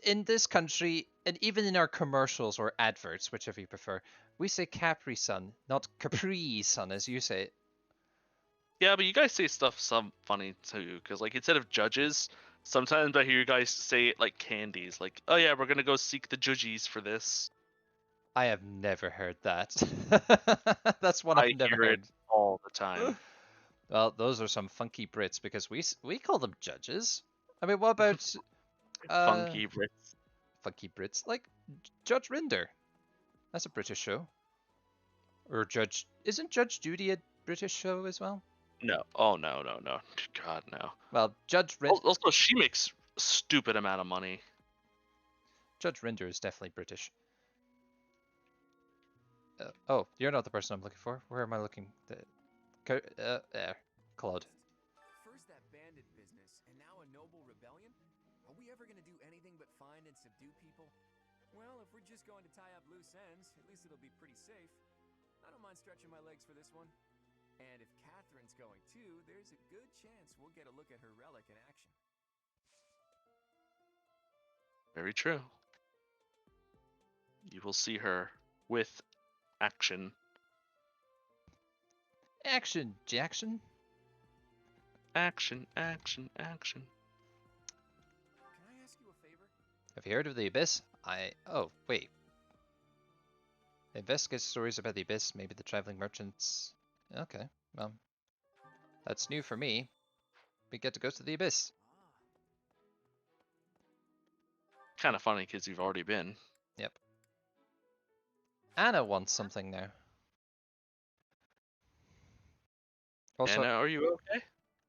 A: in this country, and even in our commercials or adverts, whichever you prefer, we say Capri Sun, not Capri Sun as you say it.
B: Yeah, but you guys say stuff some funny too, because like instead of judges, sometimes I hear you guys say it like candies, like, oh yeah, we're gonna go seek the judges for this.
A: I have never heard that. That's one I've
B: I
A: never
B: hear it
A: heard.
B: all the time.
A: Well, those are some funky Brits because we call them judges. I mean, what about
B: Funky Brits.
A: funky Brits like Judge Rinder? That's a British show. Or isn't Judge Judy a British show as well?
B: No. Oh no. God no.
A: Well, Judge Rinder.
B: Also, she makes a stupid amount of money.
A: Judge Rinder is definitely British. Oh, you're not the person I'm looking for. Where am I looking? There. Claude.
D: First that bandit business, and now a noble rebellion? Are we ever gonna do anything but find and subdue people? Well, if we're just going to tie up loose ends, at least it'll be pretty safe. I don't mind stretching my legs for this one. And if Catherine's going too, there's a good chance we'll get a look at her relic in action.
B: Very true. You will see her with action.
A: Action, Jackson.
B: Action.
D: Can I ask you a favor?
A: Have you heard of the Abyss? Oh, wait. Investigate stories about the Abyss, maybe the traveling merchants. Okay, well, that's new for me. We get to go to the Abyss.
B: Kind of funny because you've already been.
A: Yep. Anna wants something now. Also,
B: Anna, are you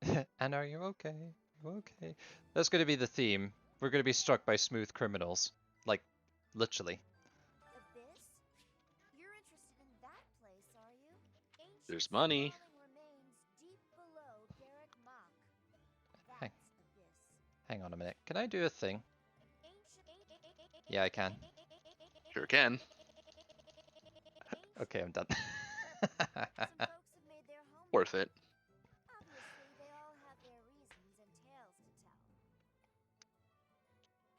B: okay?
A: and are you okay? You okay? That's going to be the theme. We're going to be struck by smooth criminals, like literally.
C: Abyss? You're interested in that place, are you? Ancient
B: There's money.
C: sprawling remains deep below Garrick Mach.
A: Hang,
C: That's Abyss.
A: hang on a minute. Can I do a thing? Yeah, I can.
B: Sure can.
A: Okay, I'm done.
C: Some folks have made their home
B: Worth
C: there.
B: it.
C: Obviously, they all have their reasons and tales to tell.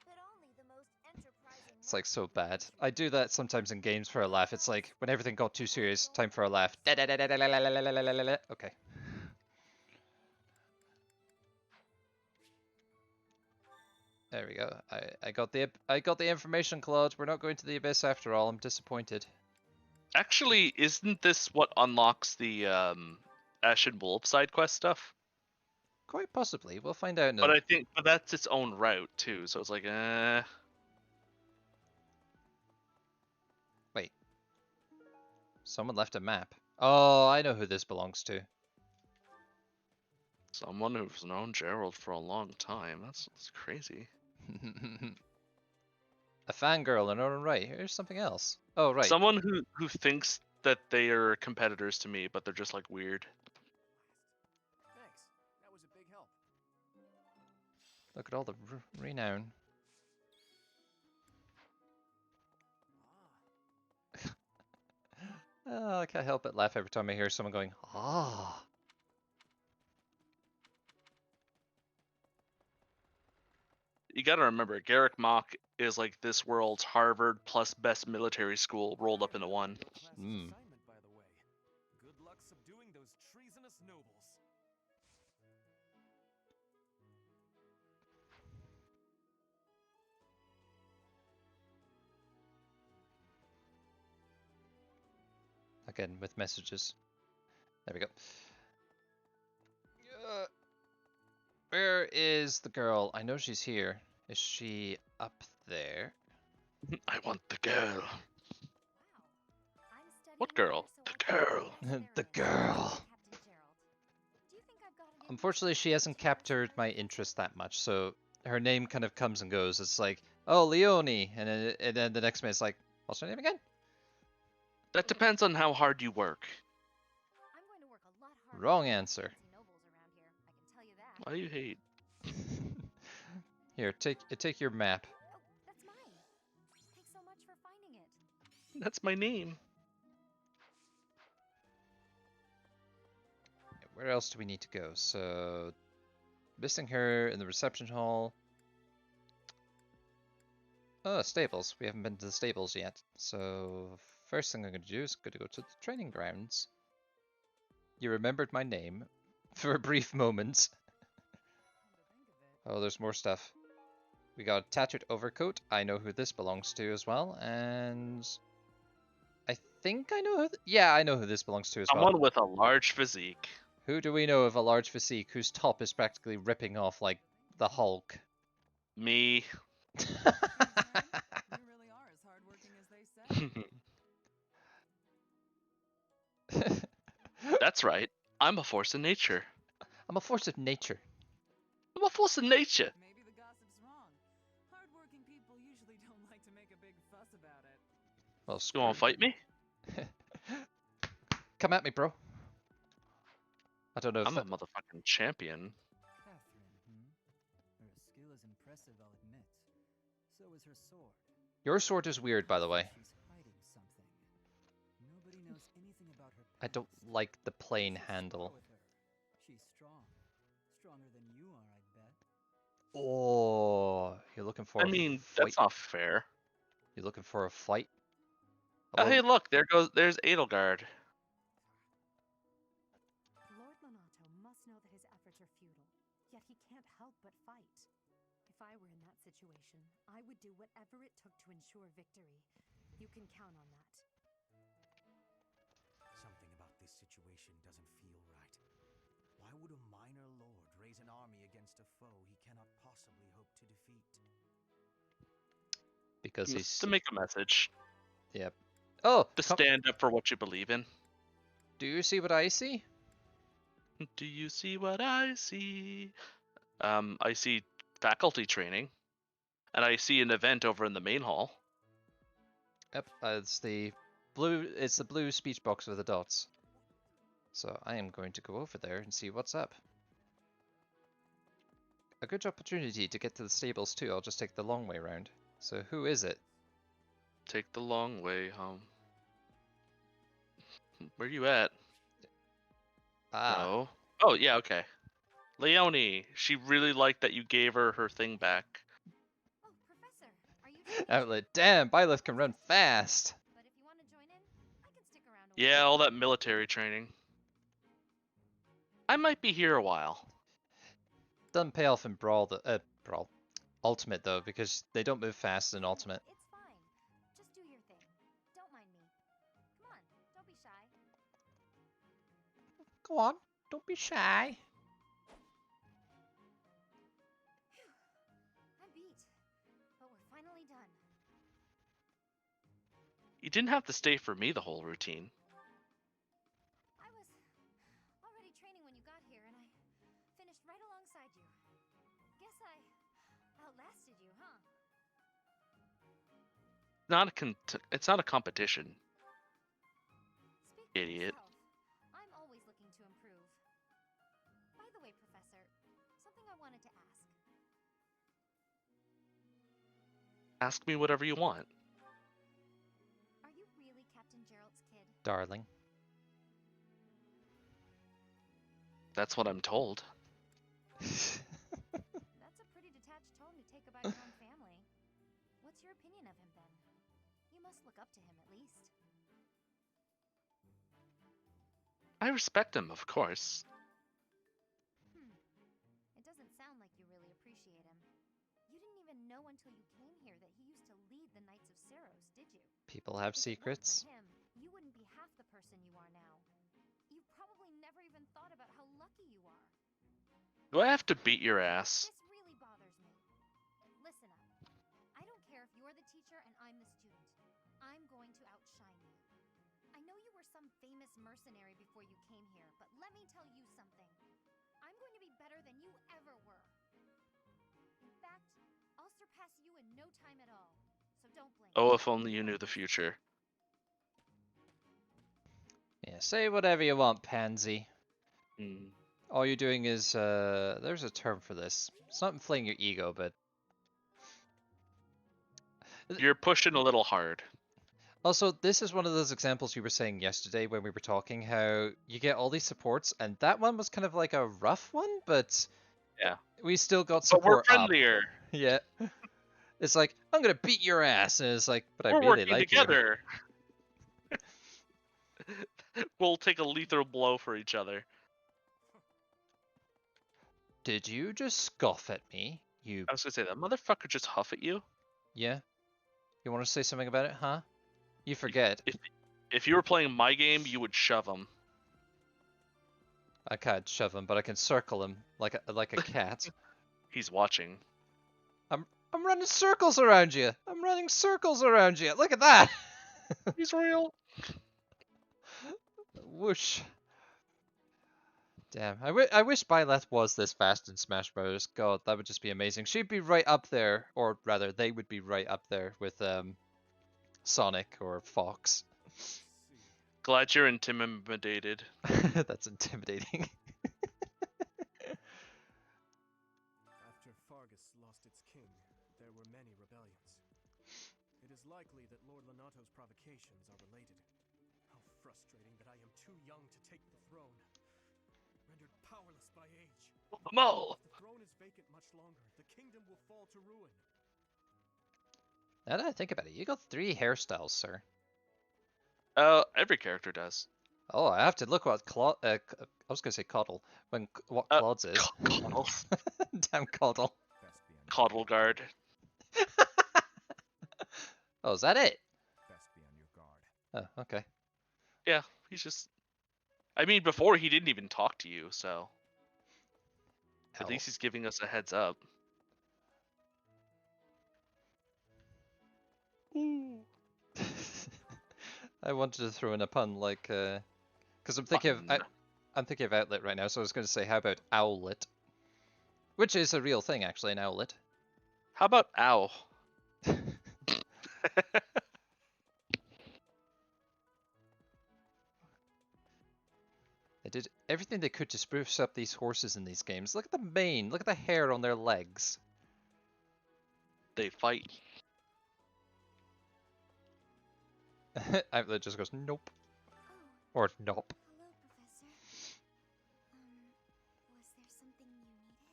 C: But only the most enterprising
A: It's like so
C: ones
A: bad.
C: venture
A: I do that sometimes in games for a laugh. It's like when everything got too serious, time for a laugh. Okay. There we go. I got the information, Claude. We're not going to the abyss after all. I'm disappointed.
B: Actually, isn't this what unlocks the Ashen Wolf side quest stuff?
A: Quite possibly. We'll find out in
B: But
A: a...
B: I think, but that's its own route too. So it's like,
A: Wait. Someone left a map. Oh, I know who this belongs to.
B: someone who's known Gerald for a long time. That's crazy.
A: A fangirl in her own right. Here's something else. Oh, right.
B: Someone who thinks that they are competitors to me, but they're just like weird.
D: Thanks. That was a big help.
A: Look at all the renown. Oh, I can't help but laugh every time I hear someone going, ah.
B: You gotta remember, Garrick Mach is like this world's Harvard plus best military school rolled up into one.
A: Mm.
D: Assignment, by the way. Good luck subduing those treasonous nobles.
A: Again, with messages. There we go. Where is the girl? I know she's here. Is she up there?
B: I want the girl.
C: Wow. I'm studying
B: What
C: here
B: girl?
C: so
B: The
C: I can
B: girl.
A: The
C: best
A: girl.
C: Captain Gerald. Do you think I've got it in me
A: Unfortunately,
C: to
A: she
C: be
A: hasn't
C: jealous
A: captured
C: of
A: my
C: her?
A: interest that much, so her name kind of comes and goes. It's like, oh, Leonie, and then the next minute it's like, what's her name again?
B: That depends on how hard you work.
C: I'm going to work a lot harder
A: Wrong
C: than the
A: answer.
C: fancy nobles around here. I can tell you that.
B: Why do you hate?
A: Here, take your map.
C: Oh, that's mine. Thanks so much for finding it.
B: That's my name.
A: Where else do we need to go? So, missing her in the reception hall. Oh, stables. We haven't been to the stables yet. So, first thing I'm going to do is go to the training grounds. You remembered my name for a brief moment. Oh, there's more stuff. We got a tattooed overcoat. I know who this belongs to as well. And I think I know who... yeah, I know who this belongs to as well.
B: Someone with a large physique.
A: Who do we know of a large physique whose top is practically ripping off like the Hulk?
B: Me.
I: You really are as hardworking as they say.
B: That's right. I'm a force of nature.
A: I'm a force of nature.
B: I'm a force of nature.
I: Maybe the gossip's wrong. Hardworking people usually don't like to make a big fuss about it.
A: Well,
B: You wanna fight me?
A: Come at me, bro. I don't know if
B: I'm a motherfucking champion.
E: Catherine, Her skill is impressive, I'll admit. So is her sword.
A: your sword is weird, by the way.
E: She's hiding something. Nobody knows anything about her
A: I don't
E: past.
A: like the plain
E: What's so
A: handle.
E: with her? She's strong. Stronger than you are, I'd bet.
A: Oh, you're looking for
B: I
A: a
B: mean,
A: fight?
B: that's not fair.
A: You're looking for a fight?
B: Oh, hey,
A: Well,
B: look, there's Edelgard.
H: Lord Lonato must know that his efforts are futile, yet he can't help but fight. If I were in that situation, I would do whatever it took to ensure victory. You can count on that.
F: Something about this situation doesn't feel right. Why would a minor lord raise an army against a foe he cannot possibly hope to defeat?
A: because he's...
B: To make a message.
A: Yep. Oh,
B: To stand up for what you believe in.
A: do you see what I see?
B: Do you see what I see? I see faculty training, and I see an event over in the main hall.
A: Yep, it's the blue. It's the blue speech box with the dots. So I am going to go over there and see what's up. A good opportunity to get to the stables too. I'll just take the long way round. So who is it?
B: Take the long way home. Where you at?
A: Ah,
B: No. Oh, yeah, okay. Leonie, she really liked that you gave her thing back.
C: Oh, Professor, are you training
A: Outlet. Damn, Byleth can run fast.
C: But if you want to join in, I can stick around a
B: Yeah, all that military training. I might be here a while.
A: Doesn't pay off in Brawl, Brawl. Ultimate though, because they don't move fast in Ultimate.
C: It's fine. Just do your thing. Don't mind me. Come on, don't be shy.
A: Go on, don't be shy.
C: I'm beat, but we're finally done.
B: You didn't have to stay for me the whole routine.
C: I was already training when you got here, and I finished right alongside you. Guess I outlasted you, huh?
B: It's not a competition.
C: Speak for
B: Idiot.
C: yourself. I'm always looking to improve. By the way, Professor, something I wanted to ask.
B: Ask me whatever you want.
C: Are you really Captain Gerald's kid?
A: Darling.
B: That's what I'm told.
C: That's a pretty detached tone to take about your own family. What's your opinion of him, then? You must look up to him, at least.
B: I respect him, of course.
C: It doesn't sound like you really appreciate him. You didn't even know until you came here that he used to lead the Knights of Ceros, did you?
A: People have
C: If it weren't
A: secrets.
C: for him, you wouldn't be half the person you are now. You probably never even thought about how lucky you are.
B: Do I have to beat your ass?
C: This really bothers me. Listen up. I don't care if you're the teacher and I'm the student. I'm going to outshine you. I know you were some famous mercenary before you came here, but let me tell you something. I'm going to be better than you ever were. In fact, I'll surpass you in no time at all. So don't blink.
B: Oh, if only you knew the future.
A: Yeah, say whatever you want, pansy.
B: Hmm.
A: All you're doing is, there's a term for this. It's not inflating your ego, but...
B: You're pushing a little hard.
A: Also, this is one of those examples you were saying yesterday when we were talking, how you get all these supports, and that one was kind of like a rough one, but
B: Yeah.
A: we still got
B: But we're
A: support up.
B: friendlier.
A: Yeah. It's like, I'm gonna beat your ass, and it's like, but I
B: We're
A: really
B: working
A: like
B: together. We'll take a lethal blow for each other.
A: you. Did you just scoff at me? You...
B: I was gonna say, that motherfucker just huff at you?
A: Yeah? You want to say something about it, huh? You forget.
B: If you were playing my game, you would shove him.
A: I can't shove him, but I can circle him like a cat.
B: He's watching.
A: I'm running circles around you. I'm running circles around you. Look at that.
B: He's real.
A: Whoosh. Damn. I wish Byleth was this fast in Smash Bros. God, that would just be amazing. She'd be right up there, or rather, they would be right up there with Sonic or Fox.
B: Glad you're intimidated.
A: That's intimidating.
D: After Fargus lost its king, there were many rebellions. It is likely that Lord Lonato's provocations are related. How frustrating that I am too young to take the throne. Rendered powerless by age.
B: Mo!
D: If the throne is vacant much longer, the kingdom will fall to ruin.
A: Now that I think about it, you got 3 hairstyles, sir.
B: Every character does.
A: Oh, I have to look what Claude. I was gonna say Coddle. What Claude's is.
B: Coddle.
A: Damn Coddle.
J: Best be on your
B: Coddle guard.
A: Oh, is that it?
J: Best be on your guard.
A: Oh, okay.
B: Yeah, he's just... I mean, before he didn't even talk to you, so... At least he's giving us a heads up. Ooh.
A: I wanted to throw in a pun, like, because I'm thinking of... I'm thinking of outlet right now, so I was going to say, how about owlet? Which is a real thing, actually, an owlet.
B: How about ow?
A: They did everything they could to spruce up these horses in these games. Look at the mane, look at the hair on their legs.
B: They fight.
A: Outlet just goes, nope.
C: Oh,
A: Or nope.
C: hello, Professor. Was there something you needed?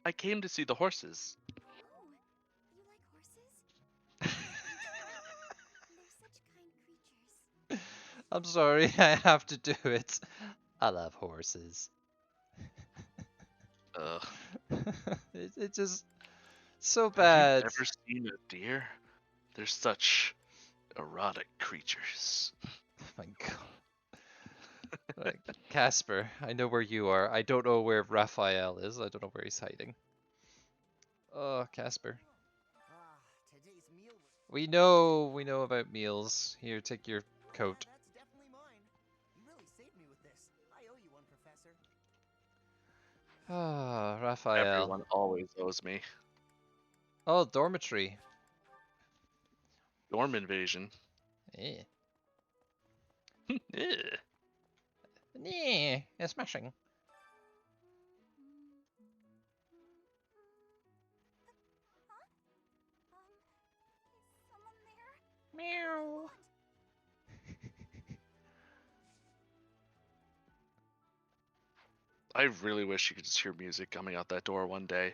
B: I came to see the horses.
C: Oh, you like horses? I like them too. They're such kind creatures.
A: I'm sorry, I have to do it. I love horses.
B: Ugh.
A: It's just so
B: Have
A: bad.
B: you ever seen a deer? They're such erotic creatures.
A: Oh my god. Like, Casper, I know where you are. I don't know where Raphael is. I don't know where he's hiding. Oh, Casper.
F: Ah, today's meal was.
A: We know about meals. Here, take your coat.
F: That's definitely mine. You really saved me with this. I owe you one, Professor.
A: Ah, Raphael.
B: Everyone always owes me.
A: Oh, dormitory.
B: Dorm invasion.
A: Eh.
B: Eh.
A: Yeah, smashing.
C: Huh? Is someone there?
A: Meow.
B: I really wish you could just hear music coming out that door one day.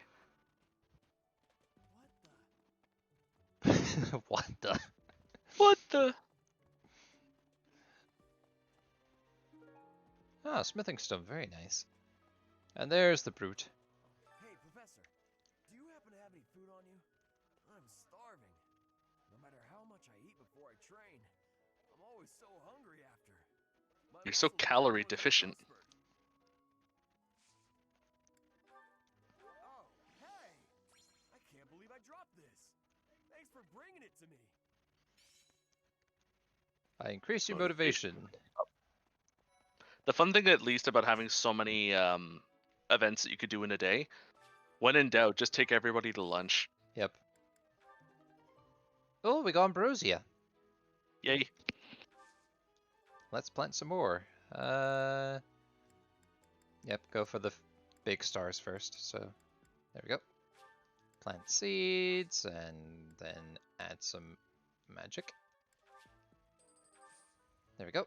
A: What the?
B: What the?
A: Ah, smithing stone, very nice. And there's the brute.
D: Hey, Professor, do you happen to have any food on you? I'm starving. No matter how much I eat before I train, I'm always so hungry after. My
B: You're so
D: muscles are
B: calorie
D: always in
B: deficient.
D: Pittsburgh. Oh, hey! I can't believe I dropped this. Thanks for bringing it to me.
A: I increase your motivation.
B: The fun thing, at least, about having so many events that you could do in a day, when in doubt, just take everybody to lunch.
A: Yep. Oh, we got ambrosia.
B: Yay.
A: Let's plant some more. Yep, go for the big stars first. So, there we go. Plant seeds, and then add some magic. There we go.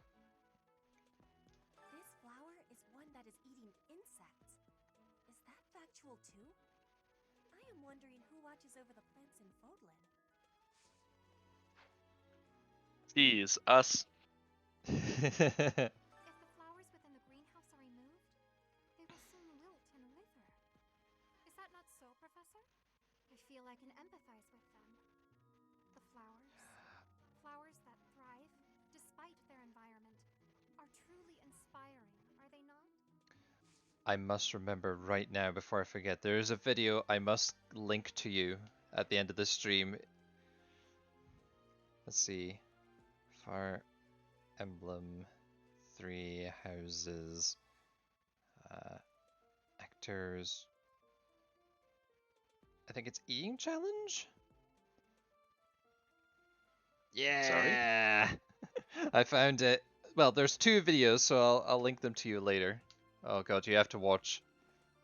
C: This flower is one that is eating insects. Is that factual too? I am wondering who watches over the plants in Fodlan.
B: Jeez, us.
C: If the flowers within the greenhouse are removed, they will soon wilt and wither. Is that not so, Professor? I feel I can empathize with them. The flowers that thrive despite their environment, are truly inspiring, are they not?
A: I must remember right now before I forget. There is a video I must link to you at the end of the stream. Let's see. Fire Emblem, 3 houses, actors. I think it's eating challenge? Yeah! I found it. Well, there's 2 videos, so I'll link them to you later. Oh god, you have to watch.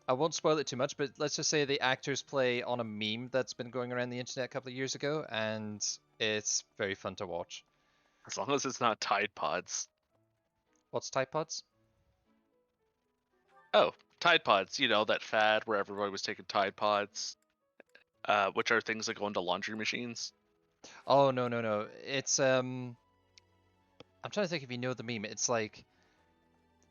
A: I won't spoil it too much, but let's just say the actors play on a meme that's been going around the internet a couple of years ago, and it's very fun to watch.
B: As long as it's not Tide Pods.
A: What's Tide Pods?
B: Oh, Tide Pods. You know, that fad where everybody was taking Tide Pods, which are things that go into laundry machines.
A: Oh, no. It's, I'm trying to think if you know the meme. It's like,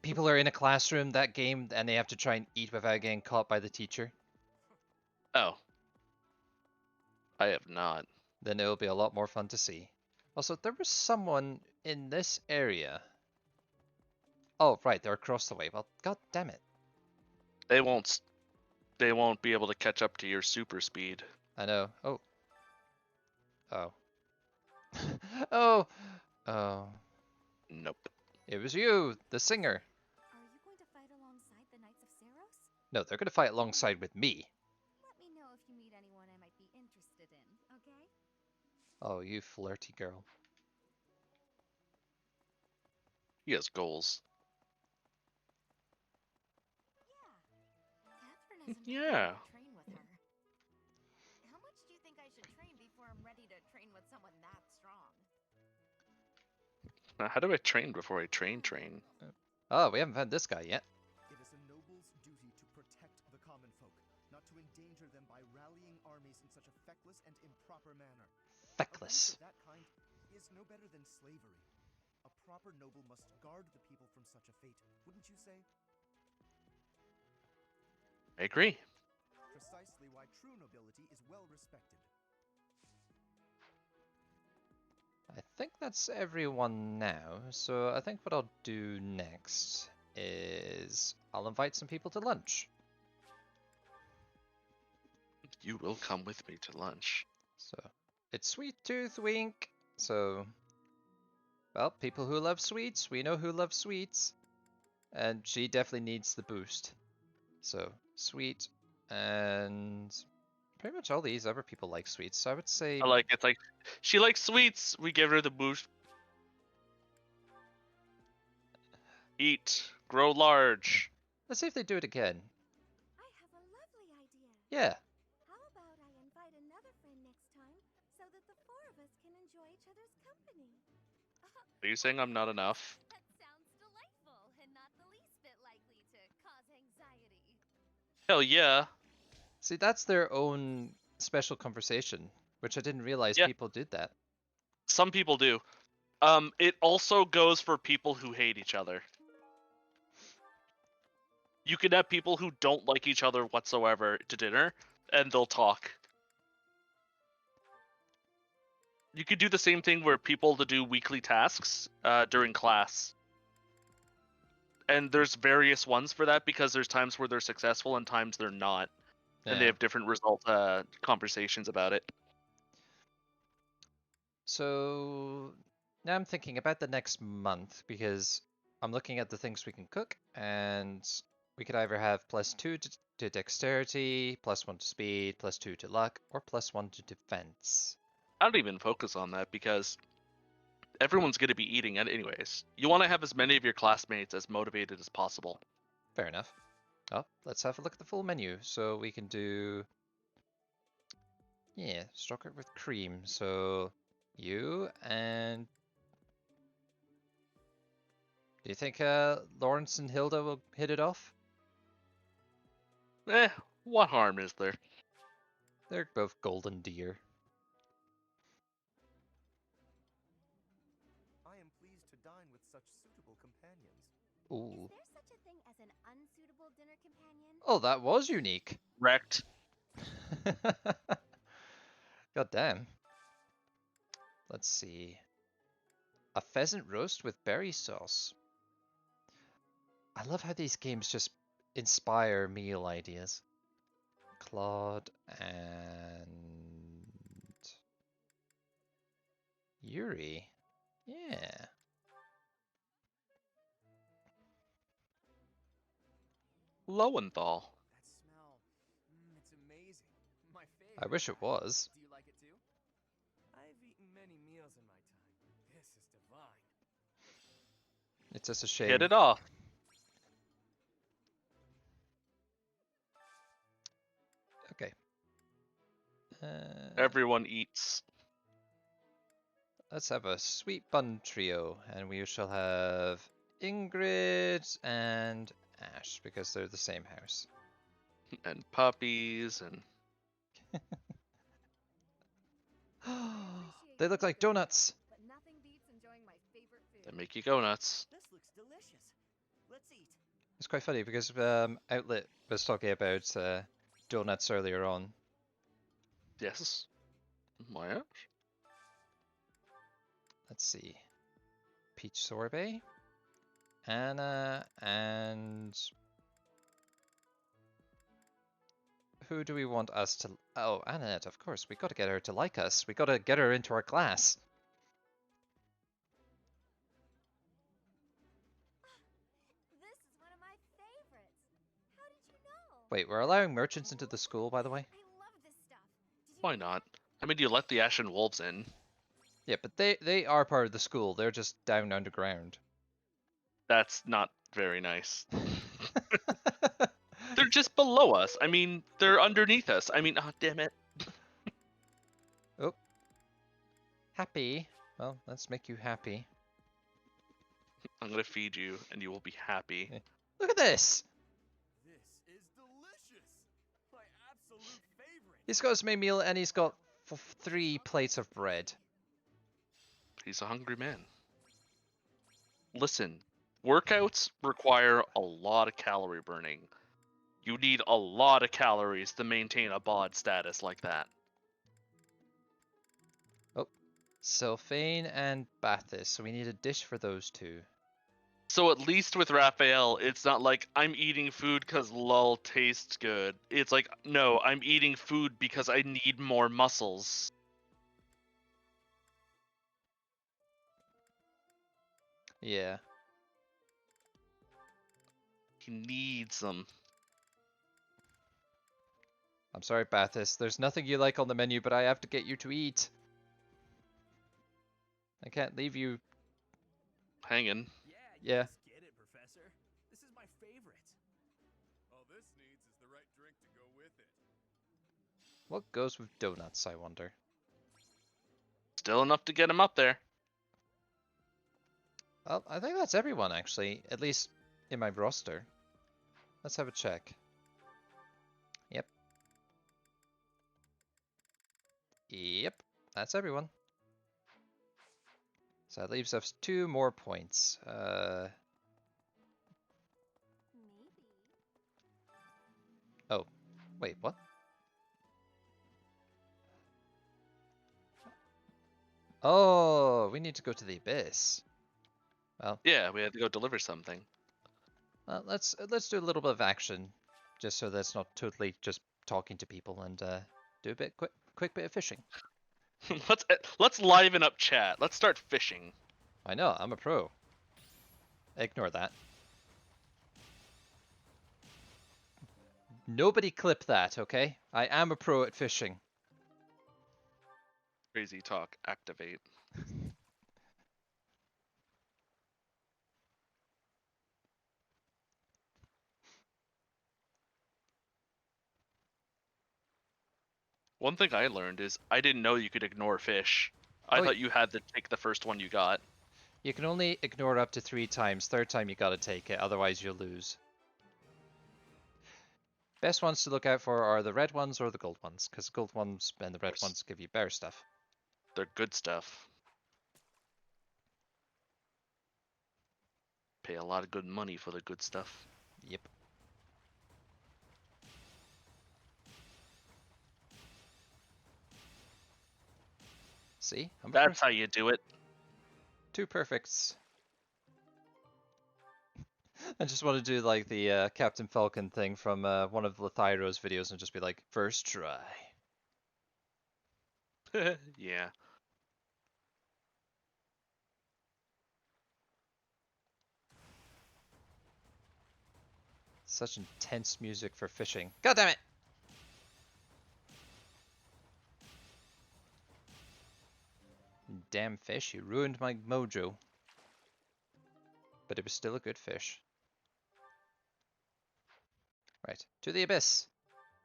A: people are in a classroom, that game, and they have to try and eat without getting caught by the teacher.
B: Oh. I have not.
A: Then it'll be a lot more fun to see. Also, there was someone in this area. Oh, right, they're across the way. Well, god damn it.
B: They won't be able to catch up to your super speed.
A: I know. Oh. Oh. Oh. Oh.
B: Nope.
A: It was you, the singer.
C: Are you going to fight alongside the Knights of Saros?
A: No, they're going to fight alongside with me.
C: Let me know if you meet anyone I might be interested in, okay?
A: Oh, you flirty girl.
B: He has goals.
C: Catherine hasn't
B: Yeah.
C: to train with her. How much do you think I should train before I'm ready to train with someone that strong?
B: How do I train before I train?
A: Oh, we haven't found this guy yet.
F: It is a noble's duty to protect the common folk, not to endanger them by rallying armies in such a feckless and improper manner.
A: Feckless.
F: Abuse of that kind is no better than slavery. A proper noble must guard the people from such a fate, wouldn't you say?
B: I agree.
F: Precisely why true nobility is well respected.
A: I think that's everyone now, so I think what I'll do next is I'll invite some people to lunch.
B: You will come with me to lunch.
A: So, it's Sweet Tooth Wink. So, well, people who love sweets, we know who loves sweets. And she definitely needs the boost. So, sweet, and pretty much all these other people like sweets, so I would say...
B: I like it's like she likes sweets. We give her the boost. Eat, grow large.
A: Let's see if they do it again.
C: I have a lovely idea.
A: Yeah.
C: How about I invite another friend next time so that the four of us can enjoy each other's company?
B: Are you saying I'm not enough?
C: That sounds delightful and not the least bit likely to cause anxiety.
B: Hell yeah.
A: See, that's their own special conversation, which I didn't realize people did that.
B: Some people do. It also goes for people who hate each other. You can have people who don't like each other whatsoever to dinner, and they'll talk. You could do the same thing where people to do weekly tasks during class. And there's various ones for that because there's times where they're successful and times they're not. And they
A: Yeah.
B: have different result conversations about it.
A: So now I'm thinking about the next month because I'm looking at the things we can cook, and we could either have +2 to dexterity, +1 to speed, +2 to luck, or +1 to defense.
B: I don't even focus on that because everyone's going to be eating it anyways. You want to have as many of your classmates as motivated as possible.
A: Fair enough. Oh, let's have a look at the full menu. So we can do... Yeah, Stroker with cream. So you and... Do you think Lawrence and Hilda will hit it off?
B: What harm is there?
A: They're both golden deer.
F: I am pleased to dine with such suitable companions.
A: Ooh.
C: Is there such a thing as an unsuitable dinner companion?
A: Oh, that was unique.
B: Wrecked.
A: God damn. Let's see. A pheasant roast with berry sauce. I love how these games just inspire meal ideas. Claude and Yuri. Yeah.
B: Lowenthal.
D: That smell, it's amazing. My favorite.
A: I wish it was.
D: Do you like it too? I've eaten many meals in my time. This is divine.
A: It's just a shame.
B: Get it off.
A: Okay.
B: Everyone eats.
A: Let's have a sweet bun trio, and we shall have Ingrid and Ash, because they're the same house.
B: And puppies and...
A: They look like donuts!
C: But nothing beats enjoying my favorite food.
B: They make you go nuts.
K: This looks delicious. Let's eat.
A: It's quite funny because Outlet was talking about donuts earlier on.
B: Yes. Why?
A: Let's see. Peach sorbet, Anna, and who do we want us to... Oh, Annette, of course. We got to get her to like us. We got to get her into our class. Wait, we're allowing merchants into the school, by the way?
C: I love this stuff. Did you
B: Why not? I mean, you let the Ashen Wolves in.
A: Yeah, but they are part of the school. They're just down underground.
B: That's not very nice. They're just below us. I mean, they're underneath us. I mean, oh, damn it.
A: Oh. Happy. Well, let's make you happy.
B: I'm gonna feed you, and you will be happy.
A: Look at this!
D: This is delicious. My absolute favorite.
A: He's got his main meal and he's got 3 plates of bread.
B: He's a hungry man. Listen, workouts require a lot of calorie burning. You need a lot of calories to maintain a bod status like that.
A: Oh. Sylphane and Bathys. So we need a dish for those two.
B: So at least with Raphael, it's not like I'm eating food because lol tastes good. It's like, no, I'm eating food because I need more muscles.
A: Yeah.
B: He needs them.
A: I'm sorry, Bathys. There's nothing you like on the menu, but I have to get you to eat. I can't leave you.
B: Hanging.
A: Yeah.
D: Just get it, Professor. This is my favorite.
G: All this needs is the right drink to go with it.
A: What goes with donuts, I wonder?
B: Still enough to get him up there.
A: Well, I think that's everyone, actually. At least in my roster. Let's have a check. Yep. Yep. That's everyone. So that leaves us 2 more points.
C: maybe?
A: Oh. Wait, what? Oh, we need to go to the abyss. Well,
B: Yeah, we had to go deliver something.
A: let's do a little bit of action, just so that's not totally just talking to people, and do a bit quick bit of fishing.
B: let's liven up chat. Let's start fishing.
A: I know, I'm a pro. Ignore that. Nobody clip that, okay? I am a pro at fishing.
B: Crazy talk. Activate. One thing I learned is I didn't know you could ignore fish. I
A: Oh,
B: thought you had to take the first one you got.
A: You can only ignore up to 3 times. 3rd time you gotta take it, otherwise you'll lose. Best ones to look out for are the red ones or the gold ones, because the gold ones and the red ones give you better stuff.
B: They're good stuff. Pay a lot of good money for the good stuff.
A: Yep. See?
B: That's how you do it.
A: 2 perfects. I just want to do like the Captain Falcon thing from one of Lathyro's videos and just be like, first try.
B: Yeah.
A: Such intense music for fishing. God damn it! Damn fish, you ruined my mojo. But it was still a good fish. Right, to the abyss.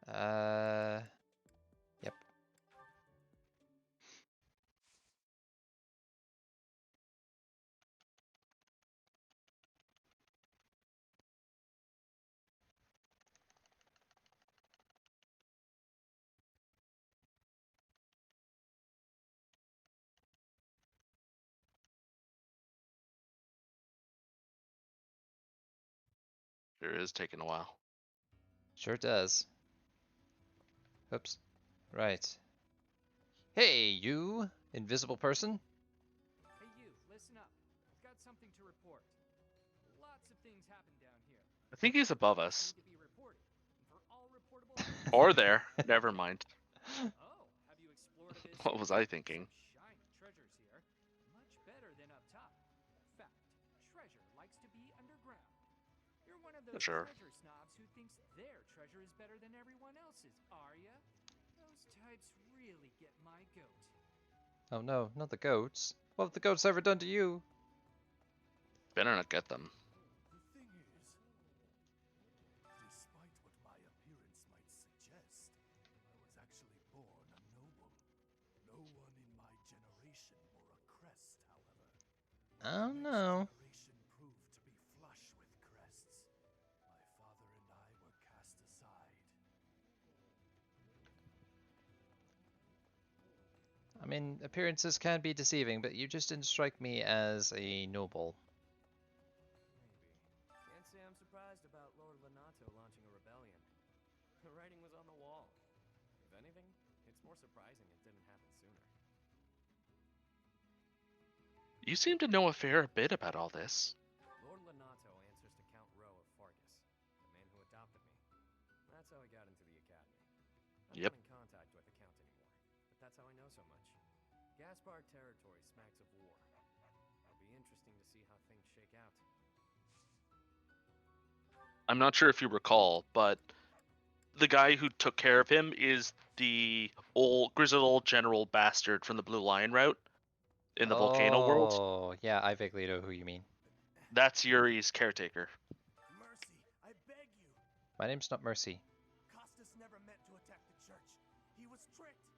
A: Yep.
B: Sure is taking a while.
A: Sure does. Oops. Right. Hey, you, invisible person.
D: Hey, you, listen up. I've got something to report. Lots of things happen down here.
B: I think he's above us.
D: Need to be reported. And for all reportable
B: Or there. Never mind.
D: Oh, have you explored this?
B: What was I thinking?
D: Some shiny treasures here. Much better than up top. Fact, treasure likes to be underground. You're one of those
B: Sure.
D: treasure snobs who thinks their treasure is better than everyone else's, are ya? Those types really get my goat.
A: Oh no, not the goats. What have the goats ever done to you?
B: Better not get them.
G: The thing is, despite what my appearance might suggest, I was actually born a noble. No one in my generation wore a crest, however.
A: Oh
G: The
A: no.
G: next generation proved to be flush with crests. My father and I were cast aside.
A: I mean, appearances can be deceiving, but you just didn't strike me as a noble.
E: Maybe. Can't say I'm surprised about Lord Lenato launching a rebellion. The writing was on the wall. If anything, it's more surprising it didn't happen sooner.
B: You seem to know a fair bit about all this.
E: Lord Lenato answers to Count Rowe of Fargus, the man who adopted me. That's how I got into the academy. I'm
B: Yep.
E: not in contact with the Count anymore, but that's how I know so much. Gaspard territory smacks of war. It'll be interesting to see how things shake out.
B: I'm not sure if you recall, but the guy who took care of him is the old grizzled old general bastard from the Blue Lion route in the volcano world.
A: Oh, yeah, I vaguely know who you mean.
B: That's Yuri's caretaker.
G: Mercy, I beg you.
A: My name's not Mercy.
G: Costas never meant to attack the church. He was tricked.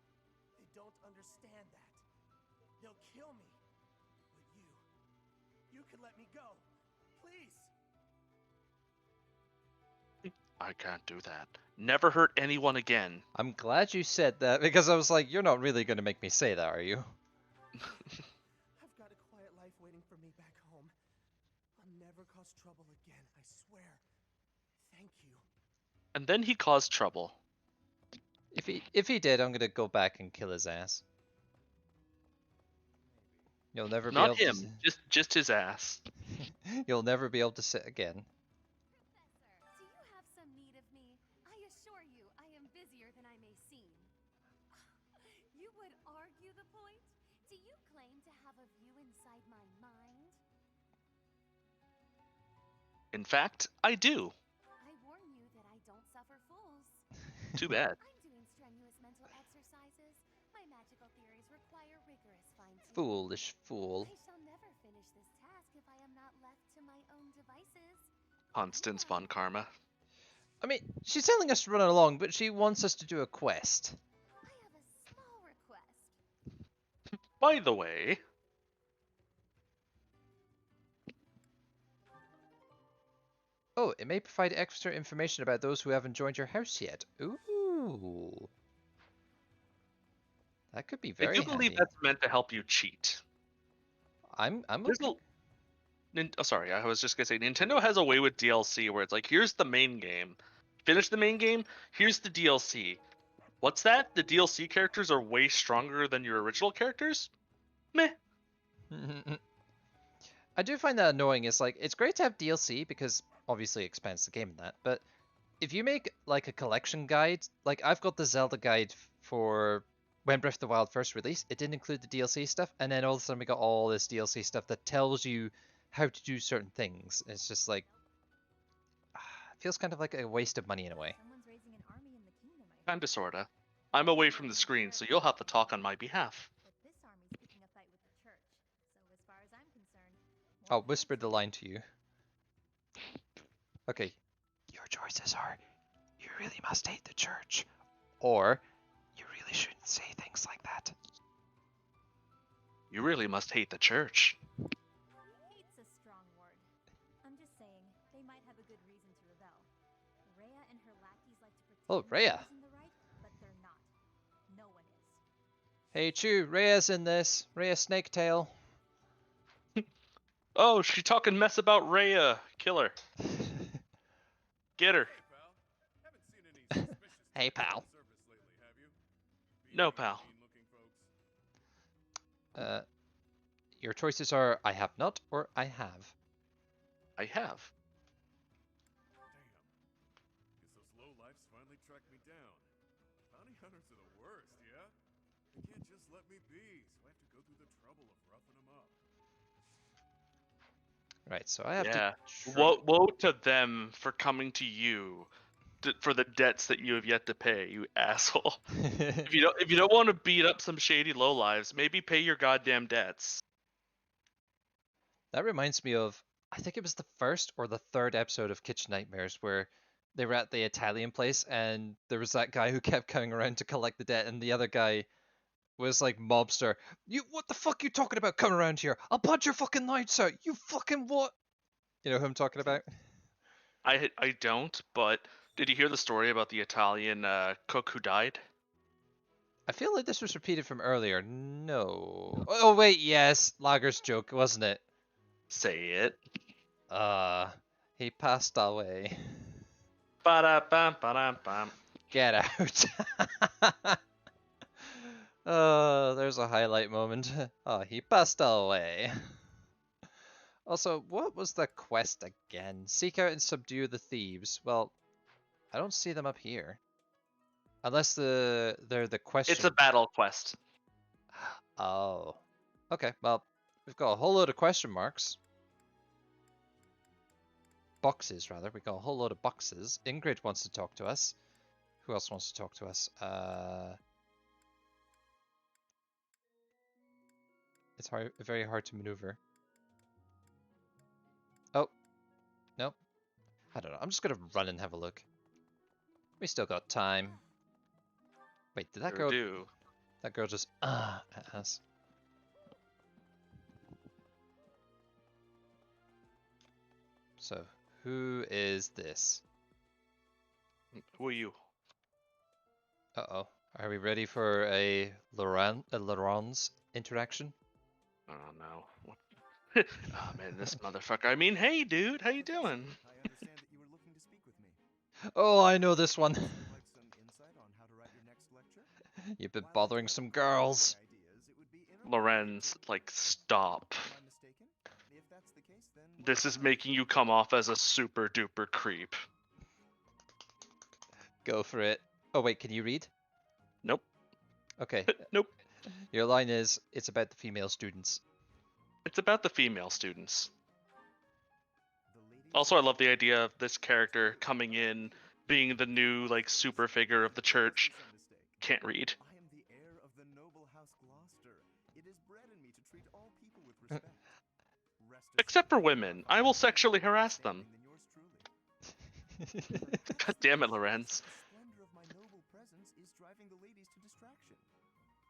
G: They don't understand that. They'll kill me. But you can let me go. Please.
B: I can't do that. Never hurt anyone again.
A: I'm glad you said that because I was like, you're not really going to make me say that, are you?
G: I've got a quiet life waiting for me back home. I'll never cause trouble again, I swear. Thank you.
B: And then he caused trouble.
A: If he did, I'm going to go back and kill his ass. You'll never be
B: Not
A: able
B: him,
A: to.
B: just his ass.
A: You'll never be able to sit again.
C: Professor, do you have some need of me? I assure you, I am busier than I may seem. You would argue the point? Do you claim to have a view inside my mind?
B: In fact, I do.
C: I warn you that I don't suffer fools.
B: Too bad.
C: I'm doing strenuous mental exercises. My magical theories require rigorous fine-tuning.
A: Foolish fool.
C: I shall never finish this task if I am not left to my own devices.
B: Constance von Karma.
A: I mean, she's telling us to run along, but she wants us to do a quest.
C: I have a small request.
B: By the way,
A: Oh, it may provide extra information about those who haven't joined your house yet. Ooh. That could be
B: I
A: very
B: do believe
A: handy.
B: that's meant to help you cheat.
A: I'm
B: There's
A: okay.
B: Oh, sorry, I was just gonna say Nintendo has a way with DLC where it's like, here's the main game, finish the main game, here's the DLC. What's that? The DLC characters are way stronger than your original characters? Meh.
A: I do find that annoying. It's like, it's great to have DLC because obviously it expands the game and that, but if you make like a collection guide, like I've got the Zelda guide for when Breath of the Wild first released, it didn't include the DLC stuff, and then all of a sudden we got all this DLC stuff that tells you how to do certain things. It's just like, it feels kind of like a waste of money in a way.
H: Someone's raising an army in the kingdom, I
B: Kinda sorta. I'm away from the screen, so you'll have to talk on my behalf.
H: But this army's picking a fight with the church. So as far as I'm concerned,
A: I'll whisper the line to you. Okay, your choices are, you really must hate the church, or you really shouldn't say things like that.
B: You really must hate the church.
H: hate's a strong word. I'm just saying, they might have a good reason to rebel. Rhea and her lackeys like to pretend
A: Oh, Rhea.
H: they're in the right, but they're not. No one is.
A: Hey, Chew, Rhea's in this. Rhea Snaketail.
B: Oh, she talking mess about Rhea. Kill her. Get her.
G: Hey, pal. Haven't seen any suspicious
A: Hey,
G: types on
A: pal.
G: the surface lately, have you?
B: No, pal.
G: Mean-looking folks.
A: Your choices are I have not or I have.
B: I have.
G: Damn. Guess those lowlifes finally tracked me down. Bounty hunters are the worst, yeah? They can't just let me be, so I have to go through the trouble of roughing them up.
A: Right, so I have
B: Yeah.
A: to.
B: Woe to them for coming to you for the debts that you have yet to pay, you asshole. If you don't want to beat up some shady lowlives, maybe pay your goddamn debts.
A: That reminds me of, I think it was the first or the third episode of Kitchen Nightmares where they were at the Italian place and there was that guy who kept coming around to collect the debt, and the other guy was like mobster. What the fuck you talking about coming around here? I'll punch your fucking lights out. You fucking what? You know who I'm talking about?
B: I don't, but did you hear the story about the Italian cook who died?
A: I feel like this was repeated from earlier. No. Oh wait, yes, Lager's joke, wasn't it?
B: Say it.
A: He passed away.
B: Ba-da-bam, ba-da-bam.
A: Get out. Oh, there's a highlight moment. Oh, he passed away. Also, what was the quest again? Seek out and subdue the thieves. Well, I don't see them up here. Unless they're the question.
B: It's a battle quest.
A: Oh. Okay, well, we've got a whole load of question marks. Boxes, rather. We've got a whole load of boxes. Ingrid wants to talk to us. Who else wants to talk to us? It's very hard to maneuver. Oh. Nope. I don't know. I'm just going to run and have a look. We still got time. Wait, did that girl...
B: do.
A: That girl just... at us. So, who is this?
B: Who are you?
A: Uh-oh. Are we ready for a Laurent's interaction?
B: Oh no. Oh man, this motherfucker. I mean, hey dude, how you doing?
F: I understand that you were looking to speak with me.
A: Oh, I know this one.
F: Would you like some insight on how to write your next lecture?
A: You've been
F: While I
A: bothering
F: do have
A: some
F: a variety of
A: girls.
F: ideas, it would be
B: Lorenz, like, stop.
F: Am I mistaken? If that's the case, then
B: This is making you come off as a super duper creep.
A: Go for it. Oh wait, can you read?
B: Nope.
A: Okay.
B: Nope.
A: Your line is, it's about the female students.
B: It's about the female students. Also, I love the idea of this character coming in, being the new, like, super figure of the church. Can't read.
F: I am the heir of the noble house Gloucester. It is bred in me to treat all people with respect.
B: Except for women. I will sexually harass them. God damn it, Lorenz.
F: The splendor of my noble presence is driving the ladies to distraction.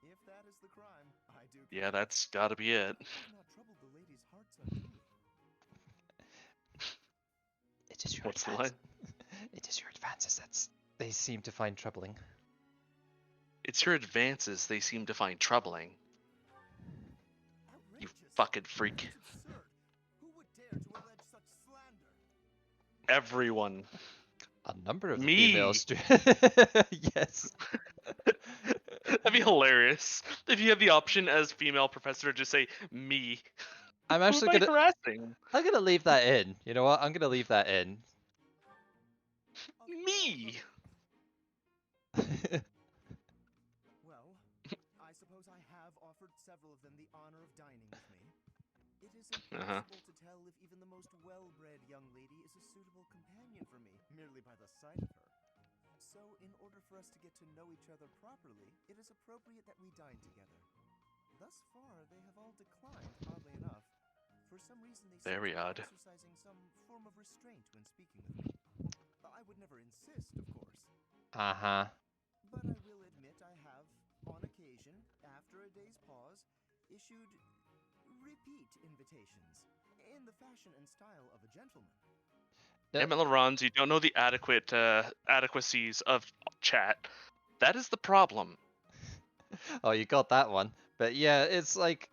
F: If that is the crime, I do.
B: Yeah, that's gotta be it.
F: I have not troubled the ladies' hearts unduly.
A: It is your
B: What's the line?
A: It is your advances that they seem to find troubling.
B: It's your advances they seem to find troubling. You fucking freak.
F: Absurd. Who would dare to allege such slander?
B: Everyone.
A: A number of the
B: Me.
A: female students. Yes.
B: That'd be hilarious. If you have the option as female professor to just say me.
A: I'm
B: Who
A: actually
B: am I
A: gonna.
B: harassing?
A: I'm gonna leave that in. You know what? I'm gonna leave that in.
B: Me.
F: Well, I suppose I have offered several of them the honor of dining with me. It is impossible to tell if even the most well-bred young lady is a suitable companion for me, merely by the sight of her. So, in order for us to get to know each other properly, it is appropriate that we dine together. Thus far, they have all declined, oddly enough. For some reason, they seem
B: Very
F: to be
B: odd.
F: exercising some form of restraint when speaking with me. I would never insist, of course.
A: Uh-huh.
F: But I will admit I have, on occasion, after a day's pause, issued repeat invitations, in the fashion and style of a gentleman.
B: Emma Laurens, you don't know the adequacies of chat. That is the problem.
A: Oh, you got that one. But yeah, it's like,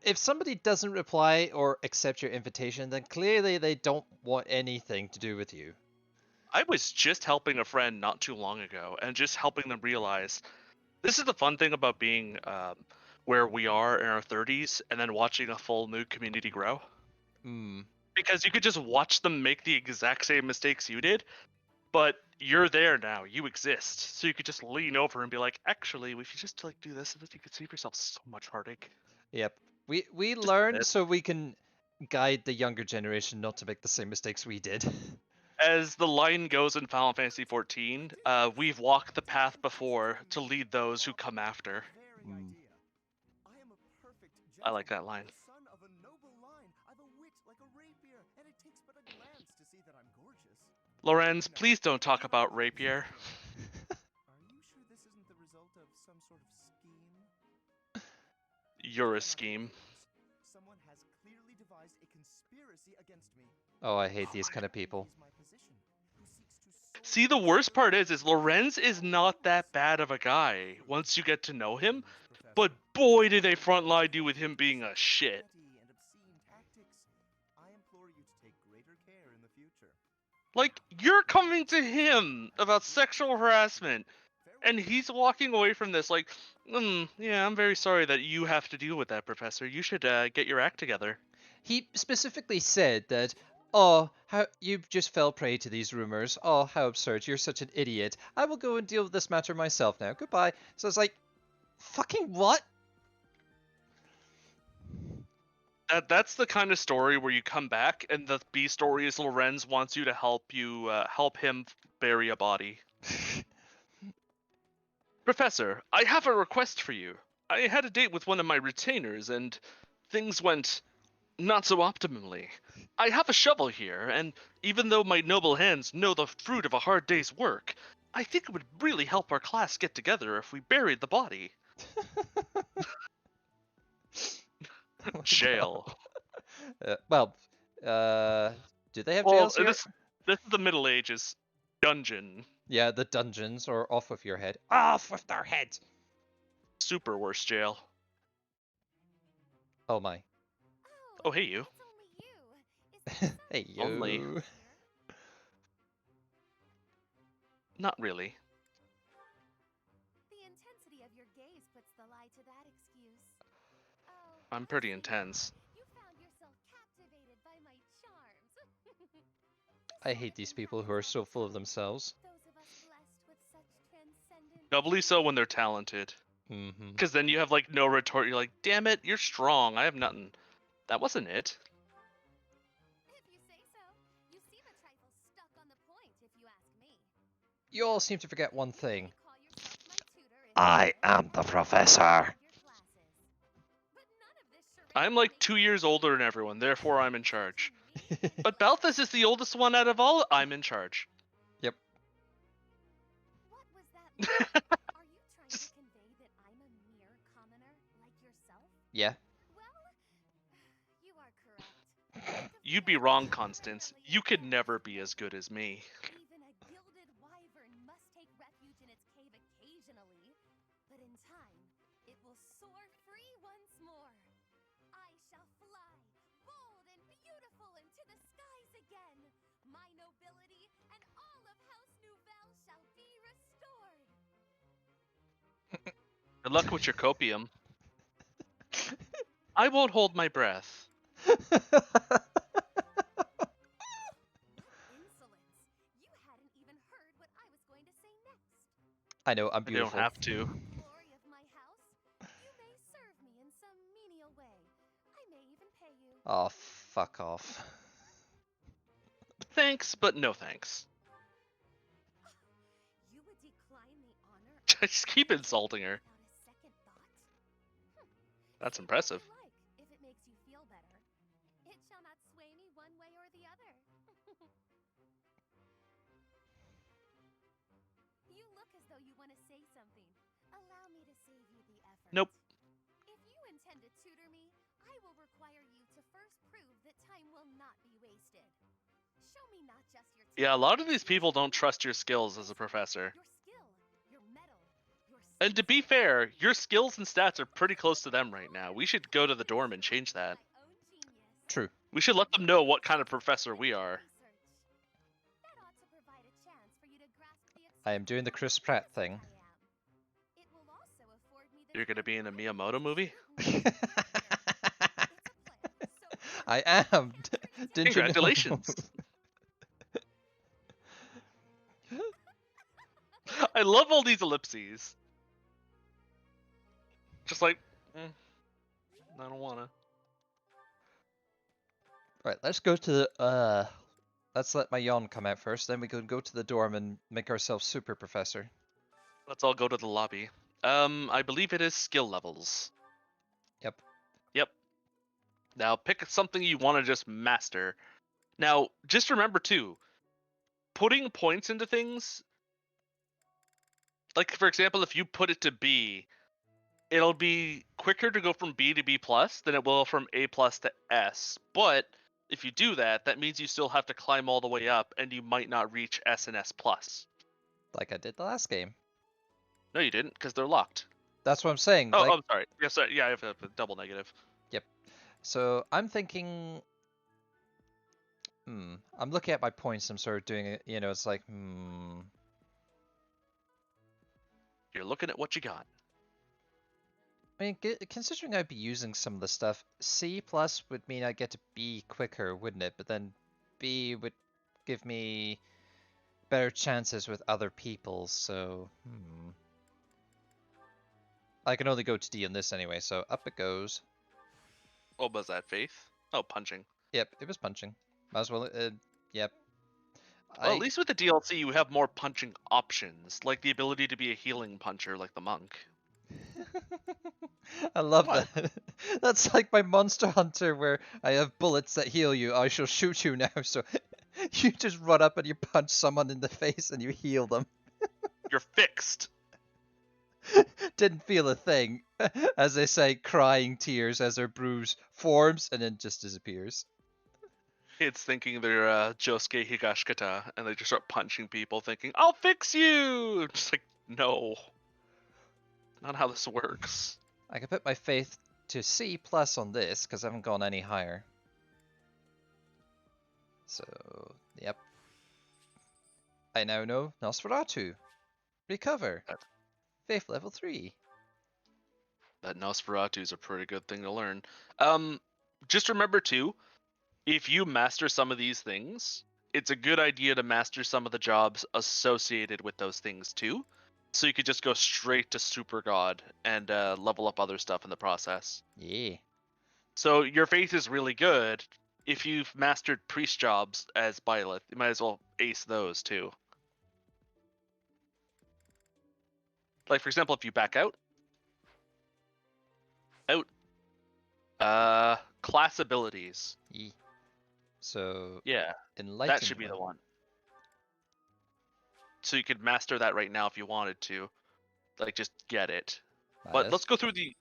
A: if somebody doesn't reply or accept your invitation, then clearly they don't want anything to do with you.
B: I was just helping a friend not too long ago, and just helping them realize this is the fun thing about being where we are in our 30s, and then watching a full new community grow.
A: Hmm.
B: Because you could just watch them make the exact same mistakes you did, but you're there now. You exist, so you could just lean over and be like, "Actually, we should just like do this, and then you could save yourself so much heartache."
A: Yep. We
B: Just
A: learn
B: it.
A: so we can guide the younger generation not to make the same mistakes we did.
B: As the line goes in Final Fantasy XIV, we've walked the path before to lead those who come after.
A: Mm.
F: I am a perfect
B: I like that
F: gentleman,
B: line.
F: the son of a noble line. I've a wit like a rapier, and it takes but a glance to see that I'm gorgeous.
B: Lorenz, please don't talk about rapier.
F: Are you sure this isn't the result of some sort of scheme?
B: You're a
F: Cannot
B: scheme.
F: refuse. Someone has clearly devised a conspiracy against me.
A: Oh, I hate these kind of people.
F: Envies my position, who seeks to soil
B: See, the
F: my
B: worst part
F: spirit
B: is
F: with
B: Lorenz is not that bad of a guy once you get to know him, but
F: Professor.
B: boy did they frontline you with him being a shit.
F: Petty and obscene tactics. I implore you to take greater care in the future.
B: Like, you're coming to him about sexual harassment, and he's walking away from this like, yeah, I'm very sorry that you have to deal with that, Professor. You should get your act together.
A: He specifically said that, oh, how you just fell prey to these rumors. Oh, how absurd. You're such an idiot. I will go and deal with this matter myself now. Goodbye. So it's like, fucking what?
B: That's the kind of story where you come back and the B story is Lorenz wants you to help him bury a body. Professor, I have a request for you. I had a date with one of my retainers and things went not so optimally. I have a shovel here, and even though my noble hands know the fruit of a hard day's work, I think it would really help our class get together if we buried the body. Jail.
A: Well, do they have
B: Well,
A: jails here?
B: this is the Middle Ages. Dungeon.
A: Yeah, the dungeons are off with your head. Off with their heads!
B: Super worse jail.
A: Oh my.
B: Oh, hey you.
C: It's only you. Is there
A: Hey,
C: something
A: yo.
B: Only.
C: here?
B: Not really.
C: The intensity of your gaze puts the lie to that excuse. Oh,
B: I'm
C: I
B: pretty
C: see.
B: intense.
C: You found yourself captivated by my charms.
A: I hate these people who are so full of themselves.
C: Those of us blessed with such transcendent
B: Doubly so when they're talented.
A: Mm-hmm.
B: Because then you have like no retort. You're like, damn it, you're strong. I have nothing. That wasn't it.
C: If you say so. You seem a trifle stuck on the point, if you ask me.
A: You all seem to forget one
C: You
A: thing.
C: may call yourself my tutor if
A: I
C: you
A: am
C: wish,
A: the
C: or
A: professor.
C: your classes. But none of this charade
B: I'm like
C: makes
B: 2
C: me
B: years older than everyone, therefore I'm in charge. But Balthus is the oldest one out of all. I'm in charge.
A: Yep.
C: What was that like? Are you trying to convey that I'm a mere commoner like yourself?
A: Yeah.
C: Well, you are correct.
B: You'd be wrong, Constance. You could never be as good as me.
C: Even a gilded wyvern must take refuge in its cave occasionally, but in time, it will soar free once more. I shall fly, bold and beautiful into the skies again. My nobility and all of House Nouvelle shall be restored.
B: Good luck with your copium. I won't hold my breath.
C: What insolence! You hadn't even heard what I was going to say next.
A: I know, I'm
B: I don't
A: beautiful.
B: have to.
C: Glory of my house, you may serve me in some menial way. I may even pay you.
A: Oh, fuck off.
B: Thanks, but no thanks.
C: You would decline the honor of
B: Just keep insulting her.
C: without a second thought?
B: That's
C: Say what
B: impressive.
C: you like, if it makes you feel better. It shall not sway me one way or the other. You look as though you want to say something. Allow me to save you the effort.
B: Nope.
C: If you intend to tutor me, I will require you to first prove that time will not be wasted. Show me not just your
B: Yeah, a
C: talent,
B: lot of these
C: but
B: people
C: your
B: don't trust your skills as a professor.
C: Your skill, your mettle, your
B: And to be fair, your skills and stats are pretty close to them right now. We should go to the dorm and change that.
C: my own genius.
A: True.
B: We should let them know what kind of professor we are.
C: That ought to provide a chance for you to grasp the
A: I am doing the Chris Pratt thing.
C: It will also afford me the
B: You're gonna be in a
C: time
B: Miyamoto movie?
A: I am. Didn't you know?
B: Congratulations. I love all these ellipses. Just like, I don't wanna.
A: Right, let's go to the let's let my yawn come out first, then we can go to the dorm and make ourselves super professor.
B: Let's all go to the lobby. I believe it is skill levels.
A: Yep.
B: Yep. Now pick something you want to just master. Now, just remember too, putting points into things, like for example, if you put it to B, it'll be quicker to go from B to B plus than it will from A plus to S. But if you do that, that means you still have to climb all the way up, and you might not reach S and S plus.
A: Like I did the last game.
B: No, you didn't, because they're locked.
A: That's what I'm saying.
B: Oh,
A: Like,
B: I'm sorry. Yes, yeah, I have a double negative.
A: yep. So I'm thinking. I'm looking at my points. I'm sort of doing it. You know, it's like,
B: You're looking at what you got.
A: I mean, considering I'd be using some of the stuff, C plus would mean I get to B quicker, wouldn't it? But then B would give me better chances with other people. So, I can only go to D on this anyway. So up it goes.
B: What was that, Faith? Oh, punching.
A: Yep, it was punching. Might as well. Yep.
B: Well, at least with the DLC, you have more punching options, like the ability to be a healing puncher like the monk.
A: I love
B: What?
A: that. That's like my Monster Hunter where I have bullets that heal you. I shall shoot you now. So you just run up and you punch someone in the face and you heal them.
B: You're fixed.
A: Didn't feel a thing. As they say, crying tears as their bruise forms and then just disappears.
B: Kids thinking they're Josuke Higashikata, and they just start punching people thinking, I'll fix you! Just like, no. Not how this works.
A: I can put my faith to C plus on this because I haven't gone any higher. So, yep. I now know Nosferatu. Recover. Faith level 3.
B: That Nosferatu is a pretty good thing to learn. Just remember too, if you master some of these things, it's a good idea to master some of the jobs associated with those things too. So you could just go straight to Super God and level up other stuff in the process.
A: Yeah.
B: So your faith is really good. If you've mastered priest jobs as Byleth, you might as well ace those too. Like for example, if you back out, class abilities.
A: Yeah. So
B: Yeah,
A: enlightened
B: that should be the one. So you could master that right now if you wanted to. Like just get it. But let's go through the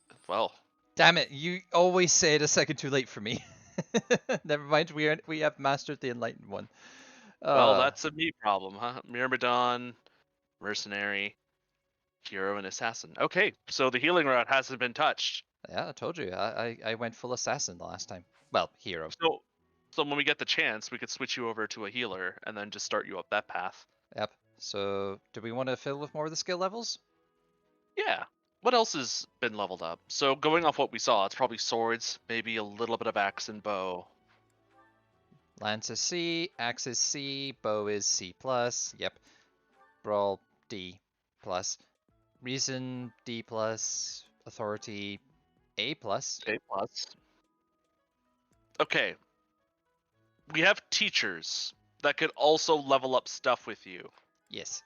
A: Damn it! You always say it a second too late for me. Never mind. We have mastered the enlightened one.
B: Well, that's a me problem, huh? Myrmidon, mercenary, hero, and assassin. Okay, so the healing route hasn't been touched.
A: Yeah, I told you. I went full assassin the last time. Well, hero.
B: So when we get the chance, we could switch you over to a healer and then just start you up that path.
A: Yep. So do we want to fill with more of the skill levels?
B: Yeah. What else has been leveled up? So going off what we saw, it's probably swords, maybe a little bit of axe and bow.
A: Lance is C, axe is C, bow is C plus. Yep. Brawl D plus. Reason D plus. Authority A plus.
B: A plus. Okay. We have teachers that could also level up stuff with you.
A: Yes.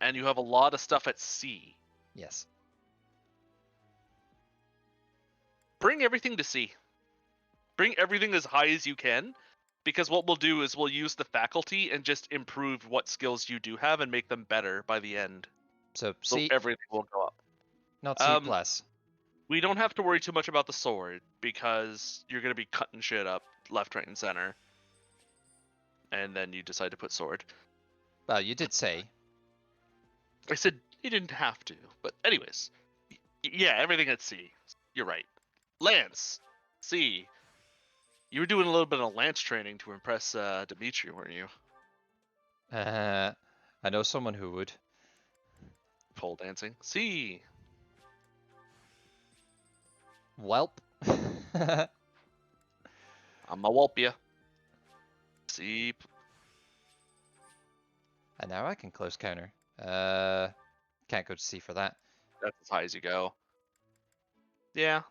B: And you have a lot of stuff at C.
A: Yes.
B: Bring everything to C. Bring everything as high as you can, because what we'll do is we'll use the faculty and just improve what skills you do have and make them better by the end.
A: So C.
B: Everything will go up.
A: Not C plus.
B: We don't have to worry too much about the sword, because you're going to be cutting shit up left, right, and center. And then you decide to put sword.
A: Well, you did say.
B: I said you didn't have to, but anyways. Yeah, everything at C. You're right. Lance. C. You were doing a little bit of lance training to impress Dimitri, weren't you?
A: I know someone who would.
B: Pole dancing. C.
A: Welp.
B: I'm a whelp ya. C.
A: And now I can close counter. Can't go to C for that.
B: That's as high as you go. Yeah.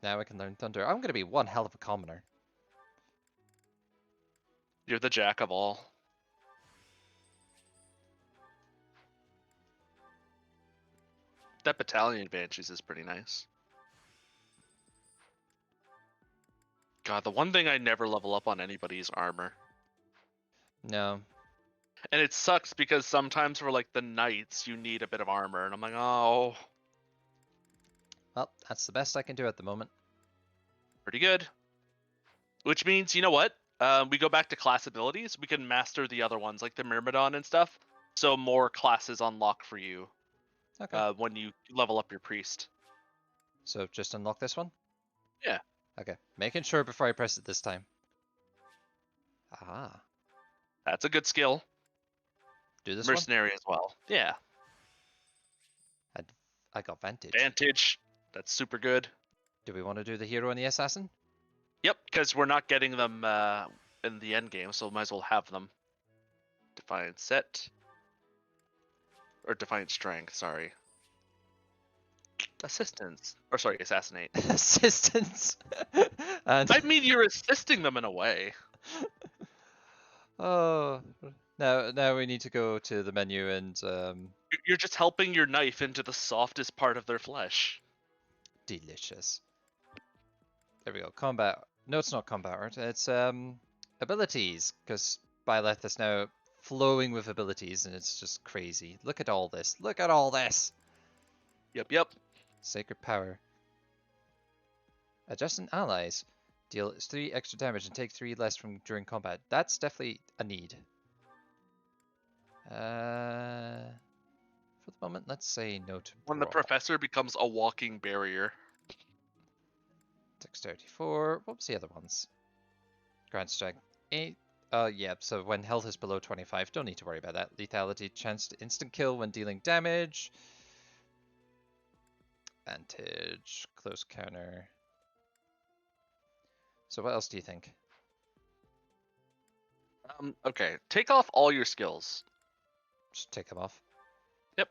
A: Now I can learn Thunder. I'm gonna be one hell of a commoner.
B: You're the jack of all. That battalion banshees is pretty nice. God, the one thing I never level up on anybody is armor.
A: No.
B: And it sucks because sometimes for like the knights you need a bit of armor, and I'm like, oh,
A: Well, that's the best I can do at the moment.
B: pretty good. Which means, you know what? We go back to class abilities. We can master the other ones, like the Myrmidon and stuff. So more classes unlock for you
A: Okay.
B: when you level up your priest.
A: So just unlock this one?
B: Yeah.
A: Okay. Making sure before I press it this time. Ah.
B: That's a good skill.
A: Do this
B: Mercenary as well. Yeah.
A: one? I got Vantage.
B: Vantage. That's super good.
A: Do we want to do the hero and the assassin?
B: Yep, because we're not getting them in the end game, so might as well have them. Defiant set. Or Defiant Strength, sorry. Assistance. Or sorry, Assassinate.
A: Assistance. And
B: I mean, you're assisting them in a way.
A: oh, now we need to go to the menu and
B: You're just helping your knife into the softest part of their flesh.
A: delicious. There we go. Combat. No, it's not combat art. It's abilities, because Byleth is now flowing with abilities, and it's just crazy. Look at all this. Look at all this.
B: Yep.
A: Sacred power. Adjusting allies. Deal 3 extra damage and take 3 less from during combat. That's definitely a need. For the moment, let's say no to
B: When the
A: brawl.
B: professor becomes a walking barrier.
A: Dexterity 4. What was the other ones? Grand strength 8. Yeah, so when health is below 25, don't need to worry about that. Lethality, chance to instant kill when dealing damage. Vantage, close counter. So what else do you think?
B: Okay, take off all your skills.
A: Just take them off.
B: Yep.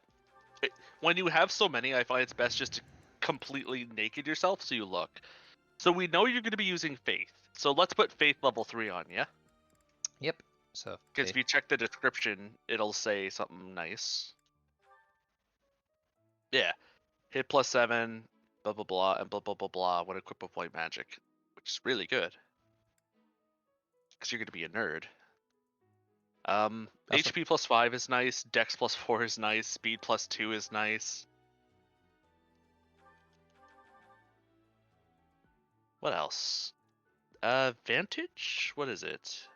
B: When you have so many, I find it's best just to completely naked yourself so you look. So we know you're going to be using Faith. So let's put Faith level 3 on, yeah?
A: Yep. So
B: Because if you check the description, it'll say something nice. Yeah. Hit plus 7, blah, blah, blah, and blah, blah, blah, blah when equipped with white magic. Which is really good. Because you're going to be a nerd.
A: That's
B: HP plus 5 is nice. Dex plus 4 is nice. Speed plus 2 is nice. What else? Vantage? What is it?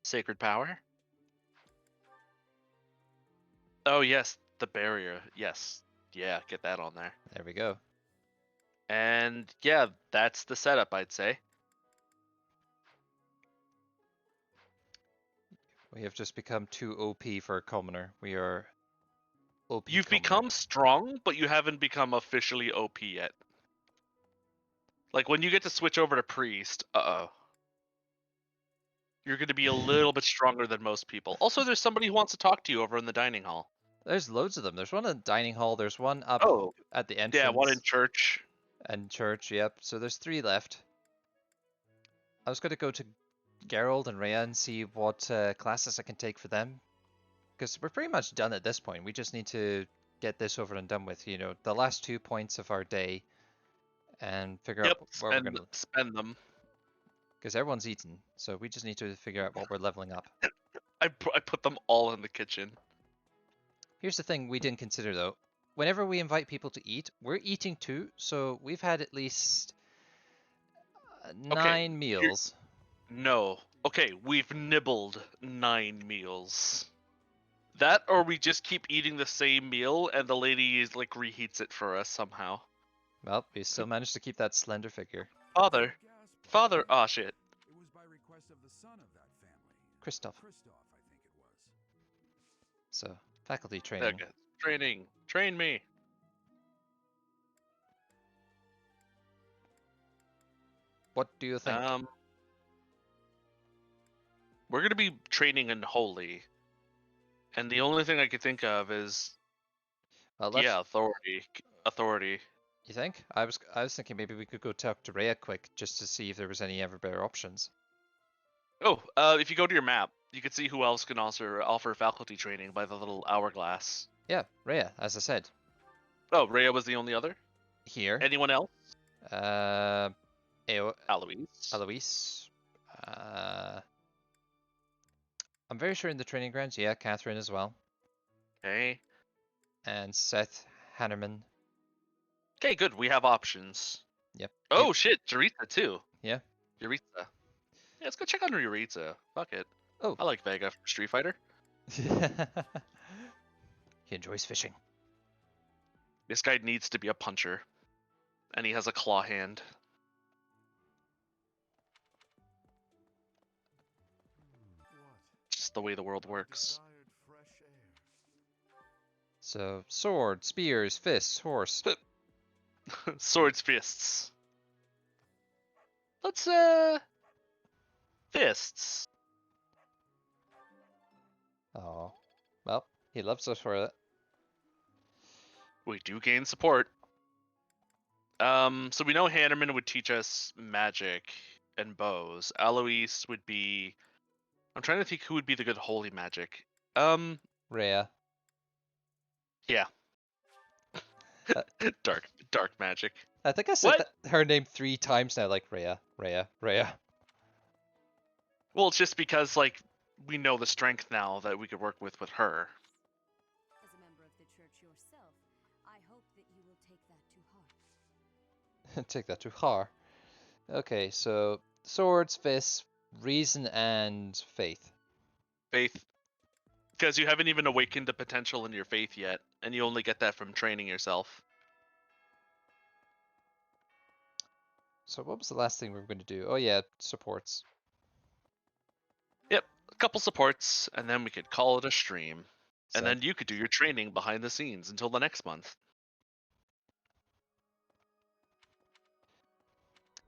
B: Sacred power? Oh, yes, the barrier. Yes. Yeah, get that on there.
A: There we go.
B: And yeah, that's the setup, I'd say.
A: We have just become too OP for a commoner. We are OP
B: You've
A: commoner.
B: become strong, but you haven't become officially OP yet. Like when you get to switch over to priest, you're going to be a little bit stronger than most people. Also, there's somebody who wants to talk to you over in the dining hall.
A: There's loads of them. There's one in the dining hall. There's one up at the entrance.
B: Yeah, one in church.
A: And church, yep. So there's 3 left. I was going to go to Geralt and Rhea and see what classes I can take for them. Because we're pretty much done at this point. We just need to get this over and done with. You know, the last 2 points of our day. And figure out where we're going to
B: spend them.
A: Because everyone's eaten. So we just need to figure out what we're leveling up.
B: I put them all in the kitchen.
A: Here's the thing we didn't consider though. Whenever we invite people to eat, we're eating too. So we've had at least 9 meals.
B: No. Okay, we've nibbled 9 meals. That or we just keep eating the same meal and the lady like reheats it for us somehow.
A: Well, we still managed to keep that slender figure.
B: Father, oh shit.
J: It was by request of the son of that family.
A: Christoph.
J: Christoph, I think it was.
A: So, faculty training.
B: Okay. Training. Train me.
A: What do you think?
B: We're gonna be training in Holy. And the only thing I could think of is
A: Well, let's.
B: yeah, authority.
A: You think? I was thinking maybe we could go talk to Rhea quick just to see if there was any ever better options.
B: Oh, if you go to your map, you can see who else can also offer faculty training by the little hourglass.
A: Yeah, Rhea, as I said.
B: Oh, Rhea was the only other.
A: Here.
B: Anyone else?
A: Eloise.
B: Alois.
A: I'm very sure in the training grounds. Yeah, Catherine as well.
B: Okay.
A: And Seth Hannerman.
B: Okay, good. We have options.
A: Yep.
B: Oh shit, Yuritsa too.
A: Yeah.
B: Yuritsa. Yeah, let's go check on Yuritsa. Fuck it.
A: Oh.
B: I like Vega from Street Fighter.
A: He enjoys fishing.
B: This guy needs to be a puncher. And he has a claw hand. Just the way the world works.
A: So, sword, spears, fists, horse.
B: Swords, fists. Let's, fists.
A: Oh. Well, he loves us for it.
B: We do gain support. So we know Hannerman would teach us magic and bows. Alois would be... I'm trying to think who would be the good holy magic.
A: Rhea.
B: Yeah. dark magic.
A: I think I said her name 3 times now, like Rhea, Rhea, Rhea.
B: Well, it's just because, like, we know the strength now that we could work with her.
H: As a member of the church yourself, I hope that you will take that to heart.
A: Take that to heart. Okay, so swords, fists, reason, and faith.
B: Faith. Because you haven't even awakened the potential in your faith yet, and you only get that from training yourself.
A: So what was the last thing we were going to do? Oh yeah, supports.
B: Yep, a couple supports, and then we could call it a stream. And
A: So-
B: then you could do your training behind the scenes until the next month.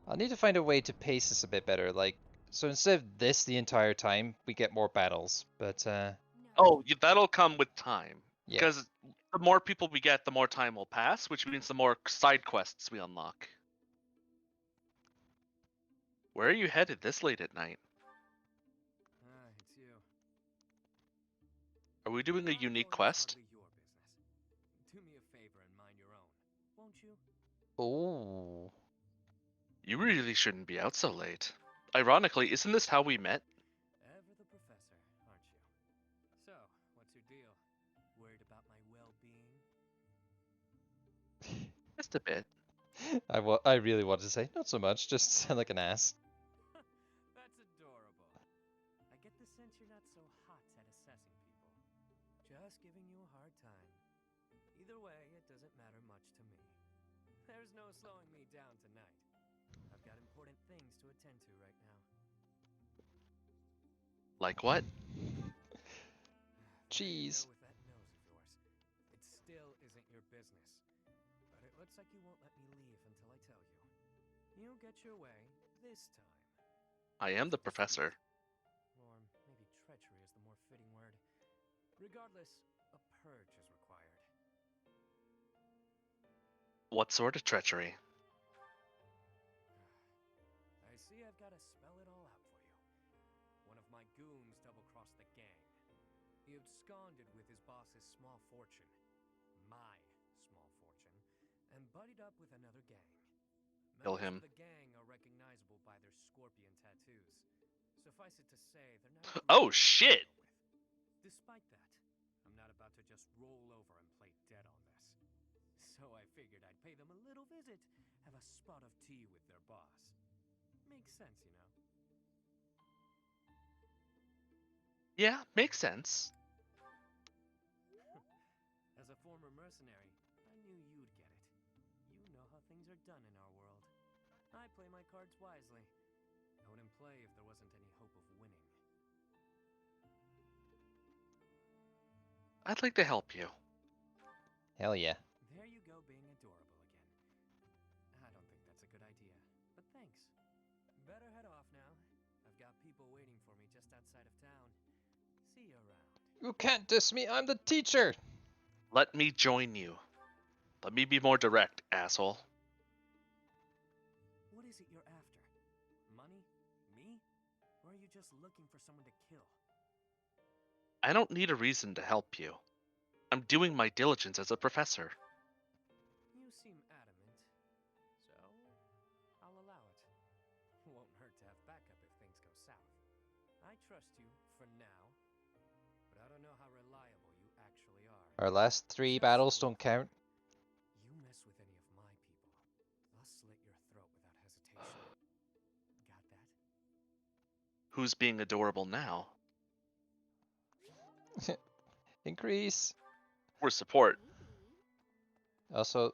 A: I'll need to find a way to pace this a bit better. Like, so instead of this the entire time, we get more battles. But
B: Oh, that'll come with time.
A: yeah.
B: Because the more people we get, the more time will pass, which means the more side quests we unlock. Where are you headed this late at night?
D: It's you.
B: Are we doing a
D: My
B: unique
D: phone is
B: quest?
D: hardly your business. Do me a favor and mind your own, won't you?
A: Oh.
B: You really shouldn't be out so late. Ironically, isn't this how we met?
D: Ever the professor, aren't you? So, what's your deal? Worried about my well-being?
B: Just a bit.
A: I really wanted to say not so much. Just sound like an ass.
D: That's adorable. I get the sense you're not so hot at assessing people. Just giving you a hard time. Either way, it doesn't matter much to me. There's no slowing me down tonight. I've got important things to attend to right now.
B: Like what?
A: Jeez.
D: With that nose of yours, it still isn't your business. But it looks like you won't let me leave until I tell you. You get your way this time.
B: I am the professor.
D: Or maybe treachery is the more fitting word. Regardless, a purge is required.
B: What sort of treachery?
D: I see I've got to spell it all out for you. One of my goons double-crossed the gang. He absconded with his boss's small fortune. My small fortune. And buddied up with another gang.
B: Kill
D: Members
B: him.
D: of the gang are recognizable by their scorpion tattoos. Suffice it to say, they're not
B: Oh shit!
D: Despite that, I'm not about to just roll over and play dead on this. So I figured I'd pay them a little visit, have a spot of tea with their boss. Makes sense, you know?
B: Yeah, makes sense.
D: As a former mercenary, I knew you'd get it. You know how things are done in our world. I play my cards wisely. I wouldn't play if there wasn't any hope of winning.
B: I'd like to help you.
A: Hell yeah.
D: There you go, being adorable again. I don't think that's a good idea, but thanks. Better head off now. I've got people waiting for me just outside of town. See you around.
A: You can't diss me, I'm the teacher!
B: Let me join you. Let me be more direct, asshole.
E: What is it you're after? Money? Me? Or are you just looking for someone to kill?
B: I don't need a reason to help you. I'm doing my diligence as a professor.
E: You seem adamant, so I'll allow it. Won't hurt to have backup if things go south. I trust you for now, but I don't know how reliable you actually are.
A: Our last 3 battles don't count.
E: You mess with any of my people, I'll slit your throat without hesitation. Got that?
B: Who's being adorable now?
A: Increase.
B: For support.
A: Also,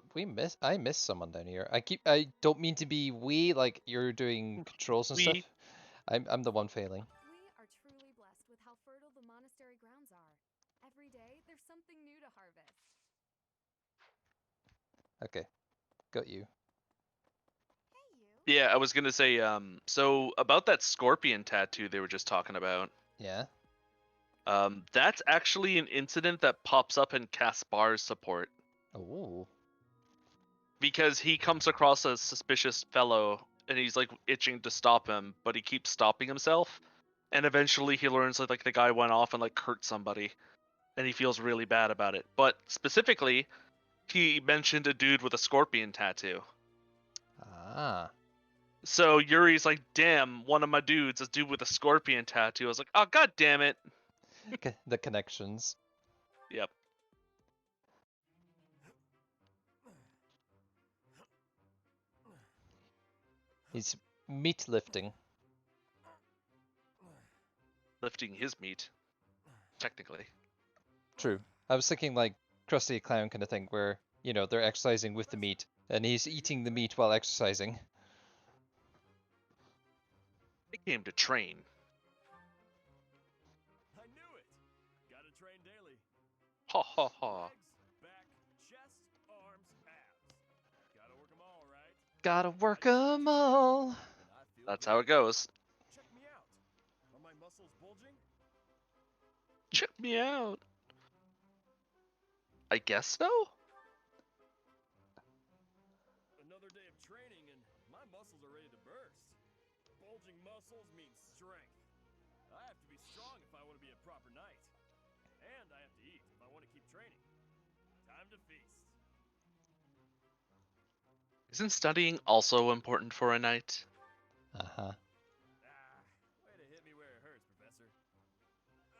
A: I miss someone down here. I don't mean to be we, like you're doing controls and stuff. I'm the one failing.
C: We are truly blessed with how fertile the monastery grounds are. Every day, there's something new to harvest.
A: Okay, got you.
B: Yeah, I was gonna say, so about that scorpion tattoo they were just talking about.
A: Yeah.
B: That's actually an incident that pops up in Caspar's support.
A: Oh.
B: Because he comes across a suspicious fellow and he's like itching to stop him, but he keeps stopping himself. And eventually he learns that like the guy went off and like hurt somebody. And he feels really bad about it. But specifically, he mentioned a dude with a scorpion tattoo.
A: Ah.
B: So Yuri's like, damn, one of my dudes, a dude with a scorpion tattoo. I was like, oh, god damn it.
A: The connections.
B: Yep.
A: He's meat lifting.
B: Lifting his meat, technically.
A: True. I was thinking like Krusty Clown kind of thing where, you know, they're exercising with the meat and he's eating the meat while exercising.
B: I came to train.
L: I knew it. Gotta train daily.
B: Ha ha ha.
L: Legs, back, chest, arms, abs. Gotta work 'em all, right?
A: Gotta work 'em all.
L: And I feel
B: That's
L: good.
B: how it goes.
L: Check me out. Are my muscles bulging?
B: Check me out. I guess so?
L: Another day of training and my muscles are ready to burst. Bulging muscles mean strength. I have to be strong if I want to be a proper knight. And I have to eat if I want to keep training. Time to feast.
B: Isn't studying also important for a knight?
A: Uh-huh.
L: Way to hit me where it hurts, Professor.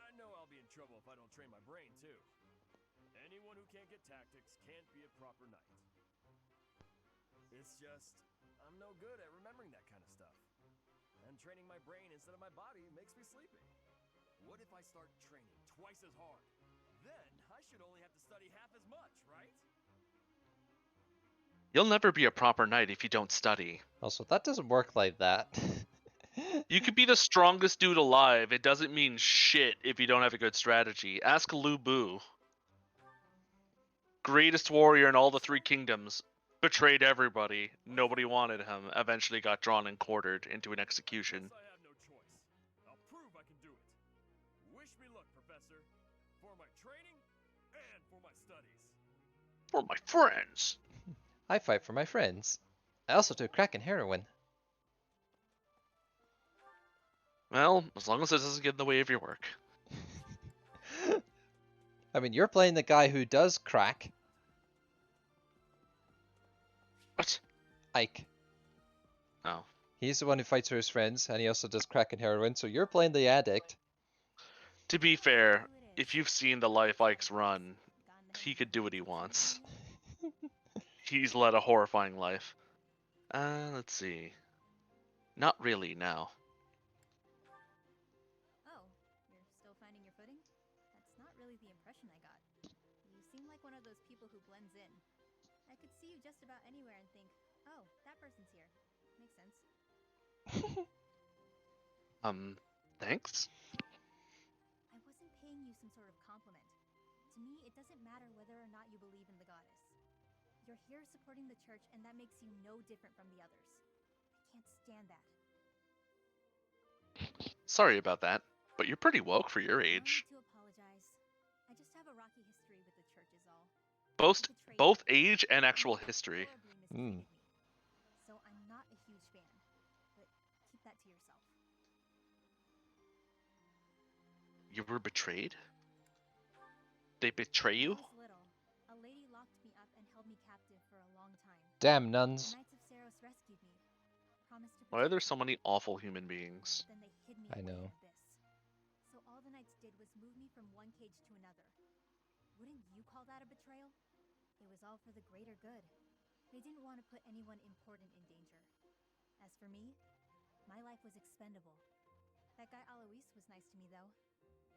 L: I know I'll be in trouble if I don't train my brain, too. Anyone who can't get tactics can't be a proper knight. It's just, I'm no good at remembering that kind of stuff. And training my brain instead of my body makes me sleepy. What if I start training twice as hard? Then I should only have to study half as much, right?
B: You'll never be a proper knight if you don't study.
A: Also, that doesn't work like that.
B: You could be the strongest dude alive. It doesn't mean shit if you don't have a good strategy. Ask Lu Bu. Greatest warrior in all the 3 kingdoms. Betrayed everybody. Nobody wanted him. Eventually got drawn and quartered into an execution.
L: Guess I have no choice. I'll prove I can do it. Wish me luck, Professor. For my training and for my studies.
B: For my friends.
A: I fight for my friends. I also do crack and heroin.
B: Well, as long as it doesn't get in the way of your work.
A: I mean, you're playing the guy who does crack.
B: What?
A: Ike.
B: Oh.
A: He's the one who fights for his friends, and he also does crack and heroin, so you're playing the addict.
B: To be fair, if you've seen the life Ike's run, he could do what he wants. He's led a horrifying life. Let's see. Not really, now.
M: Oh, you're still finding your footing? That's not really the impression I got. You seem like one of those people who blends in. I could see you just about anywhere and think, oh, that person's here. Makes sense.
B: Thanks?
M: I wasn't paying you some sort of compliment. To me, it doesn't matter whether or not you believe in the goddess. You're here supporting the church, and that makes you no different from the others. I can't stand that.
B: Sorry about that, but you're pretty woke for your
M: No
B: age.
M: need to apologize.
B: both
M: betrayed
B: both
M: me.
B: age and
M: And
B: actual
M: he
B: history.
M: horribly mistreated me. So I'm not a huge fan. But keep that to yourself.
B: You were betrayed? They betray
M: When
B: you?
M: I was little, a lady locked me up and held me captive for a long time.
A: Damn
M: The
A: nuns.
M: Knights of Saros rescued me, promised to
B: Why are
M: protect
B: there
M: me,
B: so many awful human beings?
M: but then they hid me
A: I
M: away in
A: know.
M: Abyss. So all the Knights did was move me from one cage to another. Wouldn't you call that a betrayal? It was all for the greater good. They didn't want to put anyone important in danger. As for me, my life was expendable. That guy Alois was nice to me though,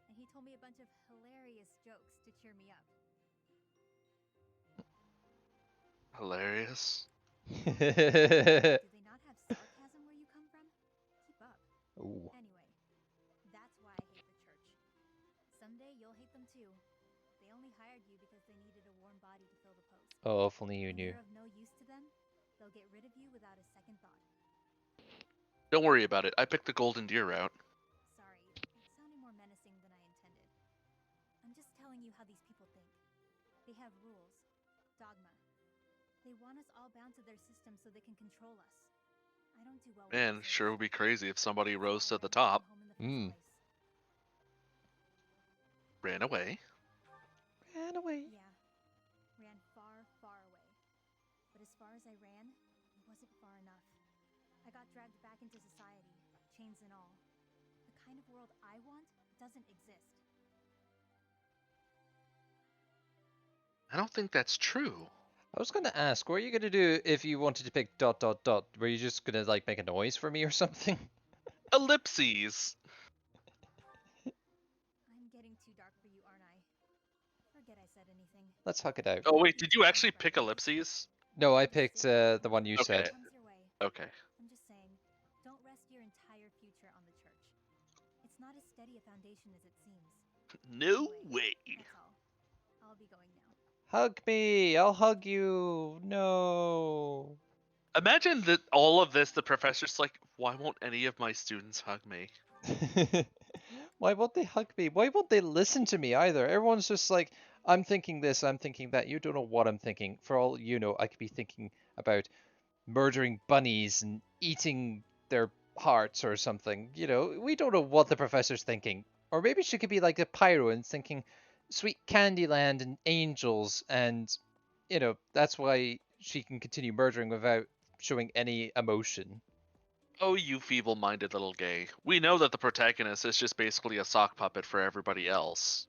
M: and he told me a bunch of hilarious jokes to cheer me up.
B: Hilarious.
M: Do they not have sarcasm where you come from? Keep up.
A: Ooh.
M: Anyway, that's why I hate the church. Someday you'll hate them too. They only hired you because they needed a warm body to fill the post.
A: Oh, if only you
M: When
A: knew.
M: you're of no use to them, they'll get rid of you without a second thought.
B: Don't worry about it. I picked the golden deer route.
M: Sorry, it sounded more menacing than I intended. I'm just telling you how these people think. They have rules, dogma. They want us all bound to their system so they can control us. I don't do well with
B: Man,
M: that sort
B: sure
M: of
B: would be
M: stuff.
B: crazy if somebody
M: That's
B: rose
M: why
B: to the
M: I never
B: top.
M: came home in the first place.
B: Ran away.
A: Ran away.
M: Yeah, ran far, far away. But as far as I ran, it wasn't far enough. I got dragged back into society, chains and all. The kind of world I want doesn't exist.
B: I don't think that's true.
A: I was gonna ask, what are you gonna do if you wanted to pick ... Were you just gonna like make a noise for me or something?
B: Ellipses.
M: I'm getting too dark for you, aren't I? Forget I said anything.
A: Let's hug it out.
B: Oh wait, did you actually pick ellipses?
A: No, I picked the one you
B: Okay.
A: said.
M: Comes your way.
B: Okay.
M: I'm just saying, don't rest your entire future on the church. It's not as steady a foundation as it seems.
B: No
M: Anyway,
B: way.
M: that's all. I'll be going now.
A: Hug me! I'll hug you! No!
B: Imagine that all of this, the professor's like, why won't any of my students hug me?
A: Why won't they hug me? Why won't they listen to me either? Everyone's just like, I'm thinking this, I'm thinking that. You don't know what I'm thinking. For all you know, I could be thinking about murdering bunnies and eating their hearts or something. You know, we don't know what the professor's thinking. Or maybe she could be like a pyro and thinking sweet Candyland and angels, and, you know, that's why she can continue murdering without showing any emotion.
B: Oh, you feeble-minded little gay. We know that the protagonist is just basically a sock puppet for everybody else.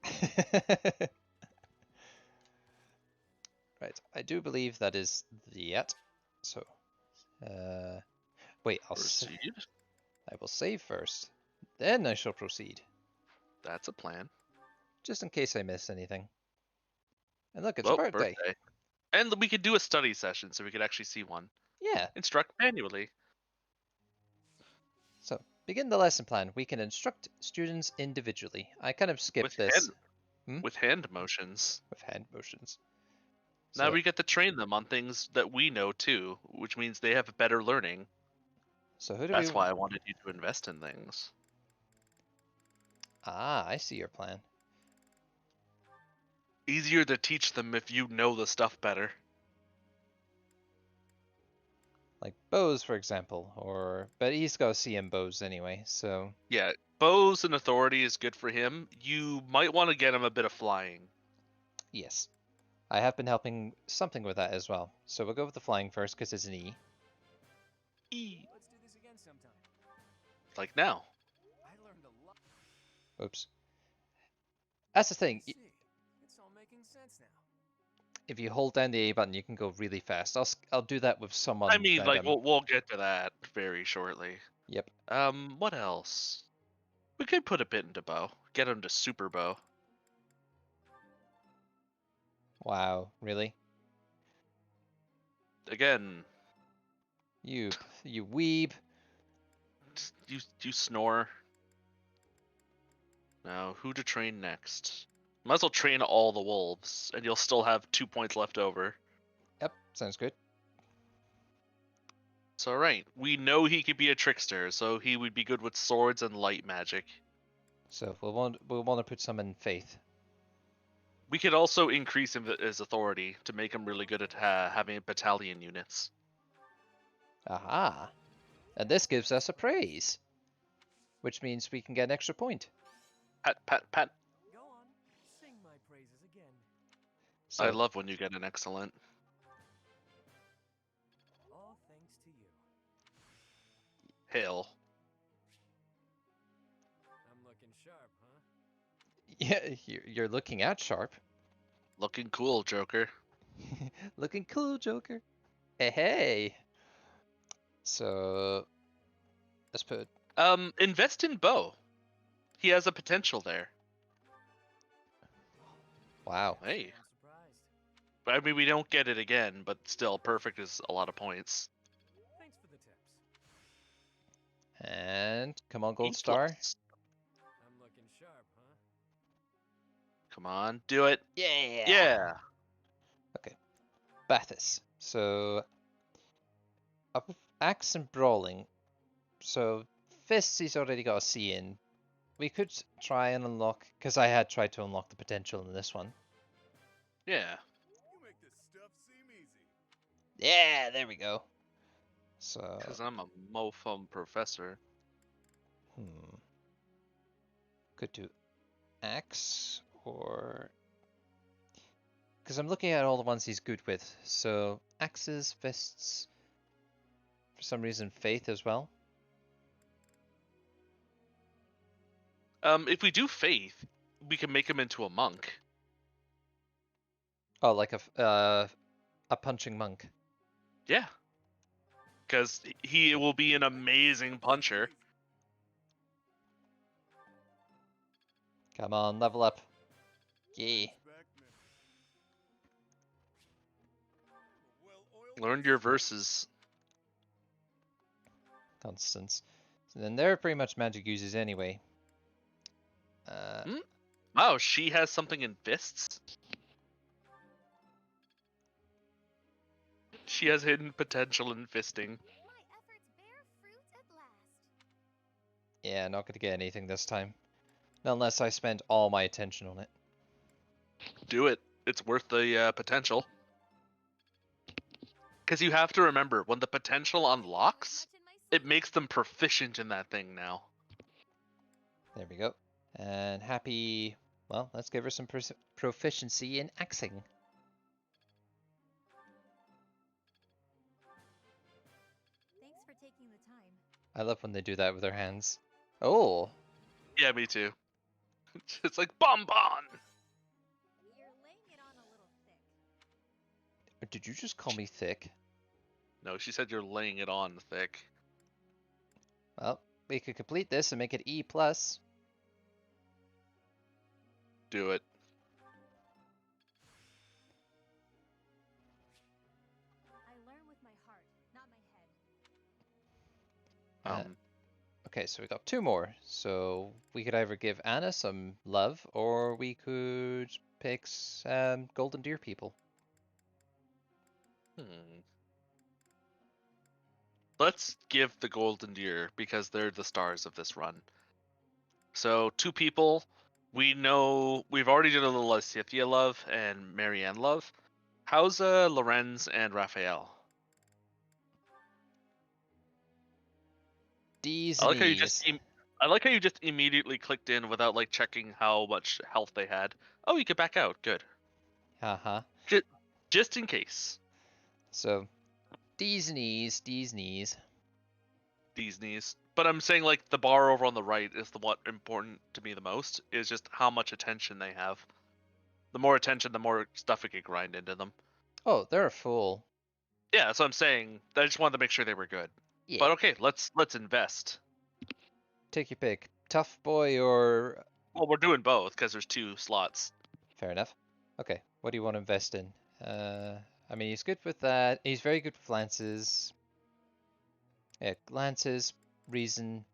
A: Right, I do believe that is the it. So, wait,
B: Proceed.
A: I will save first. Then I shall proceed.
B: That's a plan.
A: Just in case I miss anything. And look, it's a
B: Oh,
A: birthday.
B: And we could do a study session so we could actually see one.
A: Yeah.
B: Instruct manually.
A: So, begin the lesson plan. We can instruct students individually. I kind of skipped this.
B: With hand motions.
A: With hand motions.
B: Now
A: So,
B: we get to train them on things that we know too, which means they have better learning.
A: so who do
B: That's
A: we...
B: why I wanted you to invest in things.
A: Ah, I see your plan.
B: Easier to teach them if you know the stuff better.
A: Like bows, for example, or... But he's got CM bows anyway, so...
B: Yeah, bows and authority is good for him. You might want to get him a bit of flying.
A: Yes. I have been helping something with that as well. So we'll go with the flying first, because it's an E.
B: E.
D: Let's do this again sometime.
B: Like now.
D: I learned a lot.
A: Oops. That's the thing.
D: See, it's all making sense now.
A: If you hold down the A button, you can go really fast. I'll do that with someone.
B: I mean,
A: that,
B: like we'll get to that very shortly.
A: Yep.
B: What else? We could put a bit into bow. Get him to super bow.
A: Wow, really?
B: Again.
A: You weeb.
B: You snore. Now, who to train next? Might as well train all the wolves, and you'll still have 2 points left over.
A: Yep, sounds good.
B: So right, we know he could be a trickster, so he would be good with swords and light magic.
A: So we'll want to put some in faith.
B: We could also increase his authority to make him really good at having battalion units.
A: Aha. And this gives us a praise, which means we can get an extra point.
B: Pat, pat, pat.
E: Go on, sing my praises again.
A: So,
B: I love when you get an excellent.
E: All thanks to you.
B: Hail.
E: I'm looking sharp, huh?
A: yeah, you're looking at Sharp.
B: Looking cool, Joker.
A: Looking cool, Joker. Hey. So, let's put...
B: Invest in Bo. He has a potential there.
A: Wow.
B: Hey.
E: I'm surprised.
B: I mean, we don't get it again, but still, perfect is a lot of points.
E: Thanks for the tips.
A: And, come on, Gold
B: E+.
A: Star.
E: I'm looking sharp, huh?
B: Come on, do it.
A: Yeah.
B: Yeah.
A: Okay. Bathis. So, up Axe and Brawling. So, Fists he's already got a C in. We could try and unlock, because I had tried to unlock the potential in this one.
B: Yeah.
G: You make this stuff seem easy.
A: Yeah, there we go. So,
B: Because I'm a mofum professor.
A: could do Axe or... Because I'm looking at all the ones he's good with. So, Axes, Fists, for some reason Faith as well.
B: If we do Faith, we can make him into a monk.
A: Oh, like a punching monk.
B: Yeah. Because he will be an amazing puncher.
A: Come on, level up. Yeah.
B: Learn your verses.
A: Constants. So then they're pretty much magic users anyway.
B: Wow, she has something in fists? She has hidden potential in fisting.
C: My efforts bear fruit at last.
A: Yeah, not gonna get anything this time. Not unless I spend all my attention on it.
B: Do it. It's worth the potential. Because you have to remember, when the potential unlocks, it makes them proficient in that thing now.
A: There we go. And Happy... Well, let's give her some proficiency in axing.
M: Thanks for taking the time.
A: I love when they do that with their hands. Oh!
B: Yeah, me too. It's like bonbon!
M: You're laying it on a little thick.
A: Did you just call me thick?
B: No, she said you're laying it on thick.
A: Well, we could complete this and make it E+.
B: Do it.
M: I learn with my heart, not my head.
A: Okay, so we got 2 more. So we could either give Anna some love, or we could pick Golden Deer people.
B: Let's give the Golden Deer, because they're the stars of this run. So 2 people. We know we've already done a little Cynthia love and Marianne love. How's Lorenz and Raphael?
A: D's
B: I
A: and
B: like how you
A: E's.
B: just I like how you just immediately clicked in without like checking how much health they had. Oh, you could back out. Good.
A: Haha.
B: Just in case.
A: So, D's and E's, D's and E's.
B: These knees. But I'm saying like the bar over on the right is the what important to me the most is just how much attention they have. The more attention, the more stuff we could grind into them.
A: Oh, they're a fool.
B: Yeah, that's what I'm saying. I just wanted to make sure they were good.
A: Yeah.
B: But okay, let's invest.
A: Take your pick. Tough boy or...
B: Well, we're doing both because there's 2 slots.
A: Fair enough. Okay, what do you want to invest in? I mean, he's good with that. He's very good with lances. Yeah, lances, reason,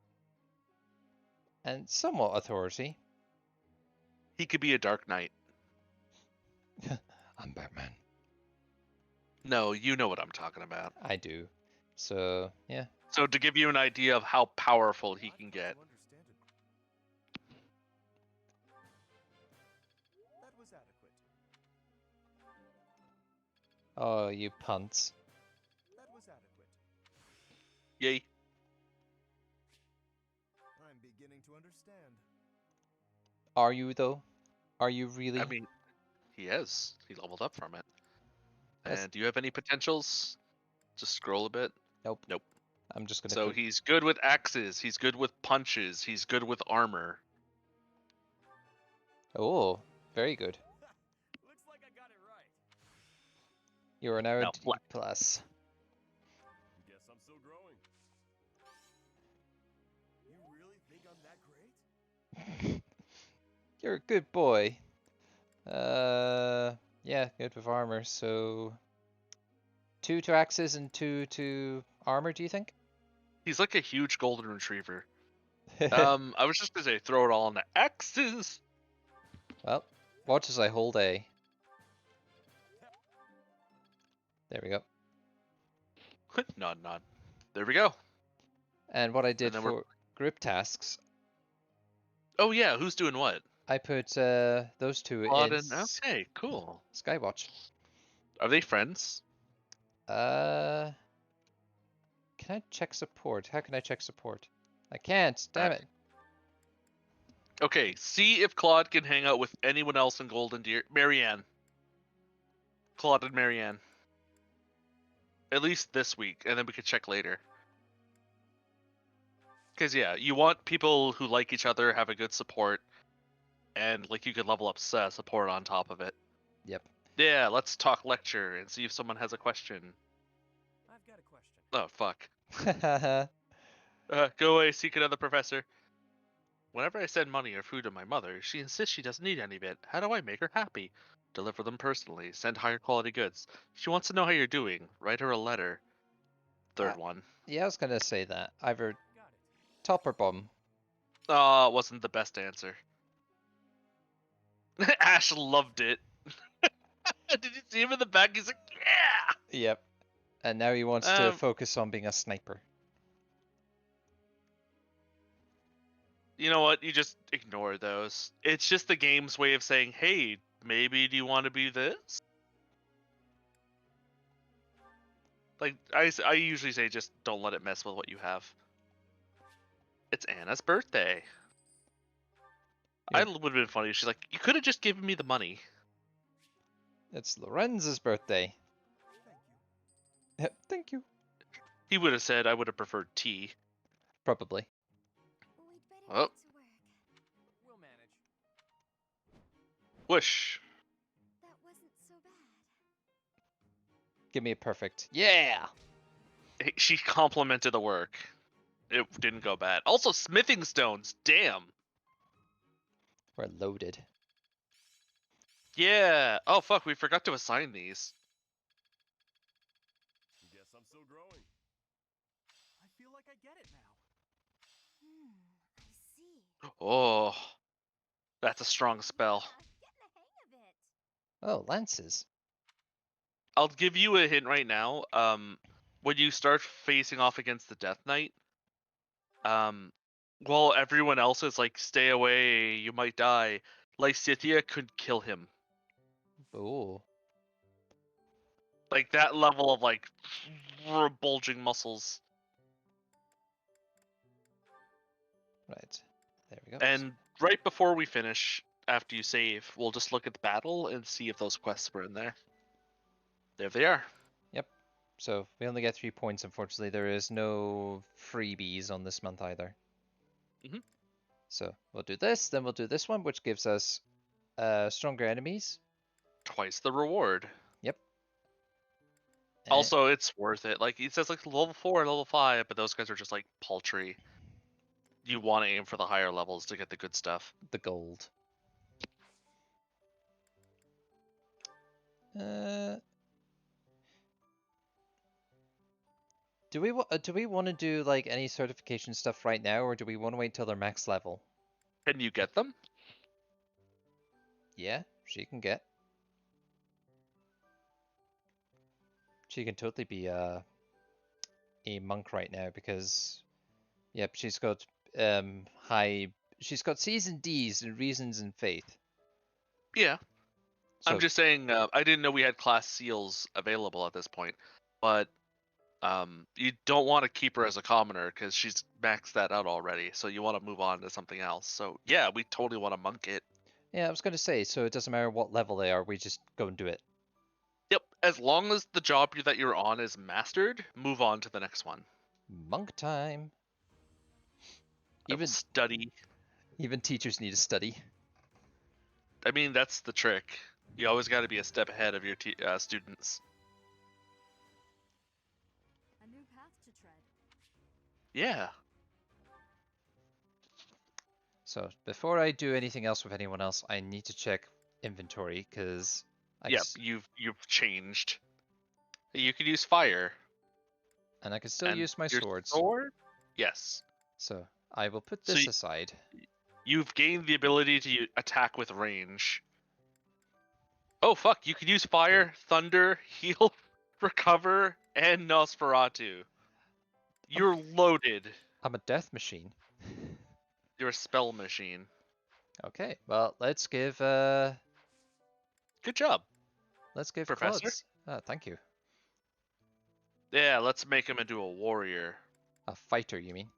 A: and somewhat authority.
B: He could be a Dark Knight.
A: I'm Batman.
B: No, you know what I'm talking about.
A: I do. So, yeah.
B: So to give you an idea of how powerful he can get.
F: That was adequate.
A: Oh, you punts.
F: That was adequate.
B: Yay.
F: I'm beginning to understand.
A: Are you though? Are you really?
B: I mean, he is. He leveled up from it.
A: That's-
B: And do you have any potentials? Just scroll a bit.
A: Nope.
B: Nope.
A: I'm just gonna.
B: So
A: click.
B: he's good with axes. He's good with punches. He's good with armor.
A: Oh, very good.
D: Looks like I got it right.
A: You are now a
B: Now,
A: D+.
G: Guess I'm still growing.
F: You really think I'm that great?
A: You're a good boy. Yeah, good with armor. So 2 to axes and 2 to armor. Do you think?
B: He's like a huge golden retriever. I was just gonna say, throw it all on the axes.
A: Well, watch as I hold A. There we go.
B: Nod, nod. There we go.
A: And what I did
B: then
A: for group tasks,
B: Oh yeah, who's doing what?
A: I put those 2
B: Claude
A: in
B: and okay, cool.
A: Skywatch.
B: Are they friends?
A: Can I check support? How can I check support? I can't. Damn it.
B: Okay, see if Claude can hang out with anyone else in Golden Deer. Marianne. Claude and Marianne. At least this week, and then we can check later. Because yeah, you want people who like each other, have a good support, and like you could level up support on top of it.
A: Yep.
B: Yeah, let's talk lecture and see if someone has a question.
D: I've got a question.
B: Oh fuck. Go away, seek another professor. Whenever I send money or food to my mother, she insists she doesn't need any of it. How do I make her happy? Deliver them personally. Send higher quality goods. She wants to know how you're doing. Write her a letter. Third one.
A: Yeah, I was gonna say that. Either
D: Got it.
A: top or bottom.
B: Oh, it wasn't the best answer. Ash loved it. Did you see him in the back? He's like, yeah!
A: Yep. And now he wants to focus on being a sniper.
B: You know what? You just ignore those. It's just the game's way of saying, hey, maybe do you want to be this? Like, I usually say just don't let it mess with what you have. It's Anna's birthday.
A: Yeah.
B: I would have been funny if she's like, you could have just given me the money.
A: It's Lorenz's birthday.
F: Thank you.
A: Thank you.
B: He would have said I would have preferred tea.
A: Probably.
C: We'd better
B: Oh.
C: get to work.
D: We'll manage.
B: Whoosh.
C: That wasn't so bad.
A: Give me a perfect. Yeah!
B: She complimented the work. It didn't go bad. Also, smithing stones. Damn.
A: We're loaded.
B: Yeah. Oh, fuck. We forgot to assign these.
G: Guess I'm still growing.
E: I feel like I get it now.
C: I see.
B: Oh. That's a strong spell.
C: Getting the hang of it.
A: Oh, lances.
B: I'll give you a hint right now. When you start facing off against the Death Knight, while everyone else is like, stay away, you might die, Lysithea could kill him.
A: Ooh.
B: Like that level of like bulging muscles.
A: Right. There we go.
B: And right before we finish, after you save, we'll just look at the battle and see if those quests were in there. There they are.
A: Yep. So we only get 3 points, unfortunately. There is no freebies on this month either.
B: Mhm.
A: So we'll do this, then we'll do this one, which gives us stronger enemies.
B: Twice the reward.
A: Yep.
B: Also, it's worth it. Like, it says like level 4 and level 5, but those guys are just like paltry. You want to aim for the higher levels to get the good stuff.
A: The gold. Do we want to do like any certification stuff right now, or do we want to wait till they're max level?
B: Can you get them?
A: Yeah, she can get. She can totally be a monk right now because, yep, she's got high. She's got C's and D's in reasons and faith.
B: Yeah.
A: So
B: I'm just saying, I didn't know we had class seals available at this point, but you don't want to keep her as a commoner because she's maxed that out already. So you want to move on to something else. So yeah, we totally want to monk it.
A: yeah, I was going to say, so it doesn't matter what level they are, we just go and do it.
B: Yep, as long as the job that you're on is mastered, move on to the next one.
A: Monk time.
B: I will study.
A: Even teachers need to study.
B: I mean, that's the trick. You always got to be a step ahead of your students.
H: A new path to tread.
B: Yeah.
A: So before I do anything else with anyone else, I need to check inventory because
B: Yep, you've changed. You could use fire.
A: And I can still
B: And
A: use my
B: your
A: swords.
B: Sword? Yes.
A: So I will put this aside.
B: You've gained the ability to attack with range. Oh fuck, you can use fire, thunder, heal, recover, and Nosferatu. You're loaded.
A: I'm a death machine.
B: You're a spell machine.
A: Okay, well, let's give
B: Good job.
A: Let's give
B: Professor.
A: Thank you.
B: Yeah, let's make him into a warrior.
A: A fighter, you mean?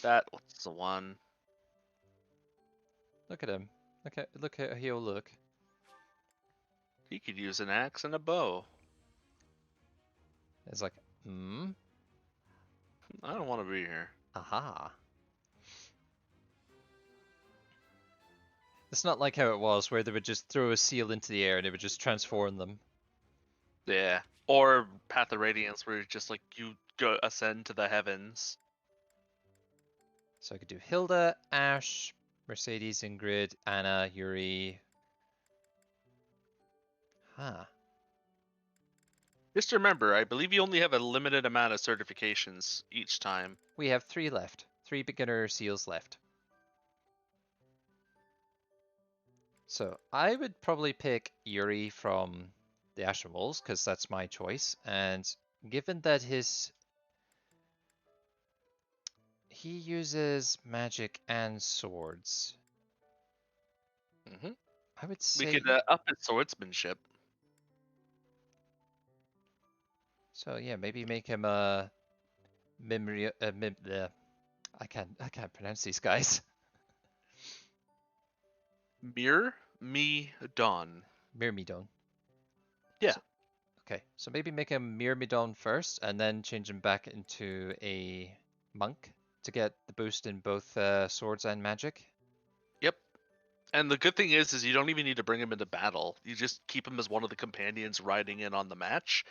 B: That's the one.
A: Look at him. Look at he'll look.
B: He could use an axe and a bow.
A: It's like,
B: I don't want to be here.
A: Aha. It's not like how it was, where they would just throw a seal into the air and it would just transform them.
B: Yeah. Or Path of Radiance, where it's just like you go ascend to the heavens.
A: So I could do Hilda, Ash, Mercedes, Ingrid, Anna, Yuri. Huh.
B: Just remember, I believe you only have a limited amount of certifications each time.
A: We have 3 left. 3 beginner seals left. So I would probably pick Yuri from the Ashen Wolves, because that's my choice. And given that he uses magic and swords, I would say
B: we could up his swordsmanship.
A: So yeah, maybe make him a memory. I can't pronounce these guys.
B: Myrmidon.
A: Myrmidon.
B: Yeah.
A: Okay, so maybe make him Myrmidon first, and then change him back into a monk to get the boost in both swords and magic.
B: Yep. And the good thing is you don't even need to bring him into battle. You just keep him as one of the companions riding in on the match,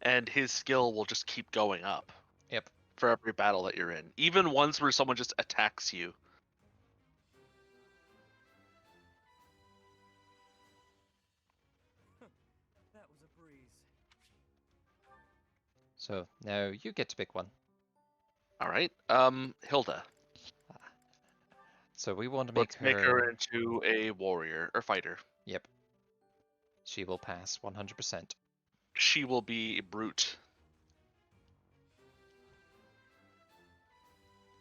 B: and his skill will just keep going up.
A: Yep.
B: For every battle that you're in, even ones where someone just attacks you.
E: That was a breeze.
A: So now you get to pick one.
B: All right. Hilda.
A: So we want to
B: Let's make her into a warrior or fighter.
A: Yep. She will pass 100%.
B: She will be a brute.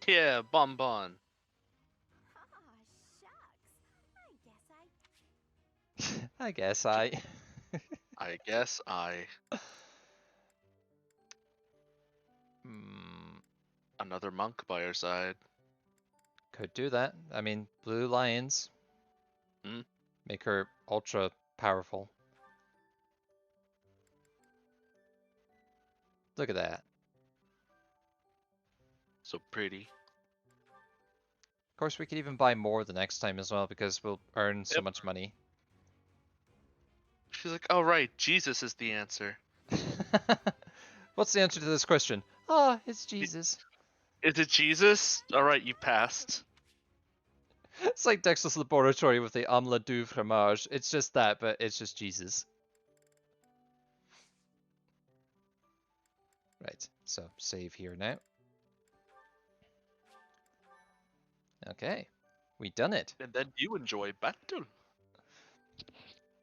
B: Yeah, bonbon.
A: I guess I.
B: I guess I. Another monk by her side.
A: Could do that. I mean, blue lions. Make her ultra powerful. Look at that.
B: So pretty.
A: Of course, we could even buy more the next time as well, because we'll earn so much money.
B: She's like, oh right, Jesus is the answer.
A: What's the answer to this question? Ah, it's Jesus.
B: Is it Jesus? Alright, you passed.
A: It's like Dexter's Laboratory with the omelette du fromage. It's just that, but it's just Jesus. Right, so save here now. Okay, we done it.
B: And then you enjoy battle.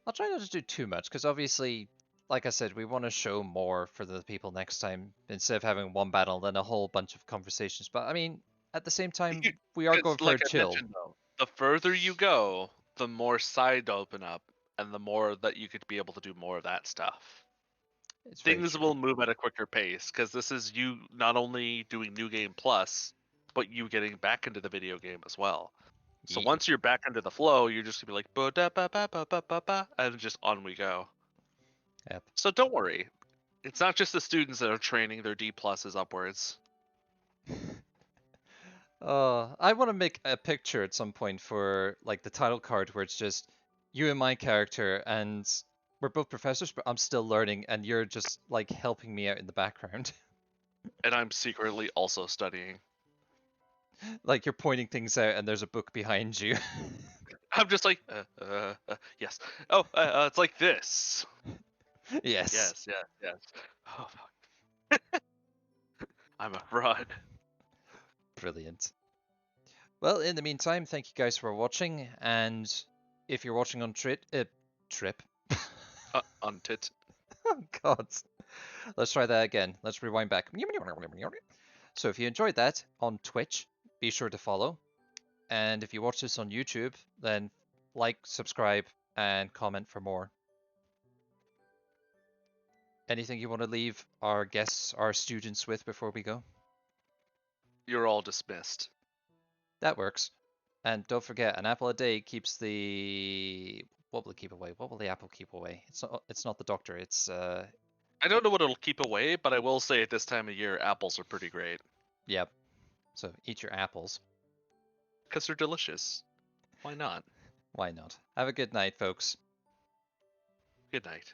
A: I'll try not to do too much, because obviously, like I said, we want to show more for the people next time, instead of having one battle, then a whole bunch of conversations. But I mean, at the same time, we are going for a chill.
B: The further you go, the more side open up. and the more that you could be able to do more of that stuff.
A: It's very
B: Things
A: true.
B: will move at a quicker pace because this is you not only doing New Game Plus, but you getting back into the video game as well. So
A: Yeah.
B: once you're back into the flow, you're just gonna be like ba da ba ba ba ba ba ba, and just on we go.
A: Yep.
B: So don't worry, it's not just the students that are training their D pluses upwards.
A: I want to make a picture at some point for like the title card where it's just you and my character, and we're both professors, but I'm still learning, and you're just like helping me out in the background.
B: And I'm secretly also studying.
A: Like you're pointing things out, and there's a book behind you.
B: I'm just like, yes. Oh, it's like this.
A: Yes.
B: Yes, yes, yes. Oh, fuck. I'm a fraud.
A: Brilliant. Well, in the meantime, thank you guys for watching, and if you're watching on Trip.
B: Untit.
A: Oh God. Let's try that again. Let's rewind back. So if you enjoyed that on Twitch, be sure to follow. And if you watch this on YouTube, then like, subscribe, and comment for more. Anything you want to leave our guests, our students with before we go?
B: You're all dismissed.
A: That works. And don't forget, an apple a day keeps the... What will it keep away? What will the apple keep away? It's not the doctor, it's...
B: I don't know what it'll keep away, but I will say at this time of year, apples are pretty great.
A: Yep. So eat your apples.
B: Because they're delicious. Why not?
A: Why not? Have a good night, folks.
B: Good night.